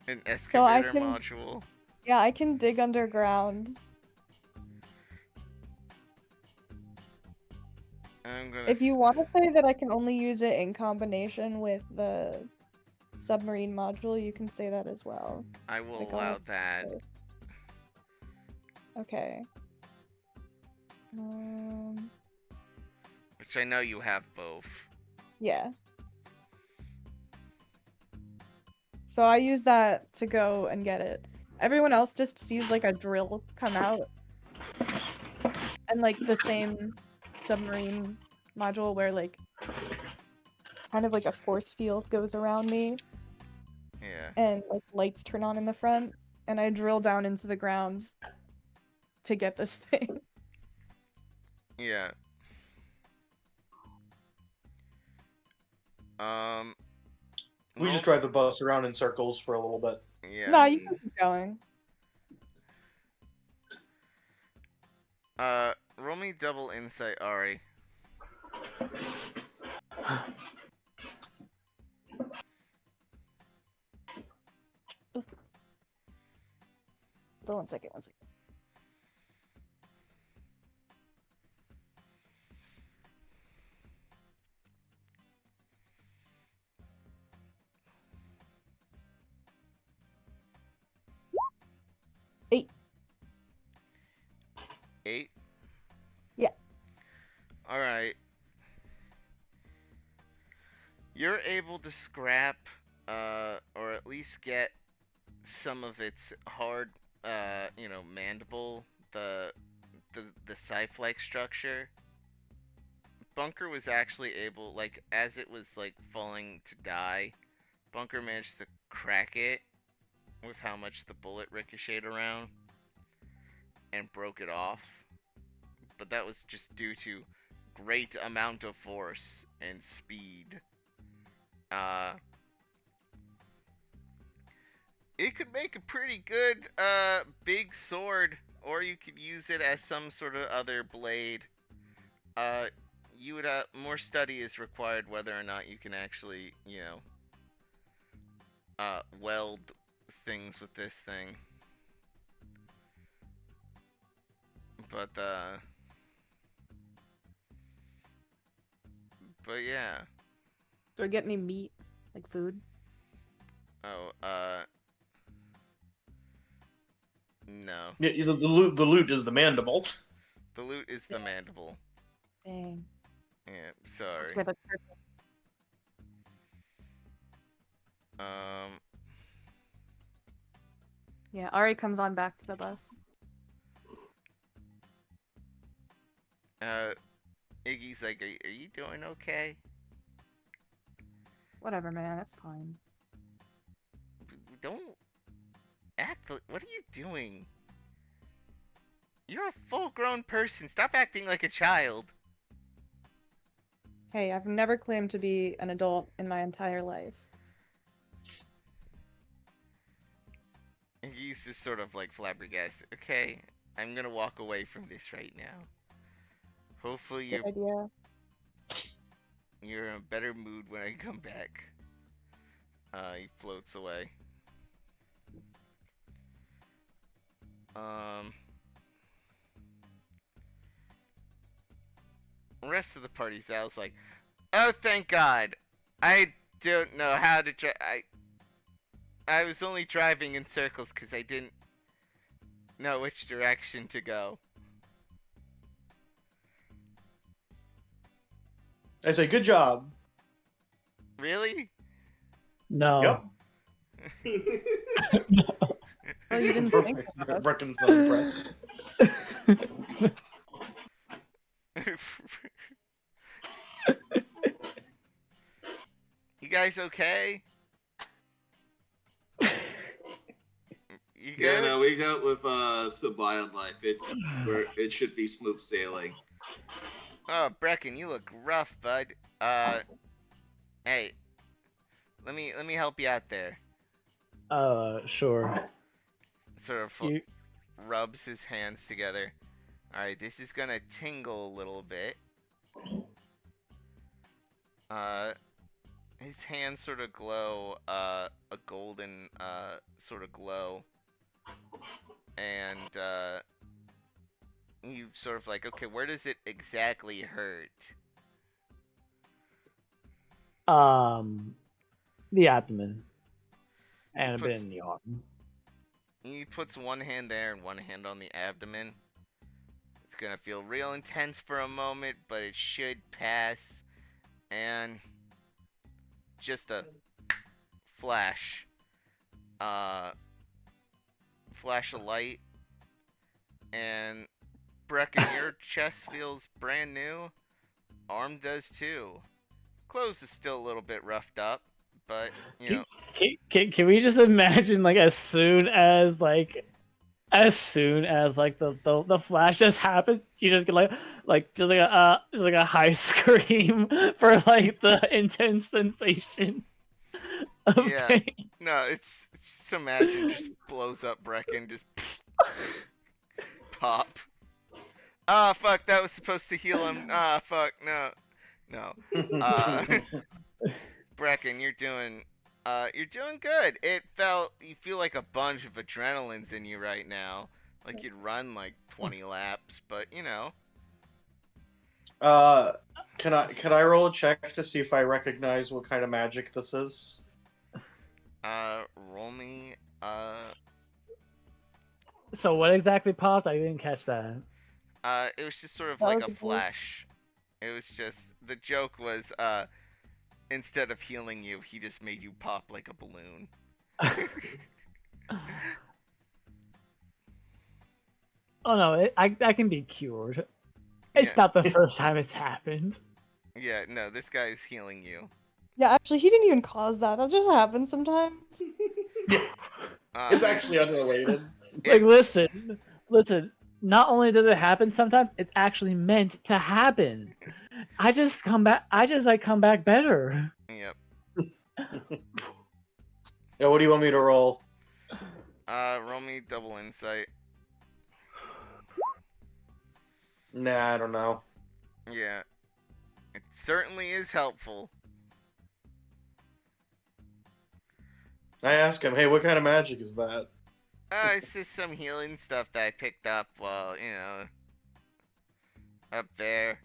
An excavator module? Yeah, I can dig underground. If you want to say that I can only use it in combination with the submarine module, you can say that as well. I will allow that. Okay. Which I know you have both. Yeah. So I use that to go and get it. Everyone else just sees like a drill come out. And like the same submarine module where like kind of like a force field goes around me. Yeah. And like lights turn on in the front. And I drill down into the ground to get this thing. Yeah. We just drive the bus around in circles for a little bit. Yeah. No, you can keep going. Roll me double insight, Ari. One second. 8? Yeah. Alright. You're able to scrap, or at least get some of its hard, mandible, the Cyflex structure. Bunker was actually able, like, as it was, like, falling to die, Bunker managed to crack it with how much the bullet ricocheted around and broke it off. but that was just due to great amount of force and speed. It could make a pretty good big sword, or you could use it as some sort of other blade. You would more study is required whether or not you can actually, weld things with this thing. But yeah. Do I get any meat, like food? Oh, no. Yeah, the loot is the mandible. The loot is the mandible. Dang. Yeah, sorry. That's where the purple- Yeah, Ari comes on back to the bus. Iggy's like, are you doing okay? Whatever, man. It's fine. Don't act. What are you doing? You're a full-grown person. Stop acting like a child. Hey, I've never claimed to be an adult in my entire life. And he's just sort of like flabbergasted. Okay, I'm gonna walk away from this right now. Hopefully Good idea. you're in a better mood when I come back. He floats away. The rest of the party's out. Was like, oh, thank God. I don't know how to drive. I was only driving in circles because I didn't know which direction to go. I say, good job. Really? No. Yep. Oh, you didn't think of us. Brecken's unimpressed. You guys okay? You good? Yeah, no, we dealt with some wildlife. It should be smooth sailing. Oh, Brecken, you look rough, bud. Hey, let me help you out there. Sure. Sort of rubs his hands together. All right, this is gonna tingle a little bit. His hands sort of glow, a golden sort of glow, and you sort of like, okay, where does it exactly hurt? The abdomen. And a bit in the arm. He puts one hand there and one hand on the abdomen. It's gonna feel real intense for a moment, but it should pass. And just a flash. Flash of light. And Brecken, your chest feels brand new. Arm does too. Clothes is still a little bit roughed up, but you know. Can we just imagine, like, as soon as the flash just happens, you just get like a high scream for like the intense sensation of pain. No, it's just imagine just blows up Brecken, just pop. Ah, fuck, that was supposed to heal him. Ah, fuck, no. Brecken, you're doing good. You feel like a bunch of adrenaline's in you right now. Like you'd run like 20 laps, but you know. Can I roll a check to see if I recognize what kind of magic this is? Roll me, So what exactly popped? I didn't catch that. it was just sort of like a flash. It was just, the joke was, instead of healing you, he just made you pop like a balloon. Oh no, I can be cured. It's not the first time it's happened. Yeah, no, this guy is healing you. Yeah, actually, he didn't even cause that. That just happens sometimes. It's actually unrelated. Like, listen. not only does it happen sometimes, it's actually meant to happen. I just come back better. Yep. Yeah, what do you want me to roll? Roll me double insight. Nah, I don't know. Yeah. It certainly is helpful. I ask him, hey, what kind of magic is that? It's just some healing stuff that I picked up while, up there.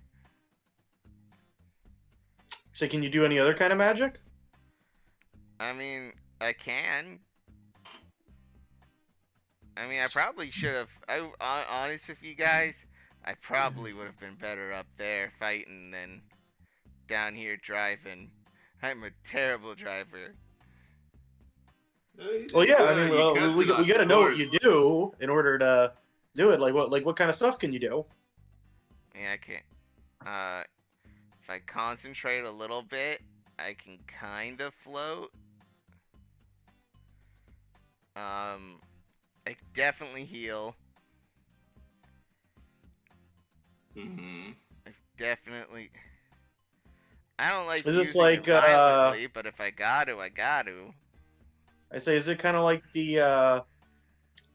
So can you do any other kind of magic? I mean, I can. I mean, I probably should have. Honest with you guys, I probably would have been better up there fighting than down here driving. I'm a terrible driver. Well, yeah, I mean, well, we got to know what you do in order to do it. Like what kind of stuff can you do? Yeah, I can't. If I concentrate a little bit, I can kind of float. I definitely heal. Mm-hmm. I definitely. I don't like Is this using like, it violently, but if I got to, I got to. I say, is it kind of like the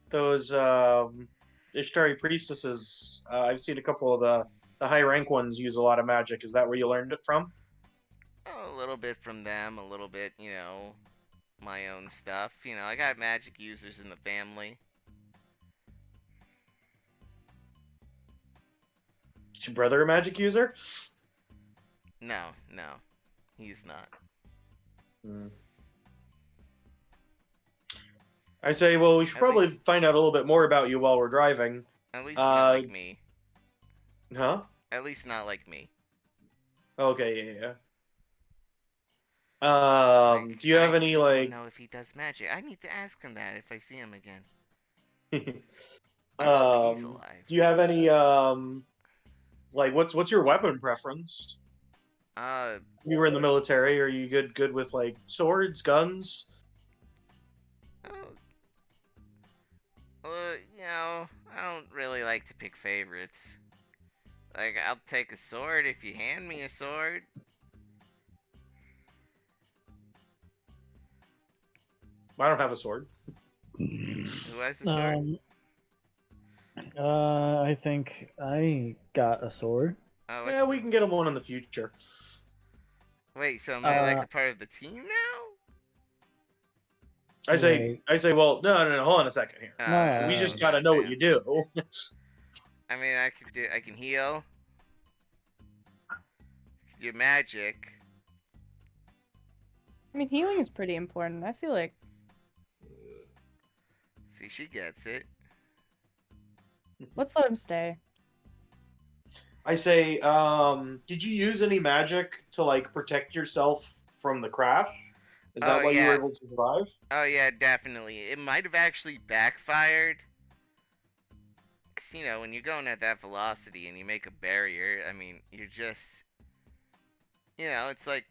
those Ishtari priestesses? I've seen a couple of the high rank ones use a lot of magic. Is that where you learned it from? A little bit from them, a little bit, my own stuff. I got magic users in the family. Is your brother a magic user? No, he's not. I say, well, we should probably find out a little bit more about you while we're driving. At least not like me. Huh? At least not like me. Okay, yeah. Do you have any I like? don't know if he does magic. I need to ask him that if I see him again. Do He's alive. you have any like what's your weapon preference? You were in the military. Are you good with like swords, guns? I don't really like to pick favorites. Like, I'll take a sword if you hand me a sword. I don't have a sword. Who has a sword? I think I got a sword. Oh, yeah, we can get him one in the future. Wait, so am I like a part of the team now? I say, well, no, hold on a second here. No. We just gotta know what you do. I mean, I can heal. I can do magic. I mean, healing is pretty important. I feel like. See, she gets it. Let's let him stay. I say, did you use any magic to like protect yourself from the crash? Is that why you were able to survive? Oh yeah, definitely. It might have actually backfired. Cause when you're going at that velocity and you make a barrier, I mean, you're just, it's like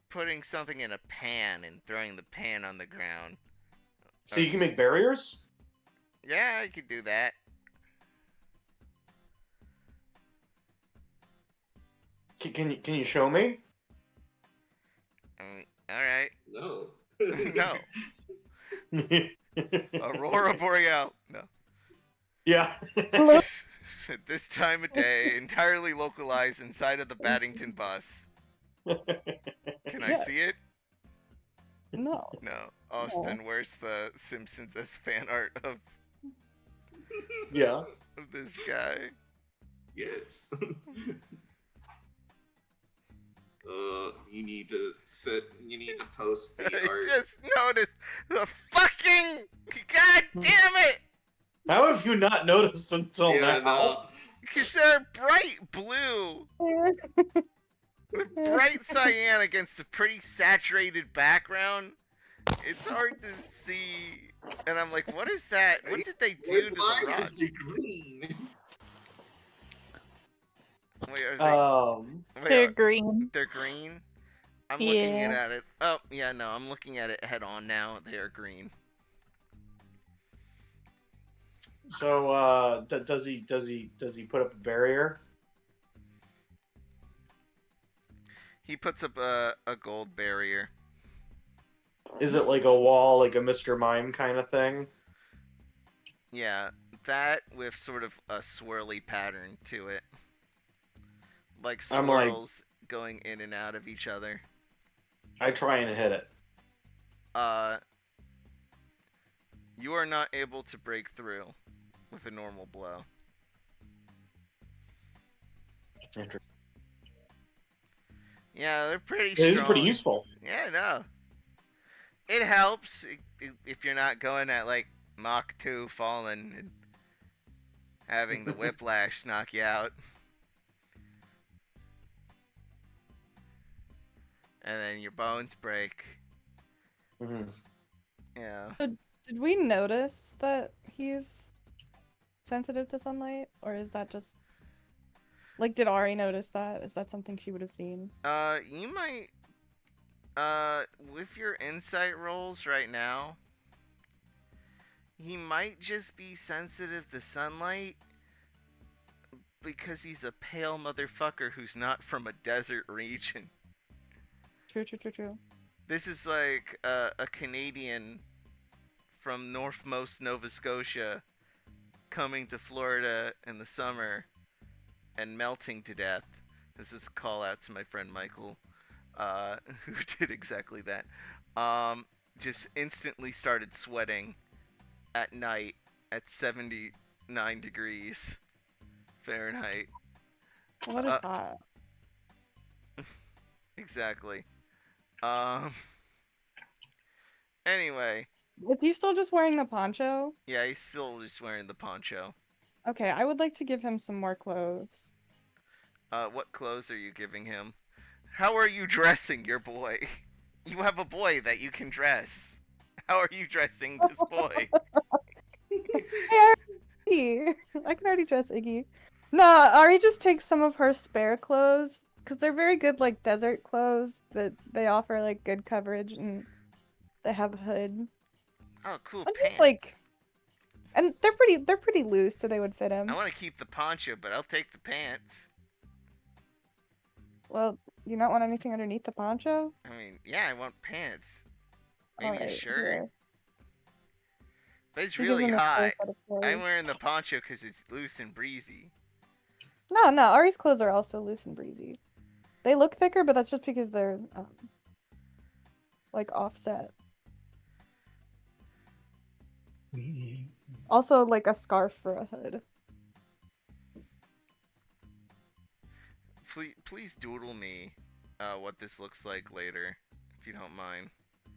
putting something in a pan and throwing the pan on the ground. So you can make barriers? Yeah, I could do that. Can you show me? All right. No. No. Aurora Boreal. No. Yeah. At this time of day, entirely localized inside of the Baddington bus. Can I see it? No. No. Austin, where's the Simpsons as fan art of Yeah. of this guy? Yes. You need to post the art. I just noticed the fucking, god damn it! How have you not noticed until now? Because they're bright blue. The bright cyan against a pretty saturated background. It's hard to see. And I'm like, what is that? What did they do to the rock? Green. Wait, are they, they're green. They're green? I'm looking at it. Oh, yeah, no, I'm looking at it head on now. They are green. So, does he put up a barrier? He puts up a gold barrier. Is it like a wall, like a Mr. Mime kind of thing? Yeah, that with sort of a swirly pattern to it. Like swirls going in and out of each other. I try and hit it. You are not able to break through with a normal blow. Interesting. Yeah, they're pretty It strong. is pretty useful. Yeah, no. It helps if you're not going at like Mach 2 falling and having the whiplash knock you out. And then your bones break. Mm-hmm. Yeah. Did we notice that he's sensitive to sunlight? Or is that just... Like, did Ari notice that? Is that something she would have seen? You might... with your insight rolls right now, he might just be sensitive to sunlight because he's a pale motherfucker who's not from a desert region. True. This is like a Canadian from northmost Nova Scotia coming to Florida in the summer and melting to death. This is a call out to my friend Michael, who did exactly that. Just instantly started sweating at night at 79 degrees Fahrenheit. What is that? Exactly. Anyway. Is he still just wearing the poncho? Yeah, he's still just wearing the poncho. Okay, I would like to give him some more clothes. What clothes are you giving him? How are you dressing your boy? You have a boy that you can dress. How are you dressing this boy? Hey, I can already dress Iggy. No, Ari just takes some of her spare clothes because they're very good, like desert clothes that they offer like good coverage and they have a hood. Oh, cool And pants. it's like, and they're pretty loose, so they would fit him. I want to keep the poncho, but I'll take the pants. Well, you not want anything underneath the poncho? I mean, yeah, I want pants. Maybe Alright, a shirt. here. But it's He gives really him a hot. full set of I'm clothes. wearing the poncho because it's loose and breezy. No, Ari's clothes are also loose and breezy. They look thicker, but that's just because they're like offset. Also, like a scarf for a hood. Please doodle me what this looks like later, if you don't mind,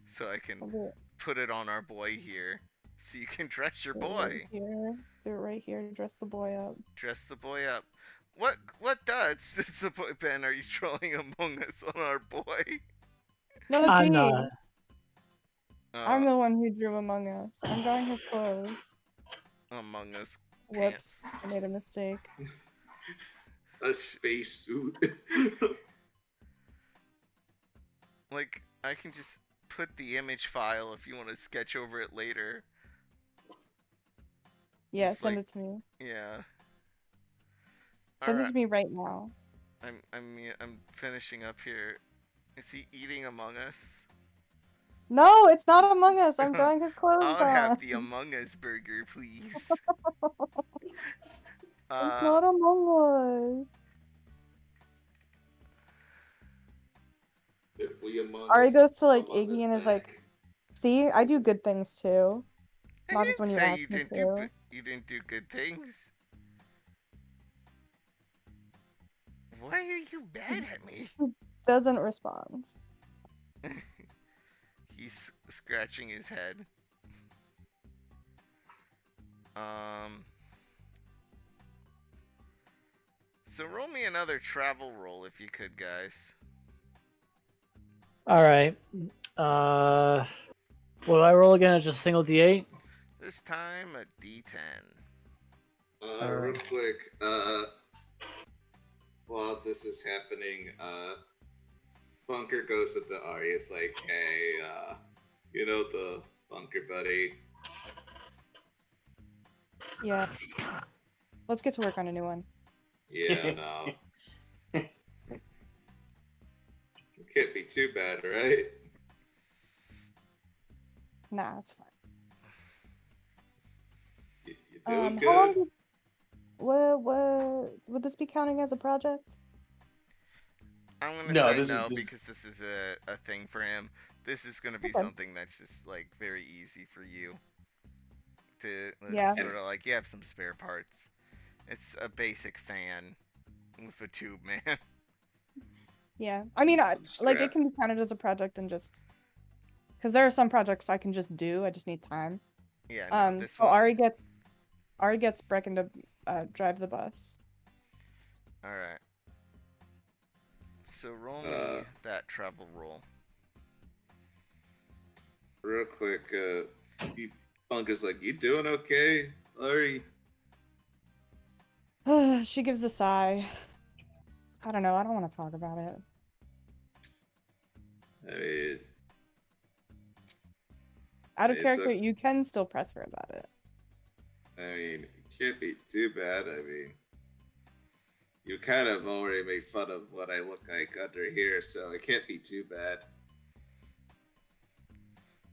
so I can put it on our boy here, so you can dress your boy. Do it right here. Dress the boy up. Dress the boy up. What dots? It's the boy. Ben, are you trolling Among Us on our boy? No, that's I'm me. not. I'm the one who drew Among Us. I'm drawing his clothes. Among Us. Whoops, I made a mistake. A space suit. Like, I can just put the image file if you want to sketch over it later. Yeah, It's send like- it to me. Yeah. Send it Alright, to me right now. I'm finishing up here. Is he eating Among Us? No, it's not Among Us. I'm drawing his clothes I'll on. have the Among Us burger, please. It's not Among Us. If we Among Ari Us, goes to like Among Iggy Us and is back. like, "See, I do good things too. Not just when you ask you me didn't to." you didn't do good things. Why are you mad at me? Doesn't respond. He's scratching his head. So roll me another travel roll if you could, guys. All right. Will I roll again? It's just a single D8. This time a D10. Real quick, while this is happening, Bunker goes up to Ari. It's like, hey, the Bunker buddy. Yeah. Let's get to work on a new one. Yeah, no. It can't be too bad, right? Nah, it's fine. You're doing How long good. would this be counting as a project? I'm gonna No, say this no is this. because this is a thing for him. This is gonna be Okay. something that's just like very easy for you to Yeah. sort of like you have some spare parts. It's a basic fan with a tube, man. Yeah. I mean, Some like scrap. it can be counted as a project and just because there are some projects I can just do. I just need time. Yeah, no, this So one. Ari gets Brecken to drive the bus. All right. So roll me that travel roll. Real quick, Bunker's like, you doing okay, Ari? She gives a sigh. I don't know. I don't want to talk about it. I mean, Out of It's character, okay. you can still press her about it. it can't be too bad. I mean, you kind of already made fun of what I look like under here, so it can't be too bad.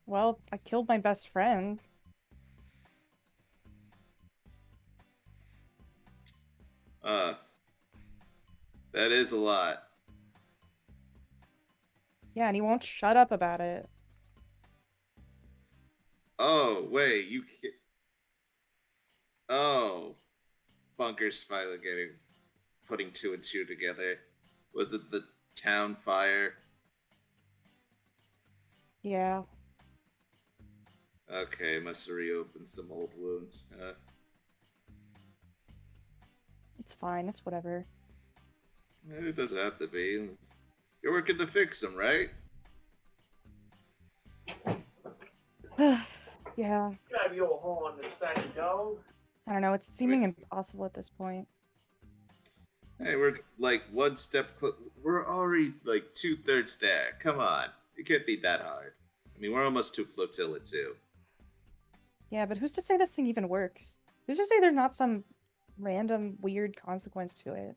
Well, I killed my best friend. That is a lot. Yeah, and he won't shut up about it. Oh, wait, you can't. Oh, Bunker's finally putting two and two together. Was it the town fire? Yeah. Okay, must have reopened some old wounds. It's fine. It's whatever. It doesn't have to be. You're working to fix them, right? Yeah. Grab your horn and say, dog. I don't know. It's seeming impossible at this point. Hey, we're like one step we're already like 2/3 there. Come on. It can't be that hard. I mean, we're almost to flotilla too. Yeah, but who's to say this thing even works? Who's to say there's not some random weird consequence to it?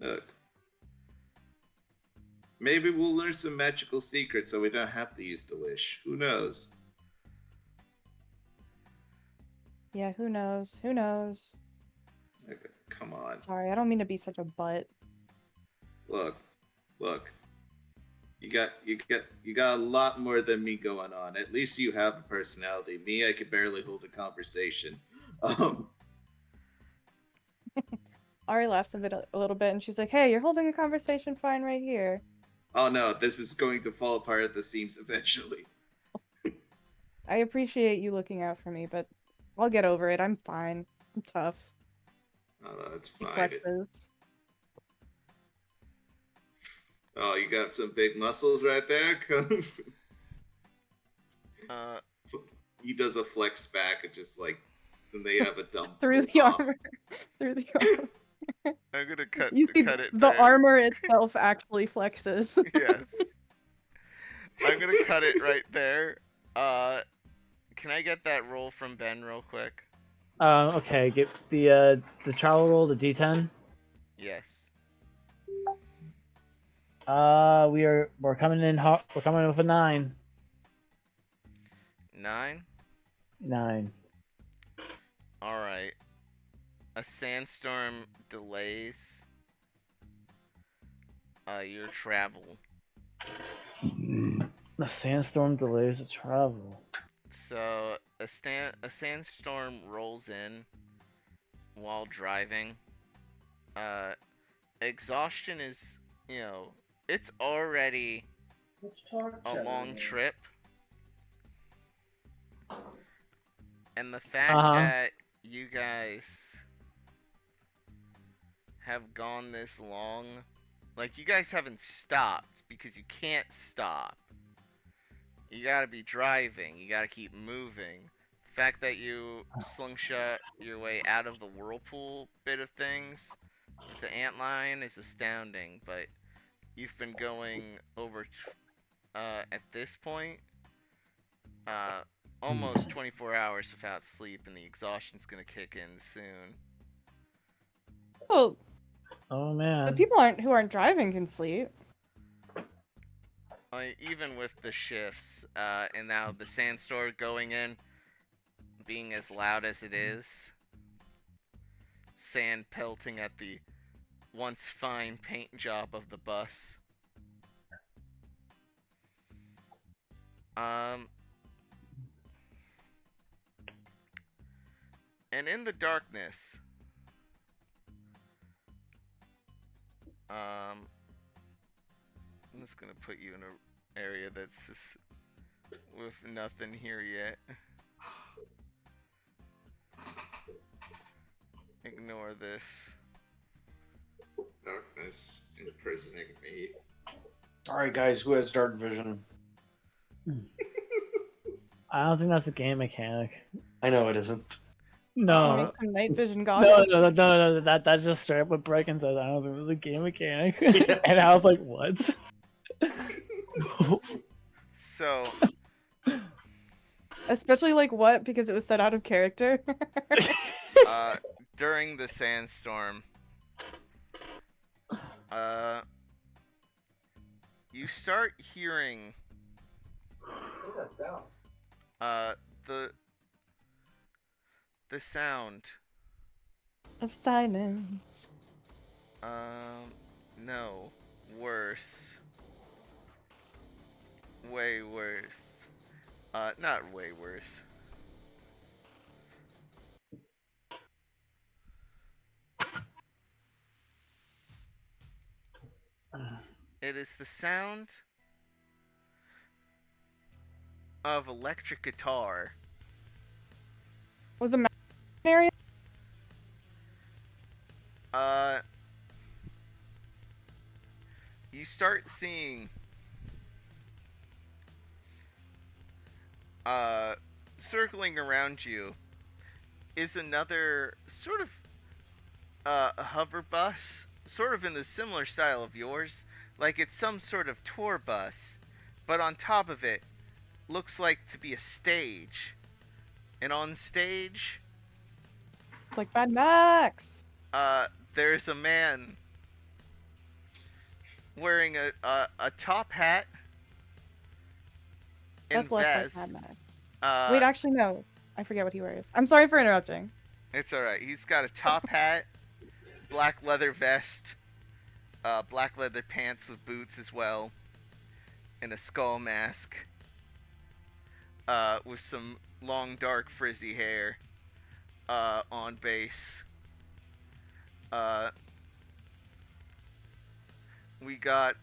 Look. Maybe we'll learn some magical secrets so we don't have to use the wish. Who knows? Yeah, who knows? Who knows? Okay, come on. Sorry, I don't mean to be such a butt. Look. You got a lot more than me going on. At least you have a personality. Me, I could barely hold a conversation. Ari laughs a little bit, and she's like, "Hey, you're holding a conversation fine right here." Oh no, this is going to fall apart at the seams eventually. I appreciate you looking out for me, but I'll get over it. I'm fine. I'm tough. Oh, no, it's He fine. flexes. Oh, you got some big muscles right there. He does a flex back and just like, then they have a dump Through the armor. Through the armor. I'm gonna cut You see, it. the there. armor itself actually flexes. Yes. I'm gonna cut it right there. Can I get that roll from Ben real quick? Okay, get the travel roll, the D10. Yes. We're coming in hot. We're coming in with a 9. 9. 9. All right. A sandstorm delays your travel. A sandstorm delays the travel. So a sandstorm rolls in while driving. Exhaustion is, it's already a long trip. And the fact that you guys have gone this long, like you guys haven't stopped because you can't stop. You gotta be driving, you gotta keep moving. The fact that you slingshot your way out of the whirlpool bit of things with the antlion is astounding, but you've been going over at this point almost 24 hours without sleep, and the exhaustion's gonna kick in soon. Well, Oh the man. people who aren't driving can sleep. Even with the shifts, and now the sandstorm going in, being as loud as it is, sand pelting at the once fine paint job of the bus. And in the darkness, I'm just gonna put you in an area that's just with nothing here yet. Ignore this. Darkness imprisoning me. Alright, guys, who has dark vision? I don't think that's a game mechanic. I know it isn't. No. Make some night vision No, goggles. no, that's just straight up what Brecken says. I don't think it's a game mechanic. And I was like, what? So, Especially like what? Because it was set out of character. during the sandstorm, you start hearing the sound. Of silence. No. Worse. Way worse. Not way worse. It is the sound of electric guitar. Was it area? You start seeing circling around you is another sort of a hover bus, sort of in the similar style of yours, like it's some sort of tour bus, but on top of it looks like to be a stage, and on stage It's like Mad Max. there's a man wearing a top hat and That's less vest. like Mad Max. Wait, actually no. I forget what he wears. I'm sorry for interrupting. It's alright. He's got a top hat, black leather vest, black leather pants with boots as well, and a skull mask, with some long, dark, frizzy hair, on base. We got,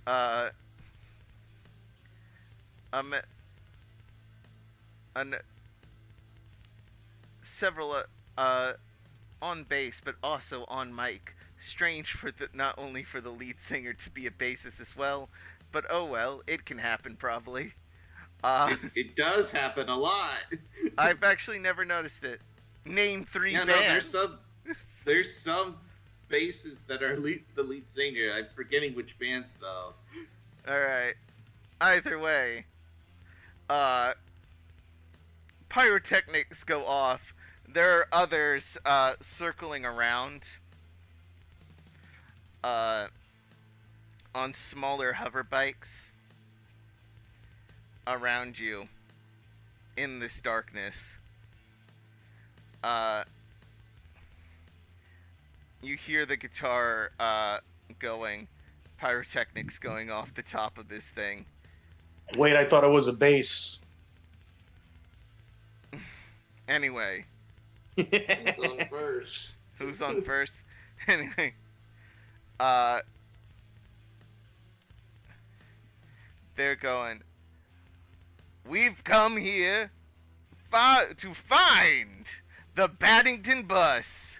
several, on bass, but also on mic. Strange for not only for the lead singer to be a bassist as well, but oh well, it can happen probably. It does happen a lot. I've actually never noticed it. Name 3 bands. No, there's some basses that are the lead singer. I'm forgetting which bands though. Alright. Either way, pyrotechnics go off. There are others circling around on smaller hover bikes around you in this darkness. You hear the guitar going, pyrotechnics going off the top of this thing. Wait, I thought it was a bass. Anyway. Who's on first? Who's on first? Anyway. They're going, we've come here to find the Baddington bus.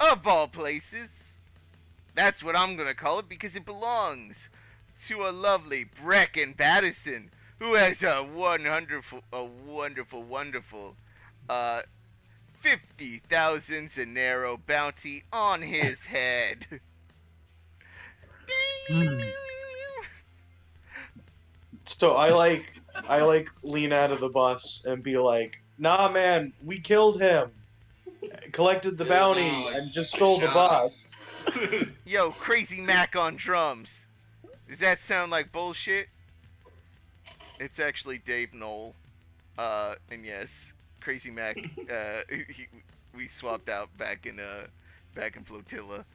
Of all places. That's what I'm gonna call it because it belongs to a lovely Brecken Baddison who has a wonderful 50,000 Zenero bounty on his head. So I like lean out of the bus and be like, Nah, man, we killed him. Collected the bounty no, and just stole the shut up. bus. Yo, Crazy Mac on drums. Does that sound like bullshit? It's actually Dave Knoll. And yes, Crazy Mac. We swapped out back in Flotilla.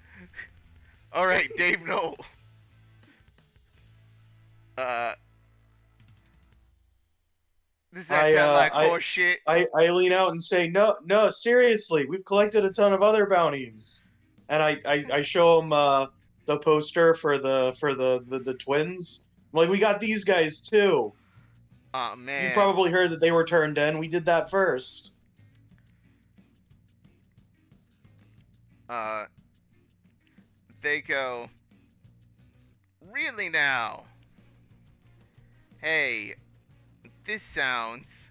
All right, Dave Knoll. Does that sound like horse shit? I lean out and say, no, seriously, we've collected a ton of other bounties, and I show him the poster for the twins. I'm like, we got these guys too. Oh man, You probably heard that they were turned in. We did that first. They go, really now? Hey, this sounds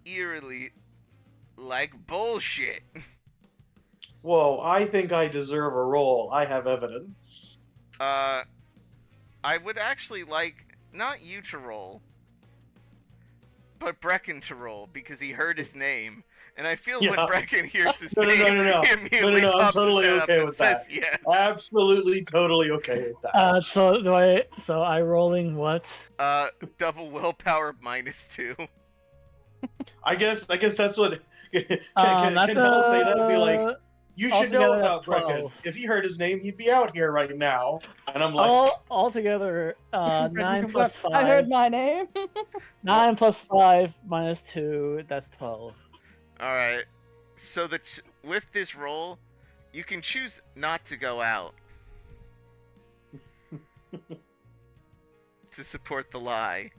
eerily like bullshit. Whoa, I think I deserve a roll. I have evidence. I would actually like not you to roll, but Brecken to roll because he heard his name. And I feel when Brecken hears his name, he immediately I'm pops totally his head okay up with and that. says yes. Absolutely, totally okay with that. So I rolling what? Double willpower -2. I guess that's what. Can That's Hell say that and be like, you should know altogether, about that's Brecken. 12. If he heard his name, he'd be out here right now. And I'm like, Altogether, 9 plus 5. I heard my name. 9 plus 5 minus 2, that's 12. Alright, so with this roll, you can choose not to go out. To support the lie.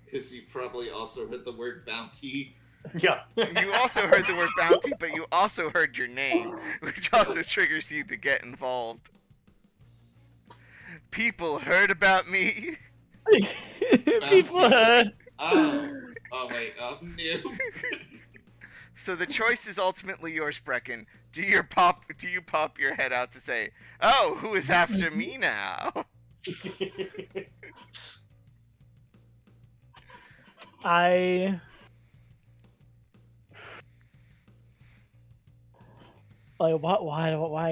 Because you probably also heard the word bounty. yeah. You also heard the word bounty, but you also heard your name, which also triggers you to get involved. People heard about me. People heard. Oh wait, no. So the choice is ultimately yours, Brecken. Do you pop your head out to say, "Oh, who is after me now?" Why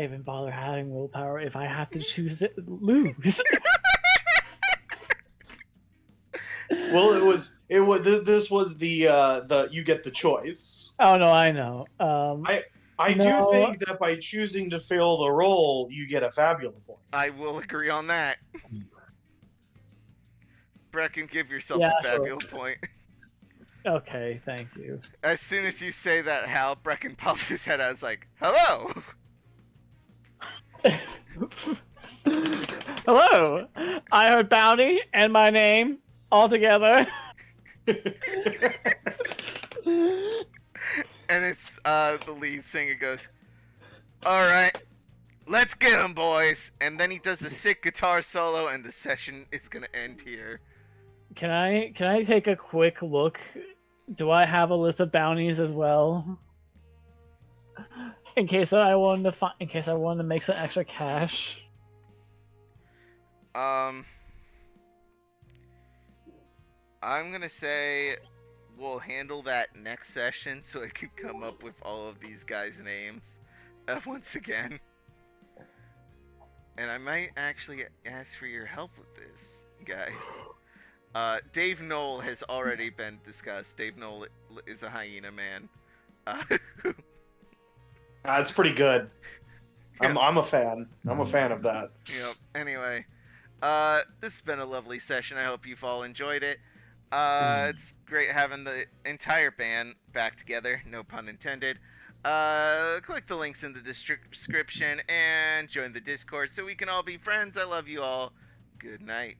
even bother having willpower if I have to choose it lose? Well, this was the you get the choice. Oh no, I know. I do think that by choosing to fail the roll, you get a Fabula point. I will agree on that. Brecken, give yourself a Fabula point. Okay, thank you. As soon as you say that, Hal, Brecken pops his head out. It's like, hello! Hello! I heard bounty and my name all together. And it's the lead singer goes, alright, let's get him, boys! And then he does a sick guitar solo and the session is gonna end here. Can I take a quick look? Do I have a list of bounties as well? In case I wanted to make some extra cash. I'm gonna say we'll handle that next session so I can come up with all of these guys' names once again. And I might actually ask for your help with this, guys. Dave Knoll has already been discussed. Dave Knoll is a hyena man. It's pretty good. I'm a fan. I'm a fan of that. Yep. Anyway, this has been a lovely session. I hope you've all enjoyed it. It's great having the entire band back together. No pun intended. Click the links in the description and join the Discord so we can all be friends. I love you all. Good night.